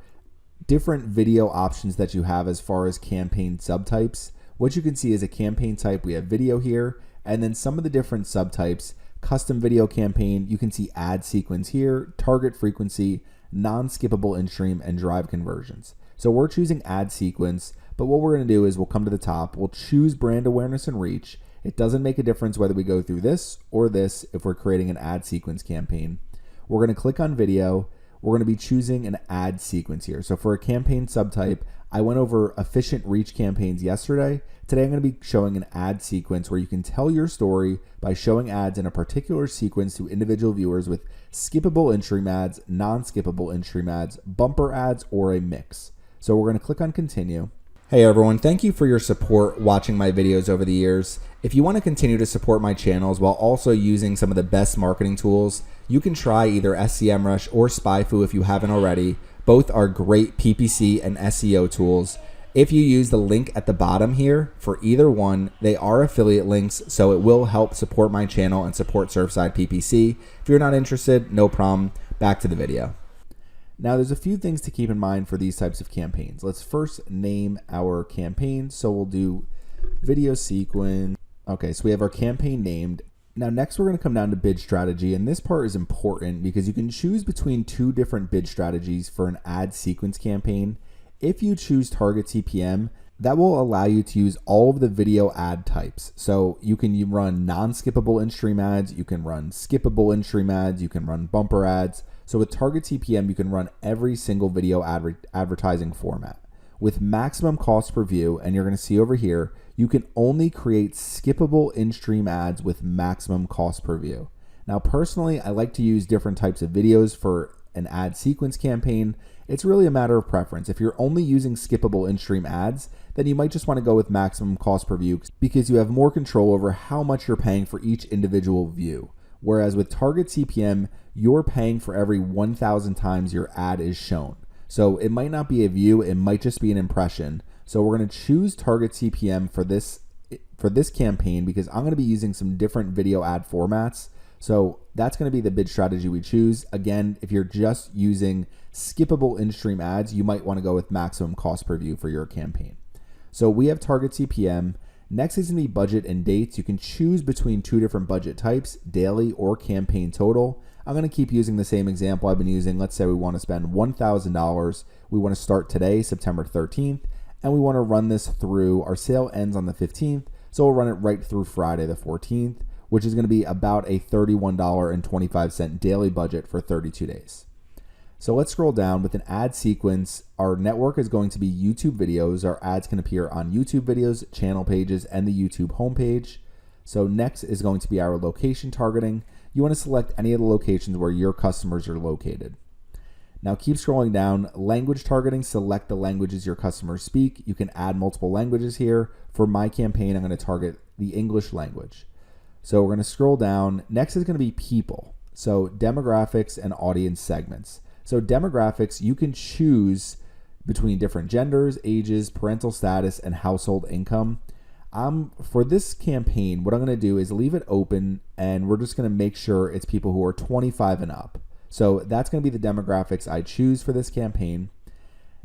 different video options that you have as far as campaign subtypes, what you can see is a campaign type. We have video here, and then some of the different subtypes. Custom video campaign, you can see ad sequence here, target frequency, non-skippable in-stream, and drive conversions. So we're choosing ad sequence, But what we're going to do is we'll come to the top, we'll choose brand awareness and reach. It doesn't make a difference whether we go through this or this if we're creating an ad sequence campaign. We're going to click on video. We're going to be choosing an ad sequence here. So for a campaign subtype, I went over efficient reach campaigns yesterday. Today I'm going to be showing an ad sequence where you can tell your story by showing ads in a particular sequence to individual viewers with skippable in-stream ads, non-skippable in-stream ads, bumper ads, or a mix. So we're going to click on continue. Hey everyone, thank you for your support watching my videos over the years. If you want to continue to support my channels while also using some of the best marketing tools, you can try either SEMrush or SpyFu if you haven't already. Both are great PPC and SEO tools. If you use the link at the bottom here for either one, they are affiliate links, so it will help support my channel and support Surfside PPC. If you're not interested, no problem. Back to the video. Now there's a few things to keep in mind for these types of campaigns. Let's first name our campaign. So we'll do video sequence. Okay, so we have our campaign named. Now next we're going to come down to bid strategy, and this part is important because you can choose between two different bid strategies for an ad sequence campaign. If you choose target CPM, that will allow you to use all of the video ad types. So you can run non-skippable in-stream ads, you can run skippable in-stream ads, you can run bumper ads. So with target CPM, you can run every single video advertising format. With maximum cost per view, and you're going to see over here, you can only create skippable in-stream ads with maximum cost per view. Now personally, I like to use different types of videos for an ad sequence campaign. It's really a matter of preference. If you're only using skippable in-stream ads, then you might just want to go with maximum cost per view because you have more control over how much you're paying for each individual view. Whereas with target CPM, you're paying for every 1,000 times your ad is shown. So it might not be a view, it might just be an impression. So we're going to choose target CPM for this campaign because I'm going to be using some different video ad formats. So that's going to be the bid strategy we choose. Again, if you're just using skippable in-stream ads, you might want to go with maximum cost per view for your campaign. So we have target CPM. Next is going to be budget and dates. You can choose between two different budget types, daily or campaign total. I'm going to keep using the same example I've been using. Let's say we want to spend $1,000. We want to start today, September 13th, and we want to run this through. Our sale ends on the 15th, so we'll run it right through Friday the 14th, which is going to be about a $31.25 daily budget for 32 days. So let's scroll down. With an ad sequence, our network is going to be YouTube videos. Our ads can appear on YouTube videos, channel pages, and the YouTube homepage. So next is going to be our location targeting. You want to select any of the locations where your customers are located. Now keep scrolling down. Language targeting, select the languages your customers speak. You can add multiple languages here. For my campaign, I'm going to target the English language. So we're going to scroll down. Next is going to be people. So demographics and audience segments. So demographics, you can choose between different genders, ages, parental status, and household income. For this campaign, what I'm going to do is leave it open, and we're just going to make sure it's people who are 25 and up. So that's going to be the demographics I choose for this campaign.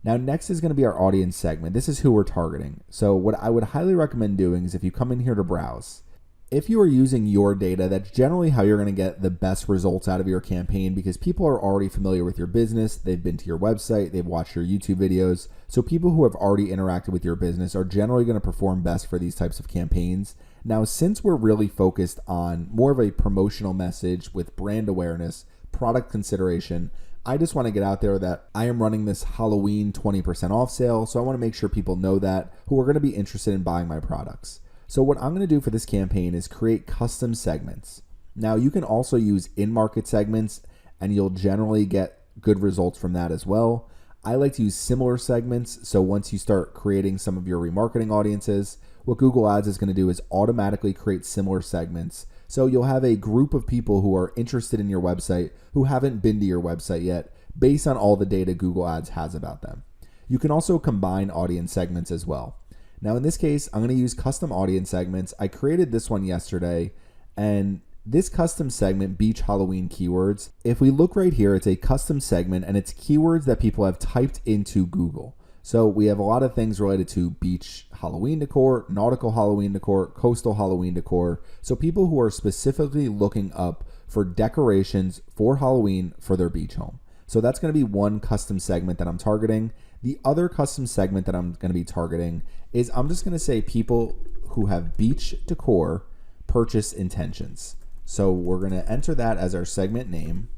Now next is going to be our audience segment. This is who we're targeting. So what I would highly recommend doing is if you come in here to browse, if you are using your data, that's generally how you're going to get the best results out of your campaign because people are already familiar with your business. They've been to your website, they've watched your YouTube videos. So people who have already interacted with your business are generally going to perform best for these types of campaigns. Now, since we're really focused on more of a promotional message with brand awareness, product consideration, I just want to get out there that I am running this Halloween 20% off sale. So I want to make sure people know that who are going to be interested in buying my products. So what I'm going to do for this campaign is create custom segments. Now you can also use in-market segments and you'll generally get good results from that as well. I like to use similar segments. So once you start creating some of your remarketing audiences, what Google Ads is going to do is automatically create similar segments. So you'll have a group of people who are interested in your website who haven't been to your website yet based on all the data Google Ads has about them. You can also combine audience segments as well. Now in this case, I'm going to use custom audience segments. I created this one yesterday, and this custom segment, beach Halloween keywords, if we look right here, it's a custom segment and it's keywords that people have typed into Google. So we have a lot of things related to beach Halloween decor, nautical Halloween decor, coastal Halloween decor. So people who are specifically looking up for decorations for Halloween for their beach home. So that's going to be one custom segment that I'm targeting. The other custom segment that I'm going to be targeting is I'm just going to say people who have beach decor purchase intentions. So we're going to enter that as our segment name.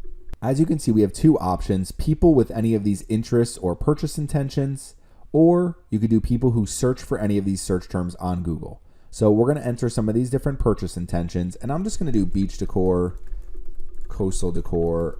As you can see, we have two options: people with any of these interests or purchase intentions, or you could do people who search for any of these search terms on Google. So we're going to enter some of these different purchase intentions, and I'm just going to do beach decor, coastal decor,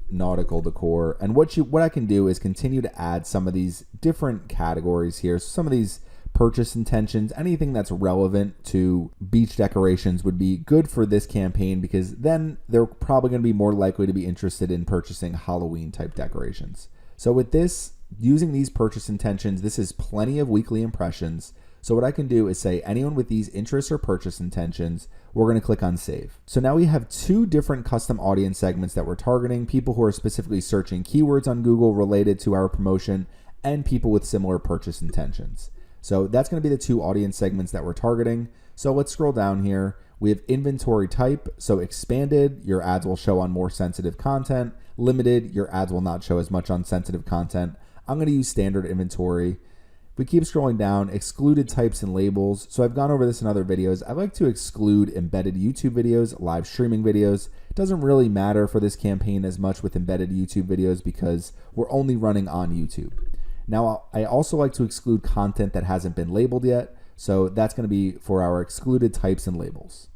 nautical decor. And what I can do is continue to add some of these different categories here. So some of these purchase intentions, anything that's relevant to beach decorations would be good for this campaign, because then they're probably going to be more likely to be interested in purchasing Halloween type decorations. So with this, using these purchase intentions, this is plenty of weekly impressions. So what I can do is say anyone with these interests or purchase intentions, we're going to click on save. So now we have two different custom audience segments that we're targeting: people who are specifically searching keywords on Google related to our promotion, and people with similar purchase intentions. So that's going to be the two audience segments that we're targeting. So let's scroll down here. We have inventory type. So expanded, your ads will show on more sensitive content. Limited, your ads will not show as much on sensitive content. I'm going to use standard inventory. We keep scrolling down, excluded types and labels. So I've gone over this in other videos. I like to exclude embedded YouTube videos, live streaming videos. It doesn't really matter for this campaign as much with embedded YouTube videos because we're only running on YouTube. Now, I also like to exclude content that hasn't been labeled yet. So that's going to be for our excluded types and labels.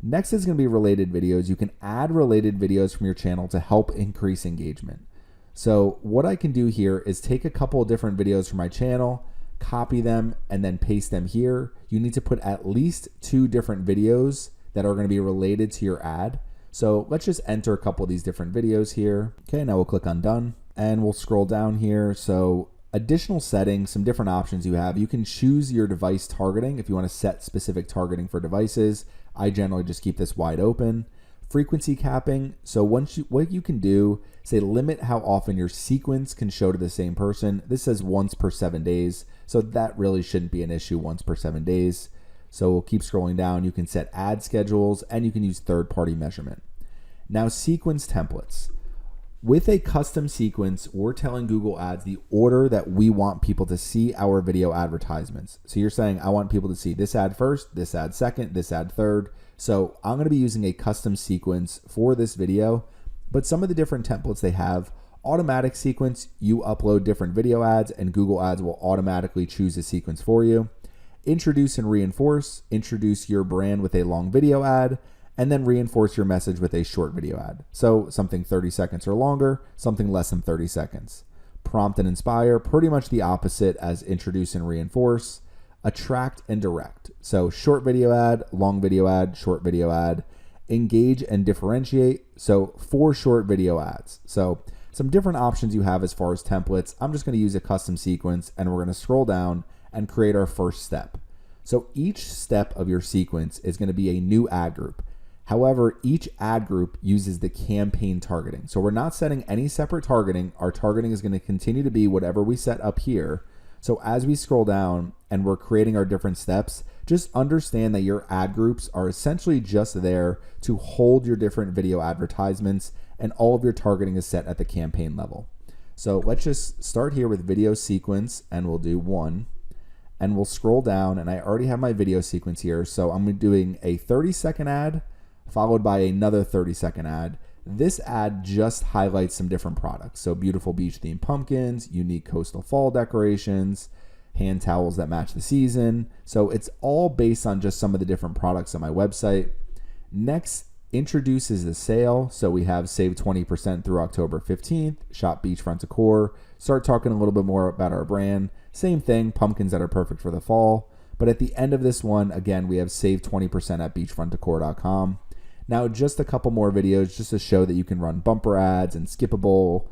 Next is going to be related videos. You can add related videos from your channel to help increase engagement. So what I can do here is take a couple of different videos from my channel, copy them, and then paste them here. You need to put at least 2 different videos that are going to be related to your ad. So let's just enter a couple of these different videos here. Okay, now we'll click on done and we'll scroll down here. So additional settings, some different options you have. You can choose your device targeting if you want to set specific targeting for devices. I generally just keep this wide open. Frequency capping. So what you can do, say limit how often your sequence can show to the same person. This says once per 7 days. So that really shouldn't be an issue, once per 7 days. So we'll keep scrolling down. You can set ad schedules and you can use third-party measurement. Now, sequence templates. With a custom sequence, we're telling Google Ads the order that we want people to see our video advertisements. So you're saying, I want people to see this ad first, this ad second, this ad third. So I'm going to be using a custom sequence for this video, but some of the different templates they have: automatic sequence, you upload different video ads and Google Ads will automatically choose a sequence for you. Introduce and reinforce, introduce your brand with a long video ad, and then reinforce your message with a short video ad. So something 30 seconds or longer, something less than 30 seconds. Prompt and inspire, pretty much the opposite as introduce and reinforce. Attract and direct. So short video ad, long video ad, short video ad. Engage and differentiate. So 4 short video ads. So some different options you have as far as templates. I'm just going to use a custom sequence and we're going to scroll down and create our first step. So each step of your sequence is going to be a new ad group. However, each ad group uses the campaign targeting. So we're not setting any separate targeting. Our targeting is going to continue to be whatever we set up here. So as we scroll down and we're creating our different steps, just understand that your ad groups are essentially just there to hold your different video advertisements, and all of your targeting is set at the campaign level. So let's just start here with video sequence and we'll do 1. And we'll scroll down and I already have my video sequence here. So I'm doing a 30-second ad followed by another 30-second ad. This ad just highlights some different products. So beautiful beach themed pumpkins, unique coastal fall decorations, hand towels that match the season. So it's all based on just some of the different products on my website. Next, introduces the sale. So we have save 20% through October 15th, shop beachfront decor, start talking a little bit more about our brand. Same thing, pumpkins that are perfect for the fall. But at the end of this one, again, we have save 20% at beachfrontdecor.com. Now, just a couple more videos just to show that you can run bumper ads and skippable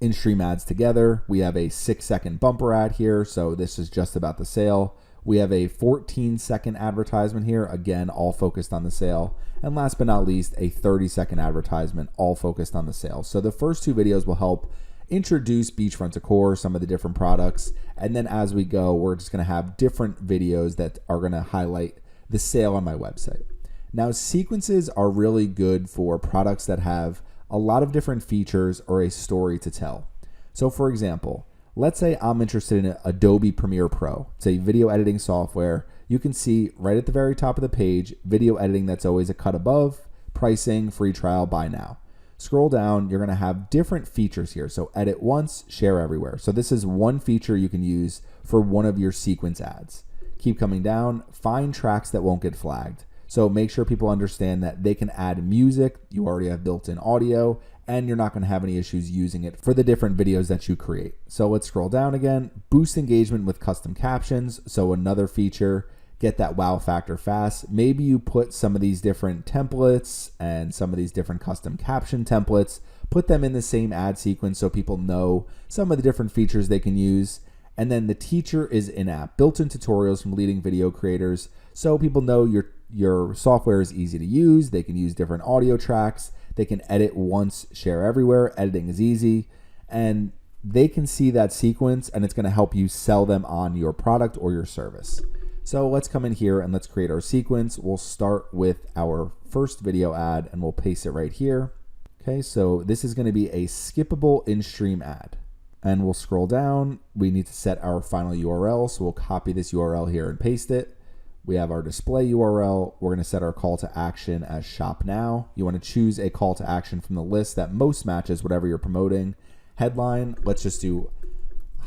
in-stream ads together. We have a 6-second bumper ad here, so this is just about the sale. We have a 14-second advertisement here, again, all focused on the sale. And last but not least, a 30-second advertisement, all focused on the sale. So the first 2 videos will help introduce beachfront decor, some of the different products, and then as we go, we're just going to have different videos that are going to highlight the sale on my website. Now, sequences are really good for products that have a lot of different features or a story to tell. So for example, let's say I'm interested in Adobe Premiere Pro. It's a video editing software. You can see right at the very top of the page, video editing that's always a cut above, pricing, free trial, buy now. Scroll down, you're gonna have different features here. So edit once, share everywhere. So this is one feature you can use for one of your sequence ads. Keep coming down, find tracks that won't get flagged. So make sure people understand that they can add music, you already have built-in audio, and you're not gonna have any issues using it for the different videos that you create. So let's scroll down again, boost engagement with custom captions. So another feature, get that wow factor fast. Maybe you put some of these different templates and some of these different custom caption templates, put them in the same ad sequence so people know some of the different features they can use. And then the teacher is in-app, built-in tutorials from leading video creators so people know your software is easy to use. They can use different audio tracks. They can edit once, share everywhere. Editing is easy. And they can see that sequence and it's gonna help you sell them on your product or your service. So let's come in here and let's create our sequence. We'll start with our first video ad and we'll paste it right here. Okay, so this is gonna be a skippable in-stream ad. And we'll scroll down. We need to set our final URL. So we'll copy this URL here and paste it. We have our display URL. We're gonna set our call to action as shop now. You wanna choose a call to action from the list that most matches whatever you're promoting. Headline, let's just do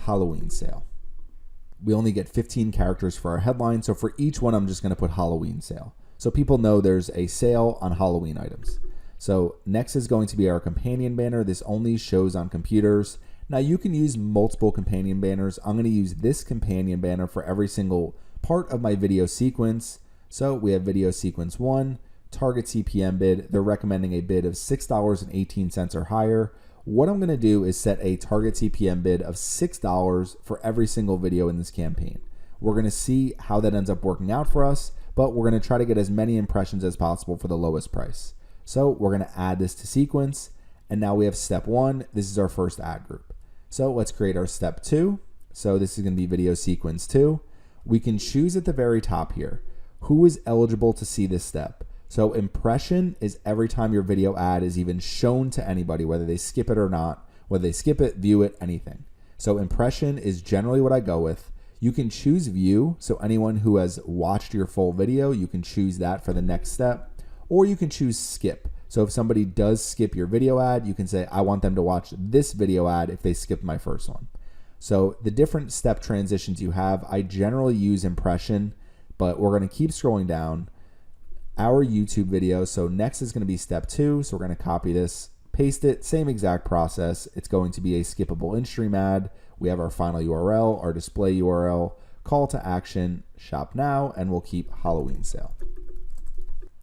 Halloween sale. We only get 15 characters for our headline. So for each one, I'm just gonna put Halloween sale. So people know there's a sale on Halloween items. So next is going to be our companion banner. This only shows on computers. Now you can use multiple companion banners. I'm gonna use this companion banner for every single part of my video sequence. So we have video sequence 1, target CPM bid. They're recommending a bid of $6.18 or higher. What I'm gonna do is set a target CPM bid of $6 for every single video in this campaign. We're gonna see how that ends up working out for us, but we're gonna try to get as many impressions as possible for the lowest price. So we're gonna add this to sequence, and now we have step 1. This is our first ad group. So let's create our step 2. So this is gonna be video sequence 2. We can choose at the very top here, who is eligible to see this step. So impression is every time your video ad is even shown to anybody, whether they skip it or not, whether they skip it, view it, anything. So impression is generally what I go with. You can choose view. So anyone who has watched your full video, you can choose that for the next step, or you can choose skip. So if somebody does skip your video ad, you can say, I want them to watch this video ad if they skipped my first one. So the different step transitions you have, I generally use impression, but we're gonna keep scrolling down. Our YouTube video, so next is gonna be step 2. So we're gonna copy this, paste it, same exact process. It's going to be a skippable in-stream ad. We have our final URL, our display URL, call to action, shop now, and we'll keep Halloween sale.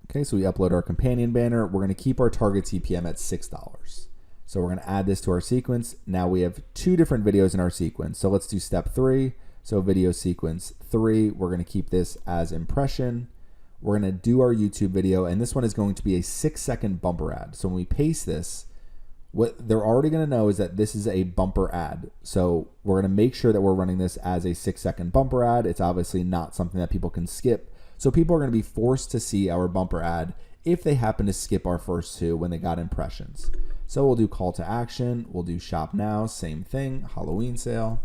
Okay, so we upload our companion banner. We're gonna keep our target CPM at $6. So we're gonna add this to our sequence. Now we have 2 different videos in our sequence. So let's do step 3. So video sequence 3, we're gonna keep this as impression. We're gonna do our YouTube video, and this one is going to be a 6-second bumper ad. So when we paste this, what they're already gonna know is that this is a bumper ad. So we're gonna make sure that we're running this as a 6-second bumper ad. It's obviously not something that people can skip. So people are gonna be forced to see our bumper ad if they happen to skip our first 2 when they got impressions. So we'll do call to action, we'll do shop now, same thing, Halloween sale.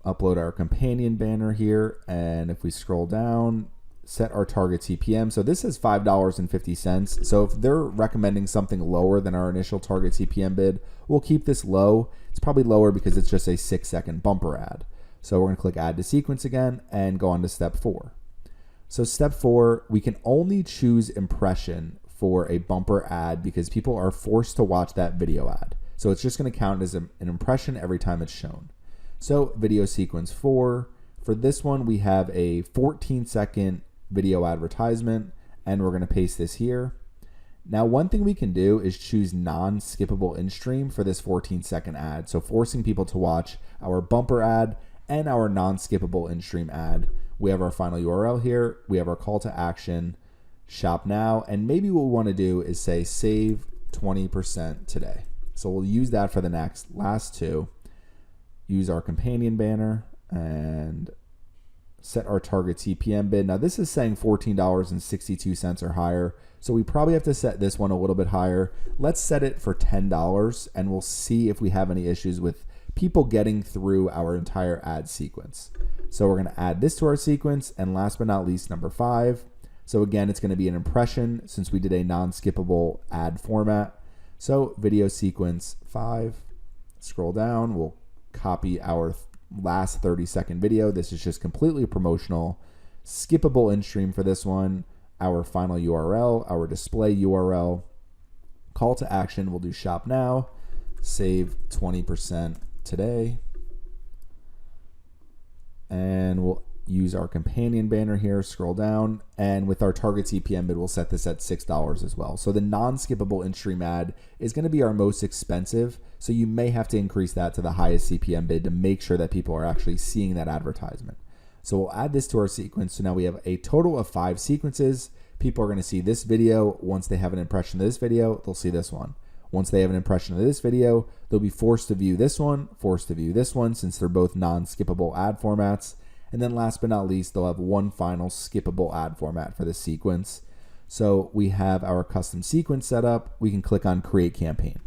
Upload our companion banner here, and if we scroll down, set our target CPM. So this is $5.50. So if they're recommending something lower than our initial target CPM bid, we'll keep this low. It's probably lower because it's just a 6-second bumper ad. So we're gonna click add to sequence again and go on to step 4. So step 4, we can only choose impression for a bumper ad because people are forced to watch that video ad. So it's just gonna count as an impression every time it's shown. So video sequence 4, for this one, we have a 14-second video advertisement, and we're gonna paste this here. Now, one thing we can do is choose non-skippable in-stream for this 14-second ad. So forcing people to watch our bumper ad and our non-skippable in-stream ad. We have our final URL here. We have our call to action, shop now, and maybe what we wanna do is say save 20% today. So we'll use that for the last 2. Use our companion banner and set our target CPM bid. Now this is saying $14.62 or higher. So we probably have to set this one a little bit higher. Let's set it for $10 and we'll see if we have any issues with people getting through our entire ad sequence. So we're going to add this to our sequence, and last but not least, number 5. So again, it's going to be an impression since we did a non-skippable ad format. So video sequence 5, scroll down, we'll copy our last 30-second video. This is just completely promotional. Skippable in stream for this one, our final URL, our display URL, call to action, we'll do shop now, save 20% today, and we'll use our companion banner here, scroll down, and with our target CPM bid, we'll set this at $6 as well. So the non-skippable in-stream ad is going to be our most expensive, so you may have to increase that to the highest CPM bid to make sure that people are actually seeing that advertisement. So we'll add this to our sequence. So now we have a total of 5 sequences. People are going to see this video. Once they have an impression of this video, they'll see this one. Once they have an impression of this video, they'll be forced to view this one, forced to view this one, since they're both non-skippable ad formats. And then last but not least, they'll have one final skippable ad format for this sequence. So we have our custom sequence set up. We can click on Create Campaign.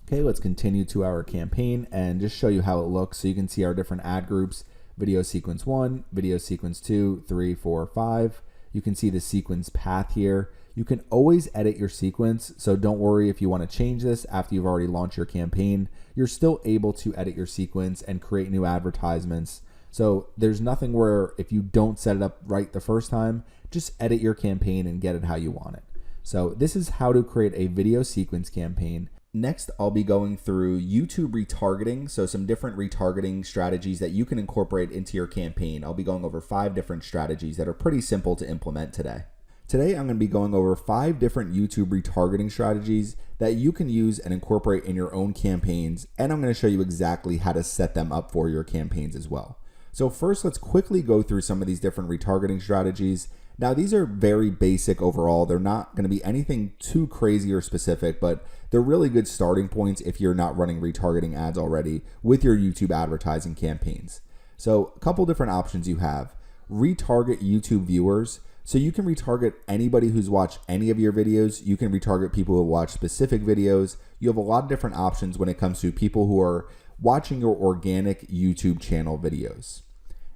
Okay, let's continue to our campaign and just show you how it looks. So you can see our different ad groups: video sequence 1, video sequence 2, 3, 4, 5. You can see the sequence path here. You can always edit your sequence, so don't worry if you want to change this after you've already launched your campaign. You're still able to edit your sequence and create new advertisements. So there's nothing where if you don't set it up right the first time, just edit your campaign and get it how you want it. So this is how to create a video sequence campaign. Next, I'll be going through YouTube retargeting, so some different retargeting strategies that you can incorporate into your campaign. I'll be going over 5 different strategies that are pretty simple to implement today. Today, I'm going to be going over 5 different YouTube retargeting strategies that you can use and incorporate in your own campaigns, and I'm going to show you exactly how to set them up for your campaigns as well. So first, let's quickly go through some of these different retargeting strategies. Now, these are very basic overall. They're not going to be anything too crazy or specific, but they're really good starting points if you're not running retargeting ads already with your YouTube advertising campaigns. So a couple different options you have. Retarget YouTube viewers. So you can retarget anybody who's watched any of your videos. You can retarget people who watch specific videos. You have a lot of different options when it comes to people who are watching your organic YouTube channel videos.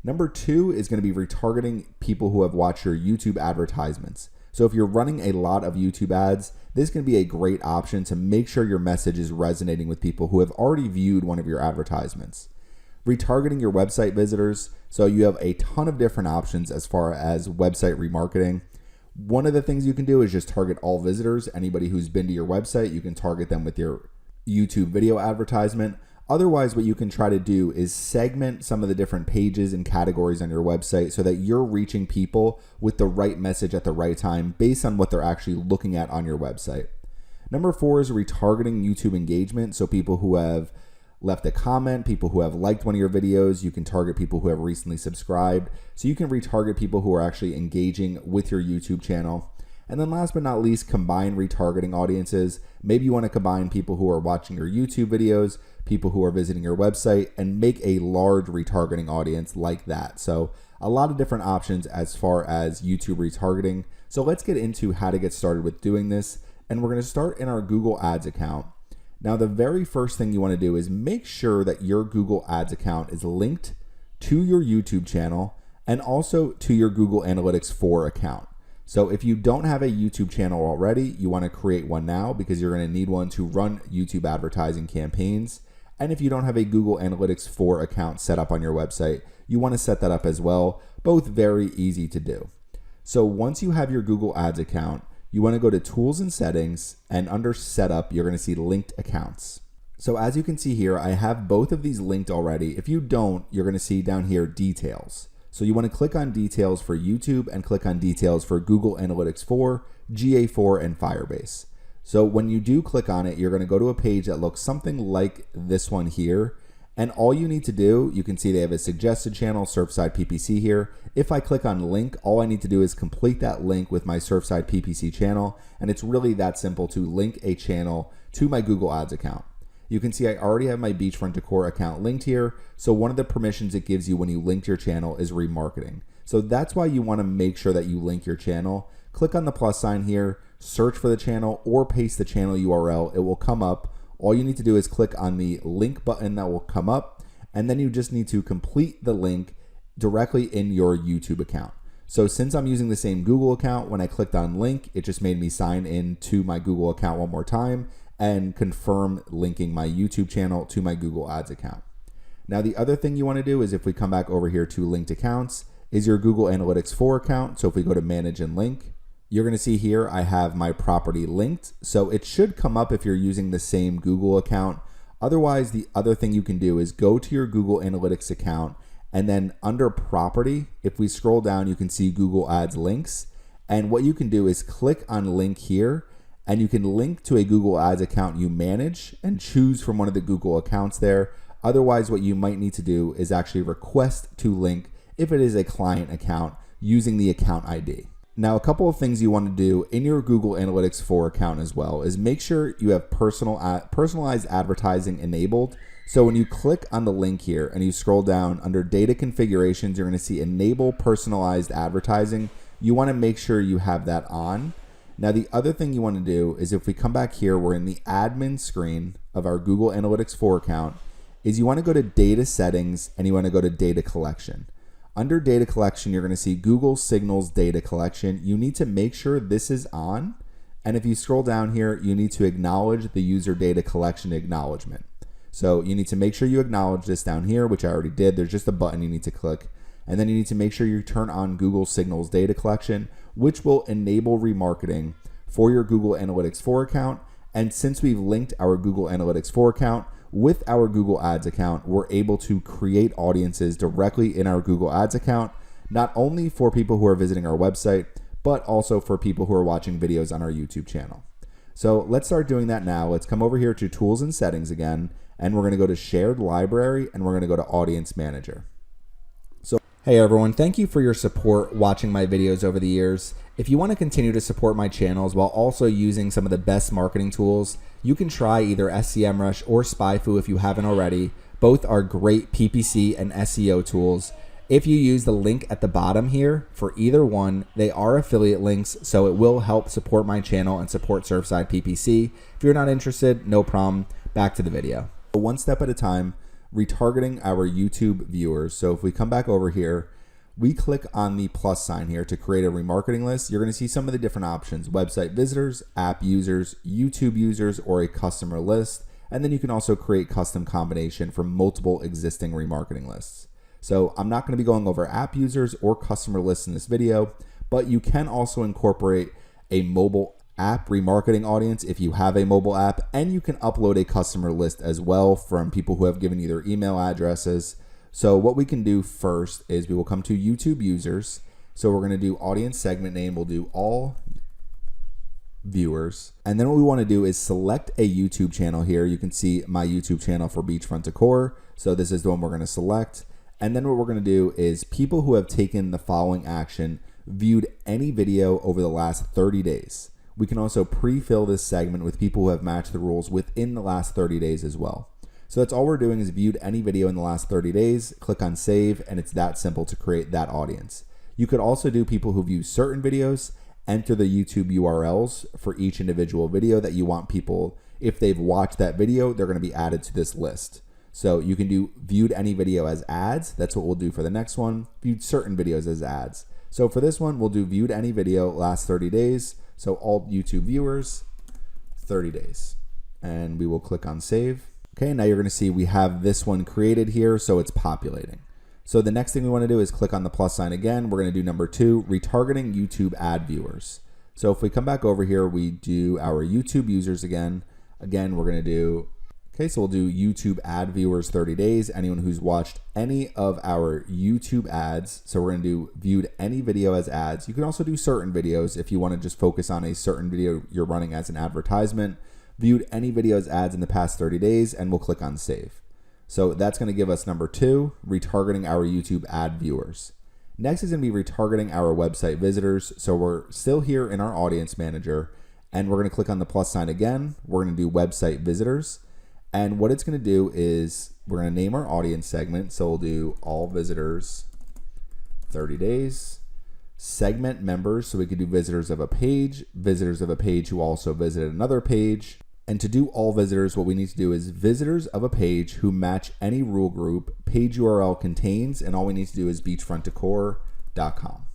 Number 2 is going to be retargeting people who have watched your YouTube advertisements. So if you're running a lot of YouTube ads, this can be a great option to make sure your message is resonating with people who have already viewed one of your advertisements. Retargeting your website visitors. So you have a ton of different options as far as website remarketing. One of the things you can do is just target all visitors. Anybody who's been to your website, you can target them with your YouTube video advertisement. Otherwise, what you can try to do is segment some of the different pages and categories on your website so that you're reaching people with the right message at the right time based on what they're actually looking at on your website. Number 4 is retargeting YouTube engagement. So people who have left a comment, people who have liked one of your videos, you can target people who have recently subscribed. So you can retarget people who are actually engaging with your YouTube channel. And then last but not least, combine retargeting audiences. Maybe you want to combine people who are watching your YouTube videos, people who are visiting your website, and make a large retargeting audience like that. So a lot of different options as far as YouTube retargeting. So let's get into how to get started with doing this. And we're going to start in our Google Ads account. Now, the very first thing you want to do is make sure that your Google Ads account is linked to your YouTube channel and also to your Google Analytics 4 account. So if you don't have a YouTube channel already, you want to create one now because you're going to need one to run YouTube advertising campaigns. And if you don't have a Google Analytics 4 account set up on your website, you want to set that up as well. Both very easy to do. So once you have your Google Ads account, you want to go to Tools and Settings, and under Setup, you're going to see Linked Accounts. So as you can see here, I have both of these linked already. If you don't, you're going to see down here Details. So you want to click on Details for YouTube and click on Details for Google Analytics 4, GA4, and Firebase. So when you do click on it, you're going to go to a page that looks something like this one here. And all you need to do, you can see they have a suggested channel, Surfside PPC here. If I click on link, all I need to do is complete that link with my Surfside PPC channel. And it's really that simple to link a channel to my Google Ads account. You can see I already have my Beachfront Decor account linked here. So one of the permissions it gives you when you link your channel is remarketing. So that's why you want to make sure that you link your channel. Click on the plus sign here, search for the channel, or paste the channel URL. It will come up. All you need to do is click on the link button that will come up, and then you just need to complete the link directly in your YouTube account. So since I'm using the same Google account, when I clicked on link, it just made me sign in to my Google account one more time and confirm linking my YouTube channel to my Google Ads account. Now, the other thing you want to do is, if we come back over here to linked accounts, is your Google Analytics 4 account. So if we go to manage and link, you're going to see here I have my property linked. So it should come up if you're using the same Google account. Otherwise, the other thing you can do is go to your Google Analytics account, and then under property, if we scroll down, you can see Google Ads links. And what you can do is click on link here, and you can link to a Google Ads account you manage and choose from one of the Google accounts there. Otherwise, what you might need to do is actually request to link if it is a client account using the account ID. Now, a couple of things you want to do in your Google Analytics 4 account as well is make sure you have personalized advertising enabled. So when you click on the link here and you scroll down under data configurations, you're going to see enable personalized advertising. You want to make sure you have that on. Now, the other thing you want to do is, if we come back here, we're in the admin screen of our Google Analytics 4 account, is you want to go to data settings and you want to go to data collection. Under data collection, you're going to see Google Signals data collection. You need to make sure this is on. And if you scroll down here, you need to acknowledge the user data collection acknowledgement. So you need to make sure you acknowledge this down here, which I already did. There's just a button you need to click. And then you need to make sure you turn on Google Signals data collection, which will enable remarketing for your Google Analytics 4 account. And since we've linked our Google Analytics 4 account with our Google Ads account, we're able to create audiences directly in our Google Ads account, not only for people who are visiting our website, but also for people who are watching videos on our YouTube channel. So let's start doing that now. Let's come over here to Tools and Settings again, and we're going to go to Shared Library, and we're going to go to Audience Manager. So, hey everyone, thank you for your support watching my videos over the years. If you want to continue to support my channels while also using some of the best marketing tools, you can try either SEMrush or SpyFu if you haven't already. Both are great PPC and SEO tools. If you use the link at the bottom here for either one, they are affiliate links, so it will help support my channel and support Surfside PPC. If you're not interested, no problem. Back to the video. One step at a time, retargeting our YouTube viewers. So if we come back over here, we click on the plus sign here to create a remarketing list. You're going to see some of the different options: website visitors, app users, YouTube users, or a customer list. And then you can also create custom combination for multiple existing remarketing lists. So I'm not going to be going over app users or customer lists in this video, but you can also incorporate a mobile app remarketing audience if you have a mobile app, and you can upload a customer list as well from people who have given you their email addresses. So what we can do first is we will come to YouTube users. So we're going to do audience segment name. We'll do all viewers. And then what we want to do is select a YouTube channel here. You can see my YouTube channel for Beachfront Decor. So this is the one we're going to select. And then what we're going to do is people who have taken the following action, viewed any video over the last 30 days. We can also pre-fill this segment with people who have matched the rules within the last 30 days as well. So that's all we're doing, is viewed any video in the last 30 days, click on save, and it's that simple to create that audience. You could also do people who view certain videos, enter the YouTube URLs for each individual video that you want people, if they've watched that video, they're going to be added to this list. So you can do viewed any video as ads. That's what we'll do for the next one. Viewed certain videos as ads. So for this one, we'll do viewed any video last 30 days. So all YouTube viewers, 30 days. And we will click on save. Okay, now you're going to see we have this one created here, so it's populating. So the next thing we want to do is click on the plus sign again. We're going to do number 2, retargeting YouTube ad viewers. So if we come back over here, we do our YouTube users again. Again, we're going to do, okay, so we'll do YouTube ad viewers 30 days. Anyone who's watched any of our YouTube ads. So we're going to do viewed any video as ads. You can also do certain videos if you want to just focus on a certain video you're running as an advertisement. Viewed any video as ads in the past 30 days, and we'll click on save. So that's going to give us number 2, retargeting our YouTube ad viewers. Next is going to be retargeting our website visitors. So we're still here in our audience manager, and we're going to click on the plus sign again. We're going to do website visitors. And what it's going to do is we're going to name our audience segment. So we'll do all visitors 30 days. Segment members, so we could do visitors of a page who also visited another page. And to do all visitors, what we need to do is visitors of a page who match any rule group page URL contains, and all we need to do is beachfrontdecor.com.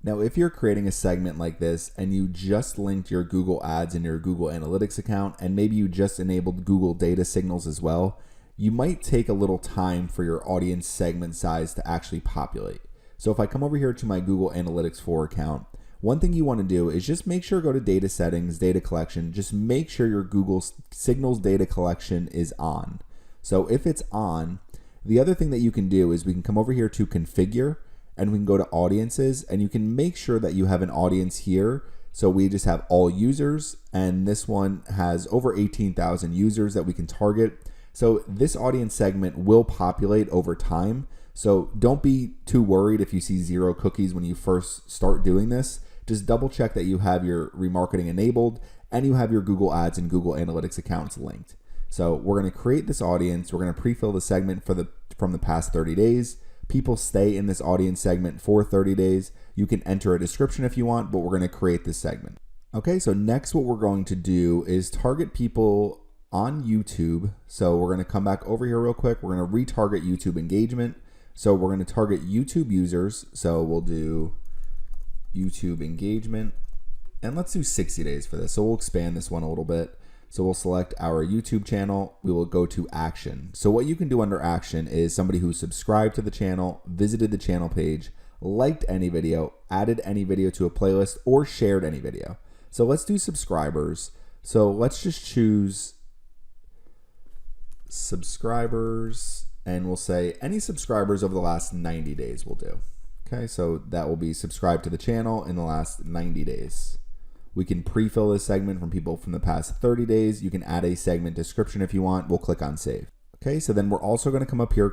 Now, if you're creating a segment like this and you just linked your Google Ads in your Google Analytics account, and maybe you just enabled Google data signals as well, you might take a little time for your audience segment size to actually populate. So if I come over here to my Google Analytics 4 account, one thing you want to do is just make sure go to data settings, data collection, just make sure your Google Signals data collection is on. So if it's on, the other thing that you can do is we can come over here to configure, and we can go to audiences, and you can make sure that you have an audience here. So we just have all users, and this one has over 18,000 users that we can target. So this audience segment will populate over time. So don't be too worried if you see 0 cookies when you first start doing this. Just double check that you have your remarketing enabled and you have your Google Ads and Google Analytics accounts linked. So we're going to create this audience. We're going to pre-fill the segment from the past 30 days. People stay in this audience segment for 30 days. You can enter a description if you want, but we're going to create this segment. Okay, so next what we're going to do is target people on YouTube. So we're going to come back over here real quick. We're going to retarget YouTube engagement. So we're going to target YouTube users. So we'll do YouTube engagement, and let's do 60 days for this. So we'll expand this one a little bit. So we'll select our YouTube channel. We will go to action. So what you can do under action is somebody who subscribed to the channel, visited the channel page, liked any video, added any video to a playlist, or shared any video. So let's do subscribers. So let's just choose subscribers, and we'll say any subscribers over the last 90 days will do. Okay, so that will be subscribed to the channel in the last 90 days. We can pre-fill this segment from people from the past 30 days. You can add a segment description if you want. We'll click on save. Okay, so then we're also going to come up here,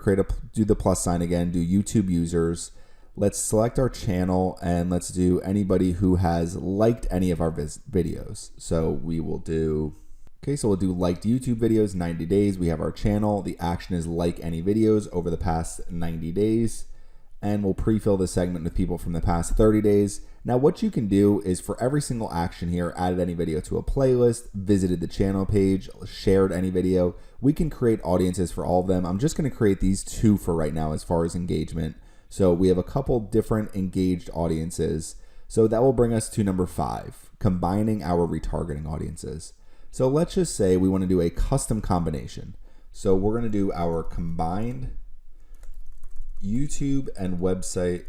do the plus sign again, do YouTube users. Let's select our channel, and let's do anybody who has liked any of our videos. So we will do, okay, so we'll do liked YouTube videos, 90 days. We have our channel. The action is like any videos over the past 90 days. And we'll pre-fill this segment with people from the past 30 days. Now what you can do is for every single action here, added any video to a playlist, visited the channel page, shared any video, we can create audiences for all of them. I'm just going to create these 2 for right now as far as engagement. So we have a couple different engaged audiences. So that will bring us to number 5, combining our retargeting audiences. So let's just say we want to do a custom combination. So we're going to do our combined YouTube and website.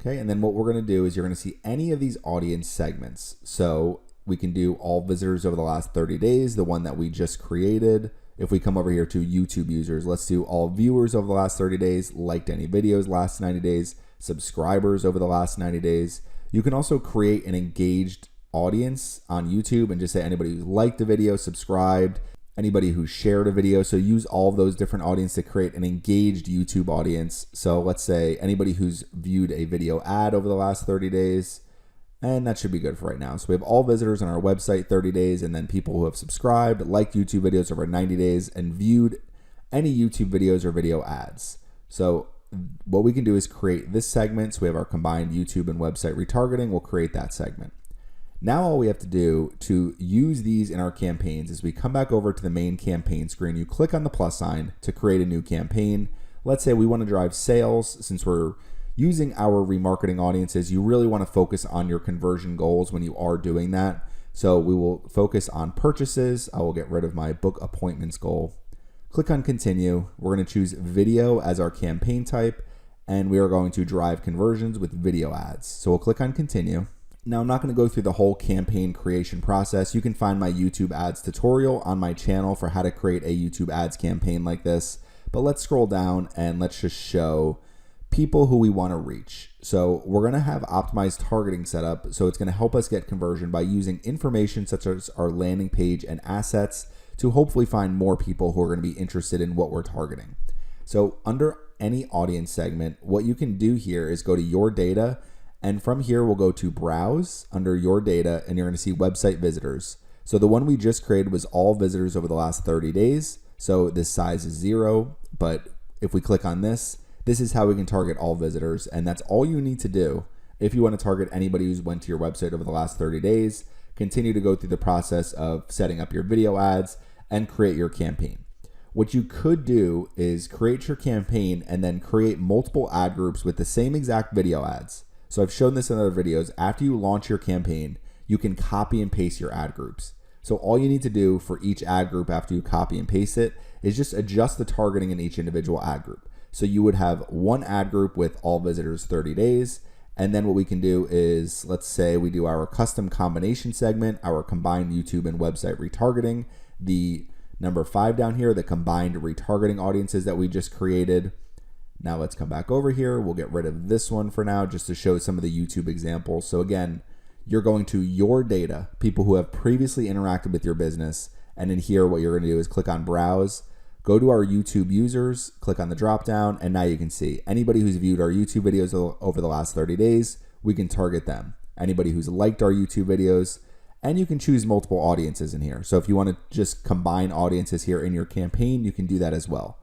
Okay, and then what we're going to do is you're going to see any of these audience segments. So we can do all visitors over the last 30 days, the one that we just created. If we come over here to YouTube users, let's do all viewers over the last 30 days, liked any videos last 90 days, subscribers over the last 90 days. You can also create an engaged audience on YouTube and just say anybody who liked the video, subscribed, anybody who shared a video. So use all of those different audiences to create an engaged YouTube audience. So let's say anybody who's viewed a video ad over the last 30 days, and that should be good for right now. So we have all visitors on our website 30 days, and then people who have subscribed, liked YouTube videos over 90 days, and viewed any YouTube videos or video ads. So what we can do is create this segment. So we have our combined YouTube and website retargeting. We'll create that segment. Now all we have to do to use these in our campaigns is we come back over to the main campaign screen. You click on the plus sign to create a new campaign. Let's say we want to drive sales. Since we're using our remarketing audiences, you really want to focus on your conversion goals when you are doing that. So we will focus on purchases. I will get rid of my book appointments goal. Click on continue. We're going to choose video as our campaign type, and we are going to drive conversions with video ads. So we'll click on continue. Now, I'm not going to go through the whole campaign creation process. You can find my YouTube ads tutorial on my channel for how to create a YouTube ads campaign like this. But let's scroll down and let's just show people who we want to reach. So we're going to have optimized targeting set up. So it's going to help us get conversion by using information such as our landing page and assets to hopefully find more people who are going to be interested in what we're targeting. So under any audience segment, what you can do here is go to your data. And from here, we'll go to browse under your data, and you're going to see website visitors. So the one we just created was all visitors over the last 30 days. So this size is 0. But if we click on this, This is how we can target all visitors, and that's all you need to do if you want to target anybody who's went to your website over the last 30 days. Continue to go through the process of setting up your video ads and create your campaign. What you could do is create your campaign and then create multiple ad groups with the same exact video ads. So I've shown this in other videos. After you launch your campaign, you can copy and paste your ad groups. So all you need to do for each ad group after you copy and paste it is just adjust the targeting in each individual ad group. So you would have one ad group with all visitors 30 days. And then what we can do is, let's say we do our custom combination segment, our combined YouTube and website retargeting, the number 5 down here, the combined retargeting audiences that we just created. Now let's come back over here. We'll get rid of this one for now just to show some of the YouTube examples. So again, you're going to your data, people who have previously interacted with your business. And in here, what you're going to do is click on browse, go to our YouTube users, click on the drop down, and now you can see anybody who's viewed our YouTube videos over the last 30 days, we can target them. Anybody who's liked our YouTube videos, and you can choose multiple audiences in here. So if you want to just combine audiences here in your campaign, you can do that as well.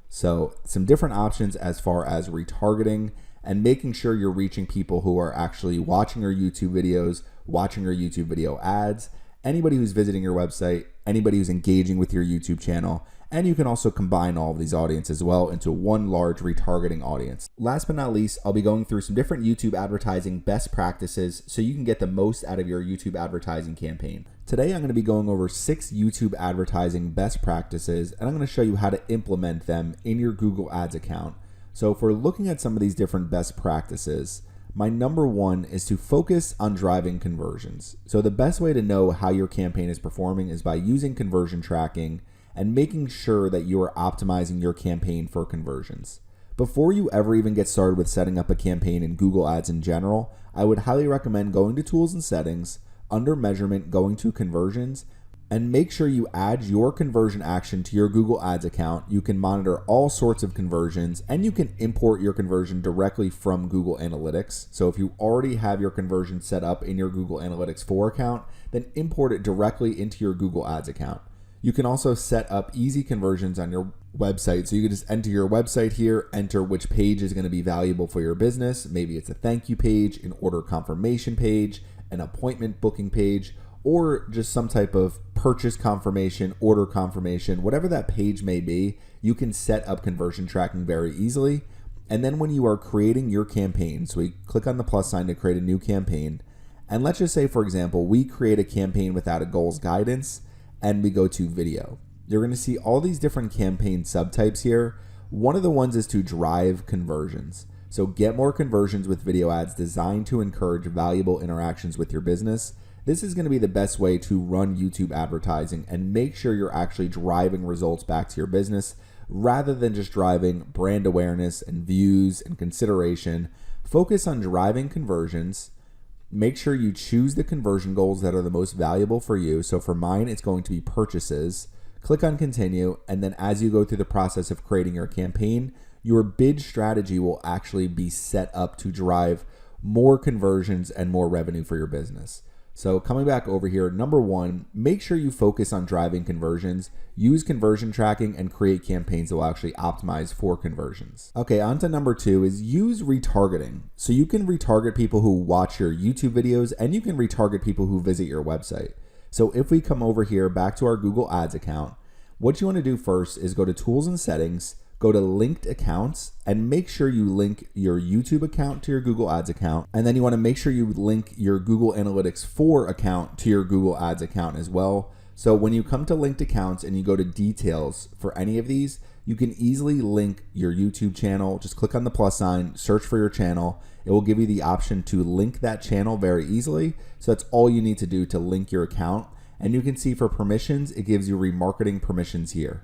So some different options as far as retargeting and making sure you're reaching people who are actually watching your YouTube videos, watching your YouTube video ads, anybody who's visiting your website, anybody who's engaging with your YouTube channel. And you can also combine all of these audiences as well into one large retargeting audience. Last but not least, I'll be going through some different YouTube advertising best practices so you can get the most out of your YouTube advertising campaign. Today, I'm going to be going over 6 YouTube advertising best practices, and I'm going to show you how to implement them in your Google Ads account. So if we're looking at some of these different best practices, my number 1 is to focus on driving conversions. So the best way to know how your campaign is performing is by using conversion tracking and making sure that you are optimizing your campaign for conversions. Before you ever even get started with setting up a campaign in Google Ads in general, I would highly recommend going to Tools and Settings, under Measurement, going to Conversions, and make sure you add your conversion action to your Google Ads account. You can monitor all sorts of conversions, and you can import your conversion directly from Google Analytics. So if you already have your conversion set up in your Google Analytics 4 account, then import it directly into your Google Ads account. You can also set up easy conversions on your website. So you can just enter your website here, enter which page is going to be valuable for your business. Maybe it's a thank you page, an order confirmation page, an appointment booking page, or just some type of purchase confirmation, order confirmation, whatever that page may be. You can set up conversion tracking very easily. And then when you are creating your campaign, so we click on the plus sign to create a new campaign. And let's just say, for example, we create a campaign without a goals guidance, and we go to video. You're going to see all these different campaign subtypes here. One of the ones is to drive conversions. So get more conversions with video ads designed to encourage valuable interactions with your business. This is going to be the best way to run YouTube advertising and make sure you're actually driving results back to your business rather than just driving brand awareness and views and consideration. Focus on driving conversions. Make sure you choose the conversion goals that are the most valuable for you. So for mine, it's going to be purchases. Click on continue. And then as you go through the process of creating your campaign, your bid strategy will actually be set up to drive more conversions and more revenue for your business. So coming back over here, number 1, make sure you focus on driving conversions, use conversion tracking, and create campaigns that will actually optimize for conversions. Okay, on to number 2 is use retargeting. So you can retarget people who watch your YouTube videos, and you can retarget people who visit your website. So if we come over here back to our Google Ads account, what you want to do first is go to Tools and Settings, go to linked accounts, and make sure you link your YouTube account to your Google Ads account. And then you want to make sure you link your Google Analytics 4 account to your Google Ads account as well. So when you come to linked accounts and you go to details for any of these, you can easily link your YouTube channel. Just click on the plus sign, search for your channel. It will give you the option to link that channel very easily. So that's all you need to do to link your account. And you can see for permissions, it gives you remarketing permissions here.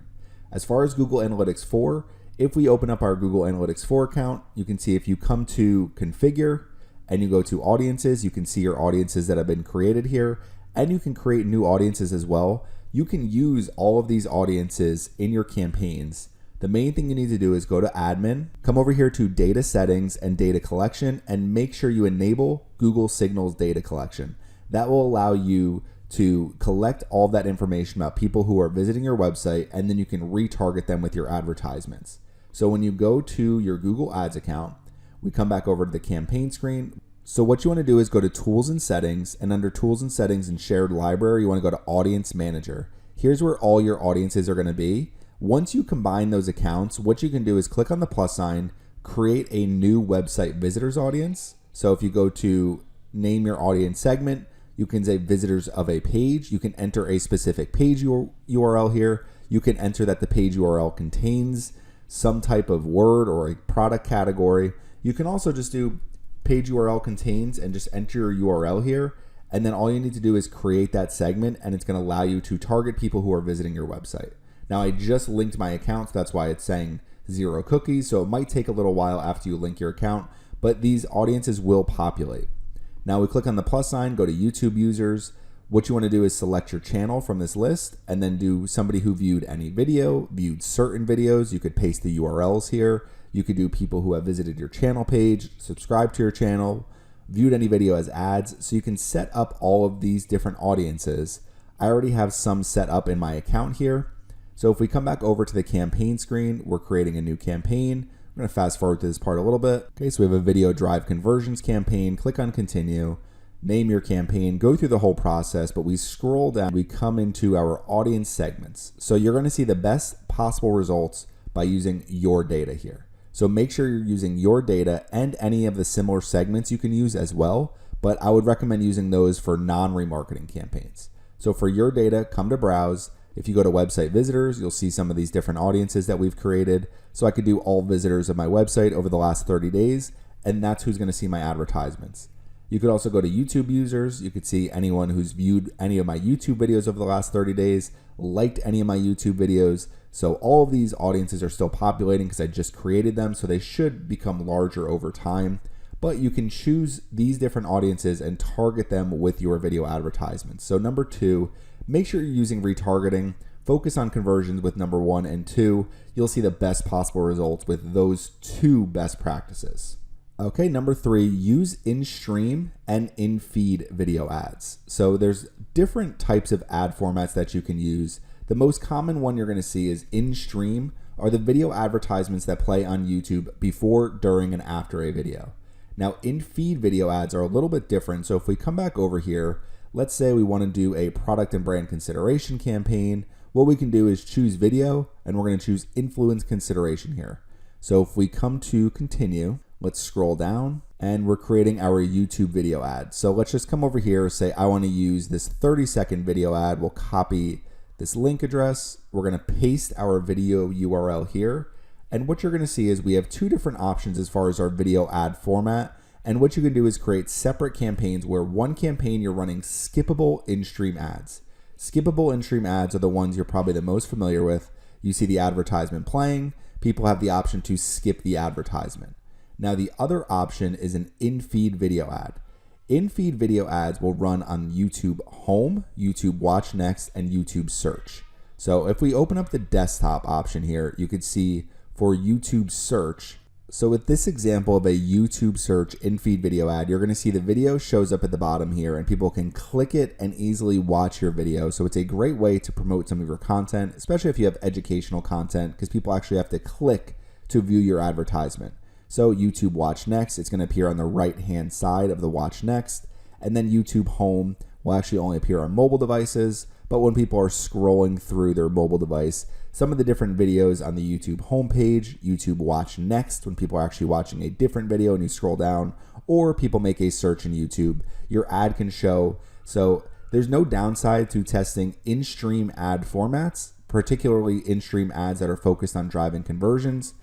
As far as Google Analytics 4, if we open up our Google Analytics 4 account, you can see if you come to configure and you go to audiences, you can see your audiences that have been created here, and you can create new audiences as well. You can use all of these audiences in your campaigns. The main thing you need to do is go to admin, come over here to data settings and data collection, and make sure you enable Google Signals data collection. That will allow you to collect all that information about people who are visiting your website, and then you can retarget them with your advertisements. So when you go to your Google Ads account, we come back over to the campaign screen. So what you want to do is go to Tools and Settings, and under Tools and Settings and Shared Library, you want to go to Audience Manager. Here's where all your audiences are going to be. Once you combine those accounts, what you can do is click on the plus sign, create a new website visitors audience. So if you go to name your audience segment, you can say visitors of a page. You can enter a specific page URL here. You can enter that the page URL contains some type of word or a product category. You can also just do page URL contains and just enter your URL here. And then all you need to do is create that segment, and it's going to allow you to target people who are visiting your website. Now, I just linked my account, so that's why it's saying 0 cookies. So it might take a little while after you link your account, but these audiences will populate. Now we click on the plus sign, go to YouTube users. What you want to do is select your channel from this list, and then do somebody who viewed any video, viewed certain videos. You could paste the URLs here. You could do people who have visited your channel page, subscribed to your channel, viewed any video as ads. So you can set up all of these different audiences. I already have some set up in my account here. So if we come back over to the campaign screen, we're creating a new campaign. I'm going to fast forward to this part a little bit. Okay, so we have a video drive conversions campaign. Click on continue, name your campaign, go through the whole process, but we scroll down, we come into our audience segments. So you're going to see the best possible results by using your data here. So make sure you're using your data and any of the similar segments you can use as well, but I would recommend using those for non-remarketing campaigns. So for your data, come to browse. If you go to website visitors, you'll see some of these different audiences that we've created. So I could do all visitors of my website over the last 30 days, and that's who's going to see my advertisements. You could also go to YouTube users. You could see anyone who's viewed any of my YouTube videos over the last 30 days, liked any of my YouTube videos. So all of these audiences are still populating because I just created them, so they should become larger over time. But you can choose these different audiences and target them with your video advertisements. So number 2, make sure you're using retargeting. Focus on conversions with number 1 and 2. You'll see the best possible results with those 2 best practices. Okay, number 3, use in-stream and in-feed video ads. So there's different types of ad formats that you can use. The most common one you're going to see is in-stream, are the video advertisements that play on YouTube before, during, and after a video. Now, in-feed video ads are a little bit different. So if we come back over here, let's say we want to do a product and brand consideration campaign. What we can do is choose video, and we're going to choose influence consideration here. So if we come to continue, let's scroll down, and we're creating our YouTube video ad. So let's just come over here, say I want to use this 30-second video ad. We'll copy this link address. We're going to paste our video URL here. And what you're going to see is we have 2 different options as far as our video ad format. And what you can do is create separate campaigns where one campaign you're running skippable in-stream ads. Skippable in-stream ads are the ones you're probably the most familiar with. You see the advertisement playing. People have the option to skip the advertisement. Now the other option is an in-feed video ad. In-feed video ads will run on YouTube Home, YouTube Watch Next, and YouTube Search. So if we open up the desktop option here, you could see for YouTube Search. So with this example of a YouTube Search in-feed video ad, you're going to see the video shows up at the bottom here, and people can click it and easily watch your video. So it's a great way to promote some of your content, especially if you have educational content, because people actually have to click to view your advertisement. So YouTube Watch Next, it's going to appear on the right-hand side of the Watch Next, and then YouTube Home will actually only appear on mobile devices, but when people are scrolling through their mobile device, some of the different videos on the YouTube homepage, YouTube Watch Next, when people are actually watching a different video and you scroll down, or people make a search in YouTube, your ad can show. So there's no downside to testing in-stream ad formats, particularly in-stream ads that are focused on driving conversions.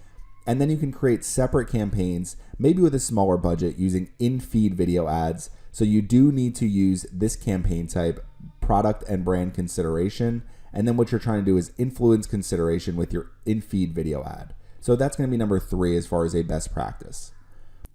And then you can create separate campaigns, maybe with a smaller budget, using in-feed video ads. So you do need to use this campaign type, product and brand consideration. And then what you're trying to do is influence consideration with your in-feed video ad. So that's going to be number 3 as far as a best practice.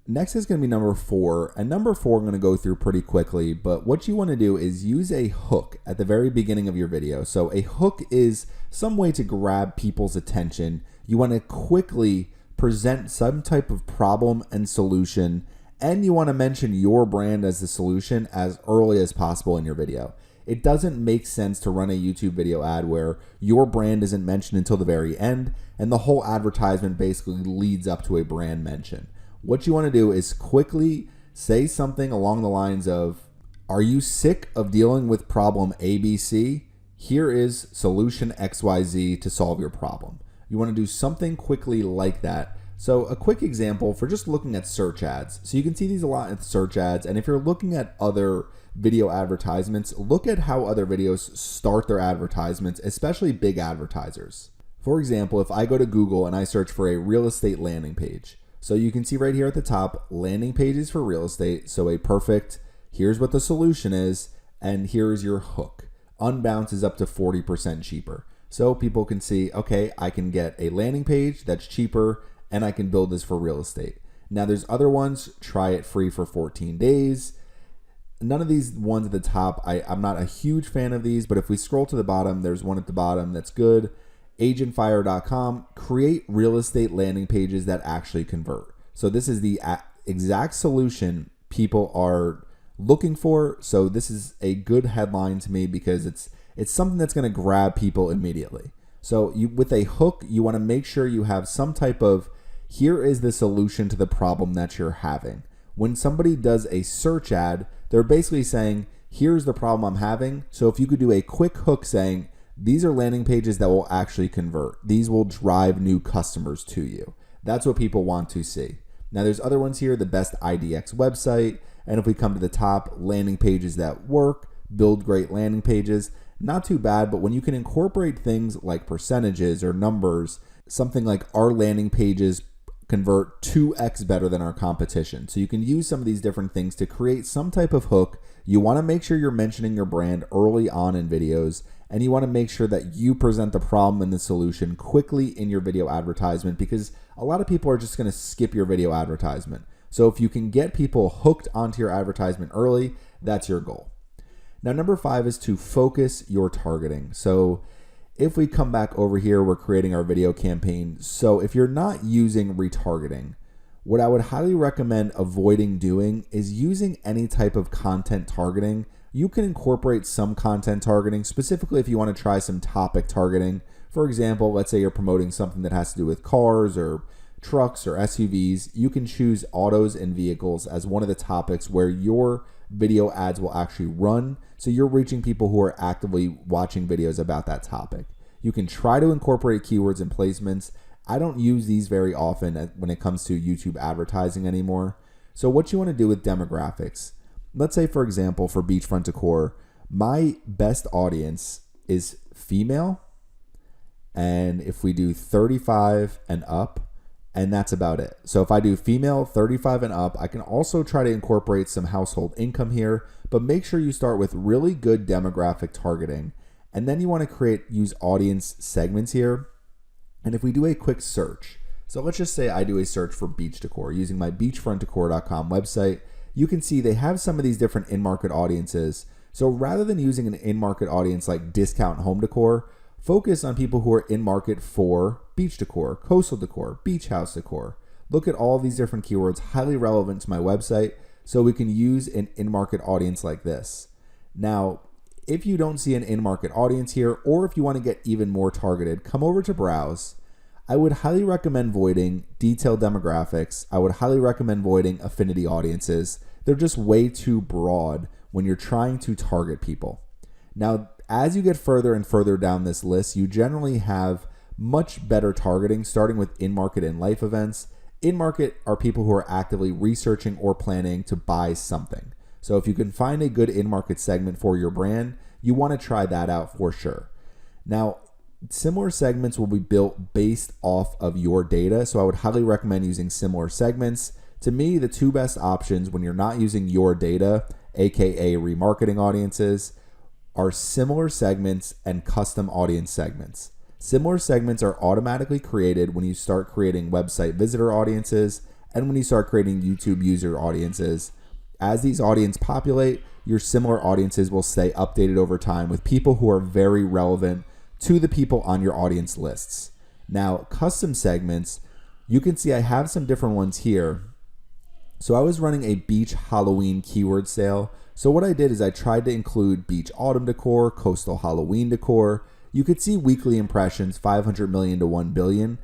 Next is going to be number 4. And number 4 I'm going to go through pretty quickly. But what you want to do is use a hook at the very beginning of your video. So a hook is some way to grab people's attention. You want to quickly present some type of problem and solution, and you want to mention your brand as the solution as early as possible in your video. It doesn't make sense to run a YouTube video ad where your brand isn't mentioned until the very end, and the whole advertisement basically leads up to a brand mention. What you want to do is quickly say something along the lines of, are you sick of dealing with problem ABC? Here is solution XYZ to solve your problem. You want to do something quickly like that. So a quick example for just looking at search ads. So you can see these a lot in search ads. And if you're looking at other video advertisements, look at how other videos start their advertisements, especially big advertisers. For example, if I go to Google and I search for a real estate landing page. So you can see right here at the top, landing pages for real estate. So a perfect, here's what the solution is, and here's your hook. Unbounce is up to 40% cheaper. So people can see, okay, I can get a landing page that's cheaper and I can build this for real estate. Now there's other ones, try it free for 14 days. None of these ones at the top, I'm not a huge fan of these, but if we scroll to the bottom, there's one at the bottom that's good. Agentfire.com, create real estate landing pages that actually convert. So this is the exact solution people are looking for. So this is a good headline to me because it's something that's going to grab people immediately. So with a hook, you want to make sure you have some type of, here is the solution to the problem that you're having. When somebody does a search ad, they're basically saying, here's the problem I'm having. So if you could do a quick hook saying, these are landing pages that will actually convert. These will drive new customers to you. That's what people want to see. Now there's other ones here, the best IDX website. And if we come to the top, landing pages that work, build great landing pages. Not too bad, but when you can incorporate things like percentages or numbers, something like our landing pages convert 2x better than our competition. So you can use some of these different things to create some type of hook. You want to make sure you're mentioning your brand early on in videos, and you want to make sure that you present the problem and the solution quickly in your video advertisement, because a lot of people are just going to skip your video advertisement. So if you can get people hooked onto your advertisement early, that's your goal. Now, number 5 is to focus your targeting. So if we come back over here, we're creating our video campaign. So if you're not using retargeting, what I would highly recommend avoiding doing is using any type of content targeting. You can incorporate some content targeting, specifically if you want to try some topic targeting. For example, let's say you're promoting something that has to do with cars or trucks or SUVs. You can choose autos and vehicles as one of the topics where your video ads will actually run. So you're reaching people who are actively watching videos about that topic. You can try to incorporate keywords and placements. I don't use these very often when it comes to YouTube advertising anymore. So what you want to do with demographics, let's say for example, for beachfront decor, my best audience is female. And if we do 35 and up, and that's about it. So if I do female 35 and up, I can also try to incorporate some household income here, but make sure you start with really good demographic targeting. And then you want to use audience segments here. And if we do a quick search, so let's just say I do a search for beach decor using my beachfrontdecor.com website, you can see they have some of these different in-market audiences. So rather than using an in-market audience like discount home decor, focus on people who are in market for beach decor, coastal decor, beach house decor. Look at all these different keywords, highly relevant to my website, so we can use an in-market audience like this. Now, if you don't see an in-market audience here, or if you want to get even more targeted, come over to browse. I would highly recommend voiding detailed demographics. I would highly recommend voiding affinity audiences. They're just way too broad when you're trying to target people. Now, as you get further and further down this list, you generally have much better targeting, starting with in-market and life events. In-market are people who are actively researching or planning to buy something. So if you can find a good in-market segment for your brand, you want to try that out for sure. Now, similar segments will be built based off of your data, so I would highly recommend using similar segments. To me, the two best options when you're not using your data, aka remarketing audiences, are similar segments and custom audience segments. Similar segments are automatically created when you start creating website visitor audiences and when you start creating YouTube user audiences. As these audiences populate, your similar audiences will stay updated over time with people who are very relevant to the people on your audience lists. Now, custom segments, you can see I have some different ones here. So I was running a beach Halloween keyword sale. So what I did is I tried to include beach autumn decor, coastal Halloween decor. You could see weekly impressions, 500 million to 1 billion.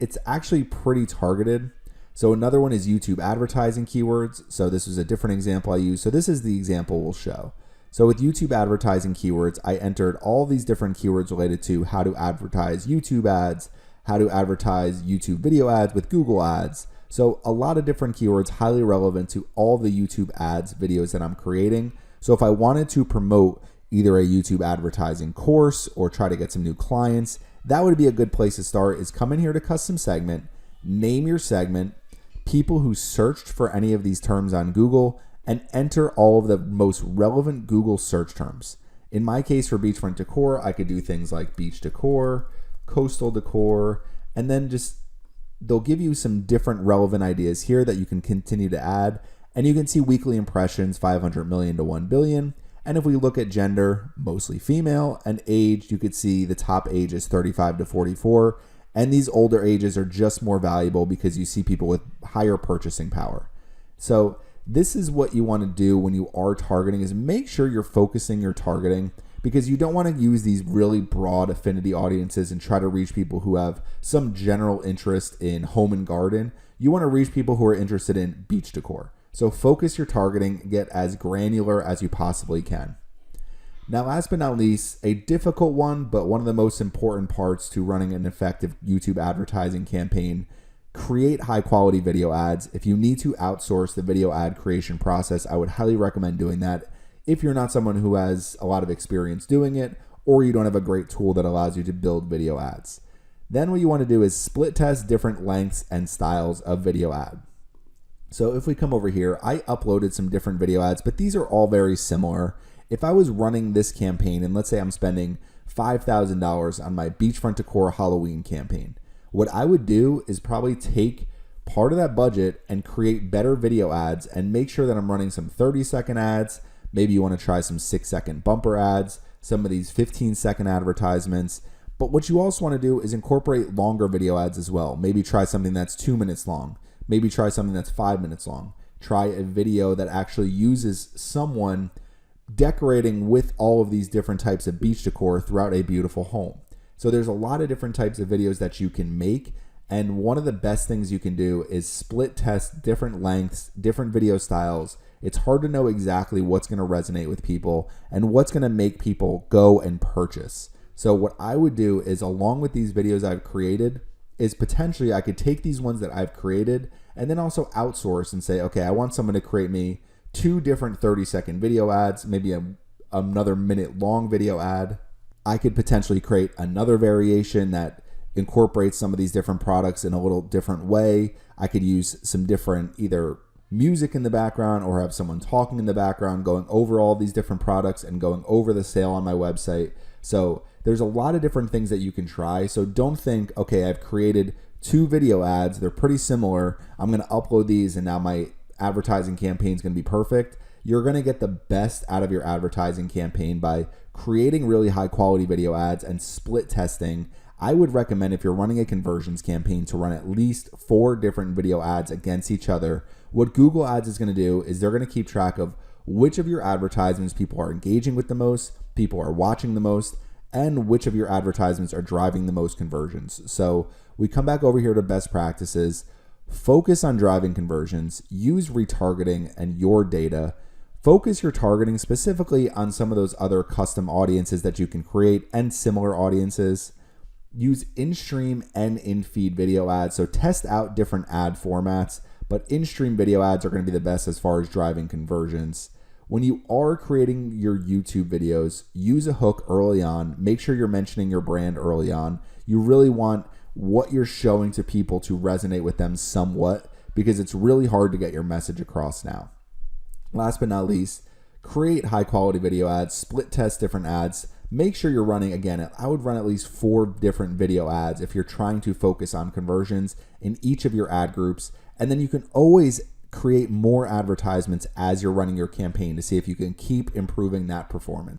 It's actually pretty targeted. So another one is YouTube advertising keywords. So this was a different example I used. So this is the example we'll show. So with YouTube advertising keywords, I entered all these different keywords related to how to advertise YouTube ads, how to advertise YouTube video ads with Google ads. So a lot of different keywords highly relevant to all the YouTube ads videos that I'm creating. So if I wanted to promote either a YouTube advertising course or try to get some new clients, that would be a good place to start. Is come in here to custom segment, name your segment, people who searched for any of these terms on Google, and enter all of the most relevant Google search terms. In my case, for beachfront decor, I could do things like beach decor, coastal decor, and then just they'll give you some different relevant ideas here that you can continue to add. And you can see weekly impressions, 500 million to 1 billion. And if we look at gender, mostly female, and age, you could see the top age is 35 to 44. And these older ages are just more valuable because you see people with higher purchasing power. So this is what you want to do when you are targeting, is make sure you're focusing your targeting, because you don't want to use these really broad affinity audiences and try to reach people who have some general interest in home and garden. You want to reach people who are interested in beach decor. So focus your targeting, get as granular as you possibly can. Now, last but not least, a difficult one, but one of the most important parts to running an effective YouTube advertising campaign: create high quality video ads. If you need to outsource the video ad creation process, I would highly recommend doing that if you're not someone who has a lot of experience doing it, or you don't have a great tool that allows you to build video ads. Then what you want to do is split test different lengths and styles of video ad. So if we come over here, I uploaded some different video ads, but these are all very similar. If I was running this campaign, and let's say I'm spending $5,000 on my beachfront decor Halloween campaign, what I would do is probably take part of that budget and create better video ads and make sure that I'm running some 30-second ads. Maybe you want to try some 6-second bumper ads, some of these 15-second advertisements. But what you also want to do is incorporate longer video ads as well. Maybe try something that's 2 minutes long. Maybe try something that's 5 minutes long. Try a video that actually uses someone decorating with all of these different types of beach decor throughout a beautiful home. So there's a lot of different types of videos that you can make. And one of the best things you can do is split test different lengths, different video styles. It's hard to know exactly what's going to resonate with people and what's going to make people go and purchase. So what I would do is, along with these videos I've created, is potentially I could take these ones that I've created and then also outsource and say, okay, I want someone to create me 2 different 30-second video ads, maybe another minute-long video ad. I could potentially create another variation that incorporates some of these different products in a little different way. I could use some different either music in the background or have someone talking in the background going over all these different products and going over the sale on my website. So there's a lot of different things that you can try. So don't think, okay, I've created 2 video ads, they're pretty similar, I'm going to upload these and now my advertising campaign is going to be perfect. You're going to get the best out of your advertising campaign by creating really high quality video ads and split testing. I would recommend, if you're running a conversions campaign, to run at least 4 different video ads against each other. What Google Ads is going to do is they're going to keep track of which of your advertisements people are engaging with the most, people are watching the most, and which of your advertisements are driving the most conversions. So we come back over here to best practices. Focus on driving conversions, use retargeting and your data. Focus your targeting specifically on some of those other custom audiences that you can create and similar audiences. Use in-stream and in-feed video ads. So test out different ad formats, but in-stream video ads are going to be the best as far as driving conversions. When you are creating your YouTube videos, use a hook early on. Make sure you're mentioning your brand early on. You really want what you're showing to people to resonate with them somewhat, because it's really hard to get your message across now. Last but not least, create high quality video ads, split test different ads. Make sure you're running, again, I would run at least 4 different video ads if you're trying to focus on conversions in each of your ad groups. And then you can always create more advertisements as you're running your campaign to see if you can keep improving that performance.